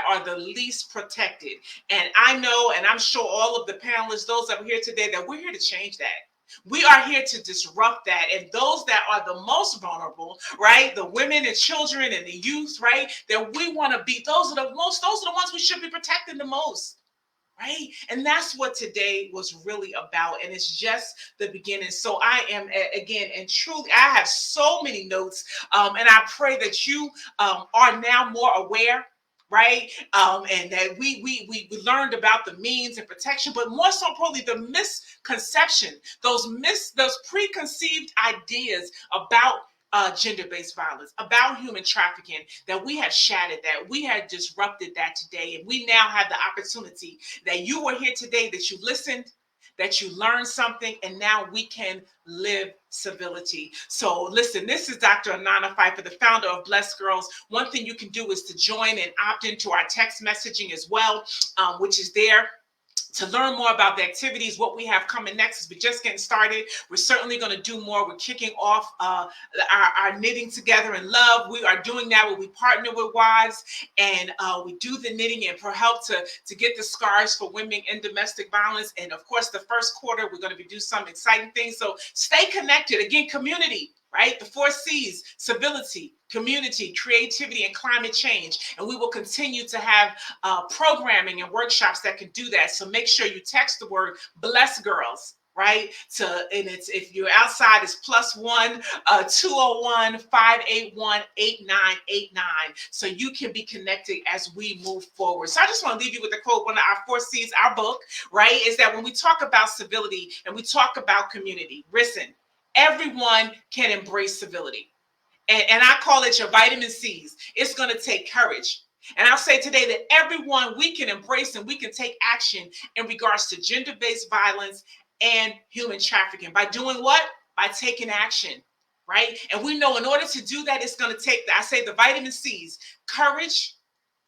[SPEAKER 1] are the least protected. And I know, and I'm sure all of the panelists, those that are here today, that we're here to change that. We are here to disrupt that. And those that are the most vulnerable, right, the women and children and the youth, right, that we want to be, those are the ones we should be protecting the most. right? And that's what today was really about. And it's just the beginning. So I am, again, and truly, I have so many notes. And I pray that you are now more aware, right? And that we learned about the means and protection, but more so importantly, the misconception, those preconceived ideas about gender-based violence, about human trafficking, that we have shattered, that we have disrupted that today. And we now have the opportunity that you were here today, that you listened, that you learned something, and now we can live civility. So listen, this is Dr. Anana I, the founder of Blessed Girls. One thing you can do is to join and opt into our text messaging as well, which is there. To learn more about the activities, what we have coming next is we're just getting started. We're certainly going to do more. We're kicking off our knitting together in love. We are doing that where we partner with wives and we do the knitting and for help to get the scarves for women in domestic violence. And of course, the first quarter, we're going to be doing some exciting things. So stay connected. Again, community, right? The 4 C's: civility, community, creativity, and climate change. And we will continue to have programming and workshops that can do that. So make sure you text the word Blessed Girls, right? And it's, if you're outside, it's +1 201-581-8989. So you can be connected as we move forward. So I just want to leave you with a quote. One of our 4 C's, our book, right, is that when we talk about civility and we talk about community, listen, everyone can embrace civility. And I call it your vitamin C's. It's going to take courage. And I'll say today that everyone, we can embrace and we can take action in regards to gender-based violence and human trafficking. By doing what? By taking action, right? And we know in order to do that, it's going to take, I say the vitamin C's: courage,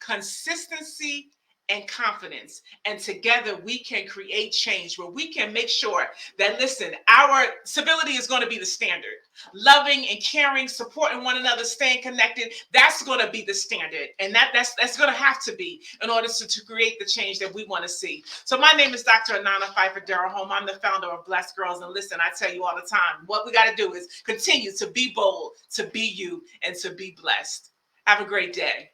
[SPEAKER 1] consistency, and confidence. And together we can create change where we can make sure that, listen, our civility is going to be the standard. Loving and caring, supporting one another, staying connected, that's going to be the standard. And that's going to have to be in order to create the change that we want to see. So my name is Dr. Anana I. I'm the founder of Blessed Girls. And listen, I tell you all the time, what we got to do is continue to be bold, to be you, and to be blessed. Have a great day.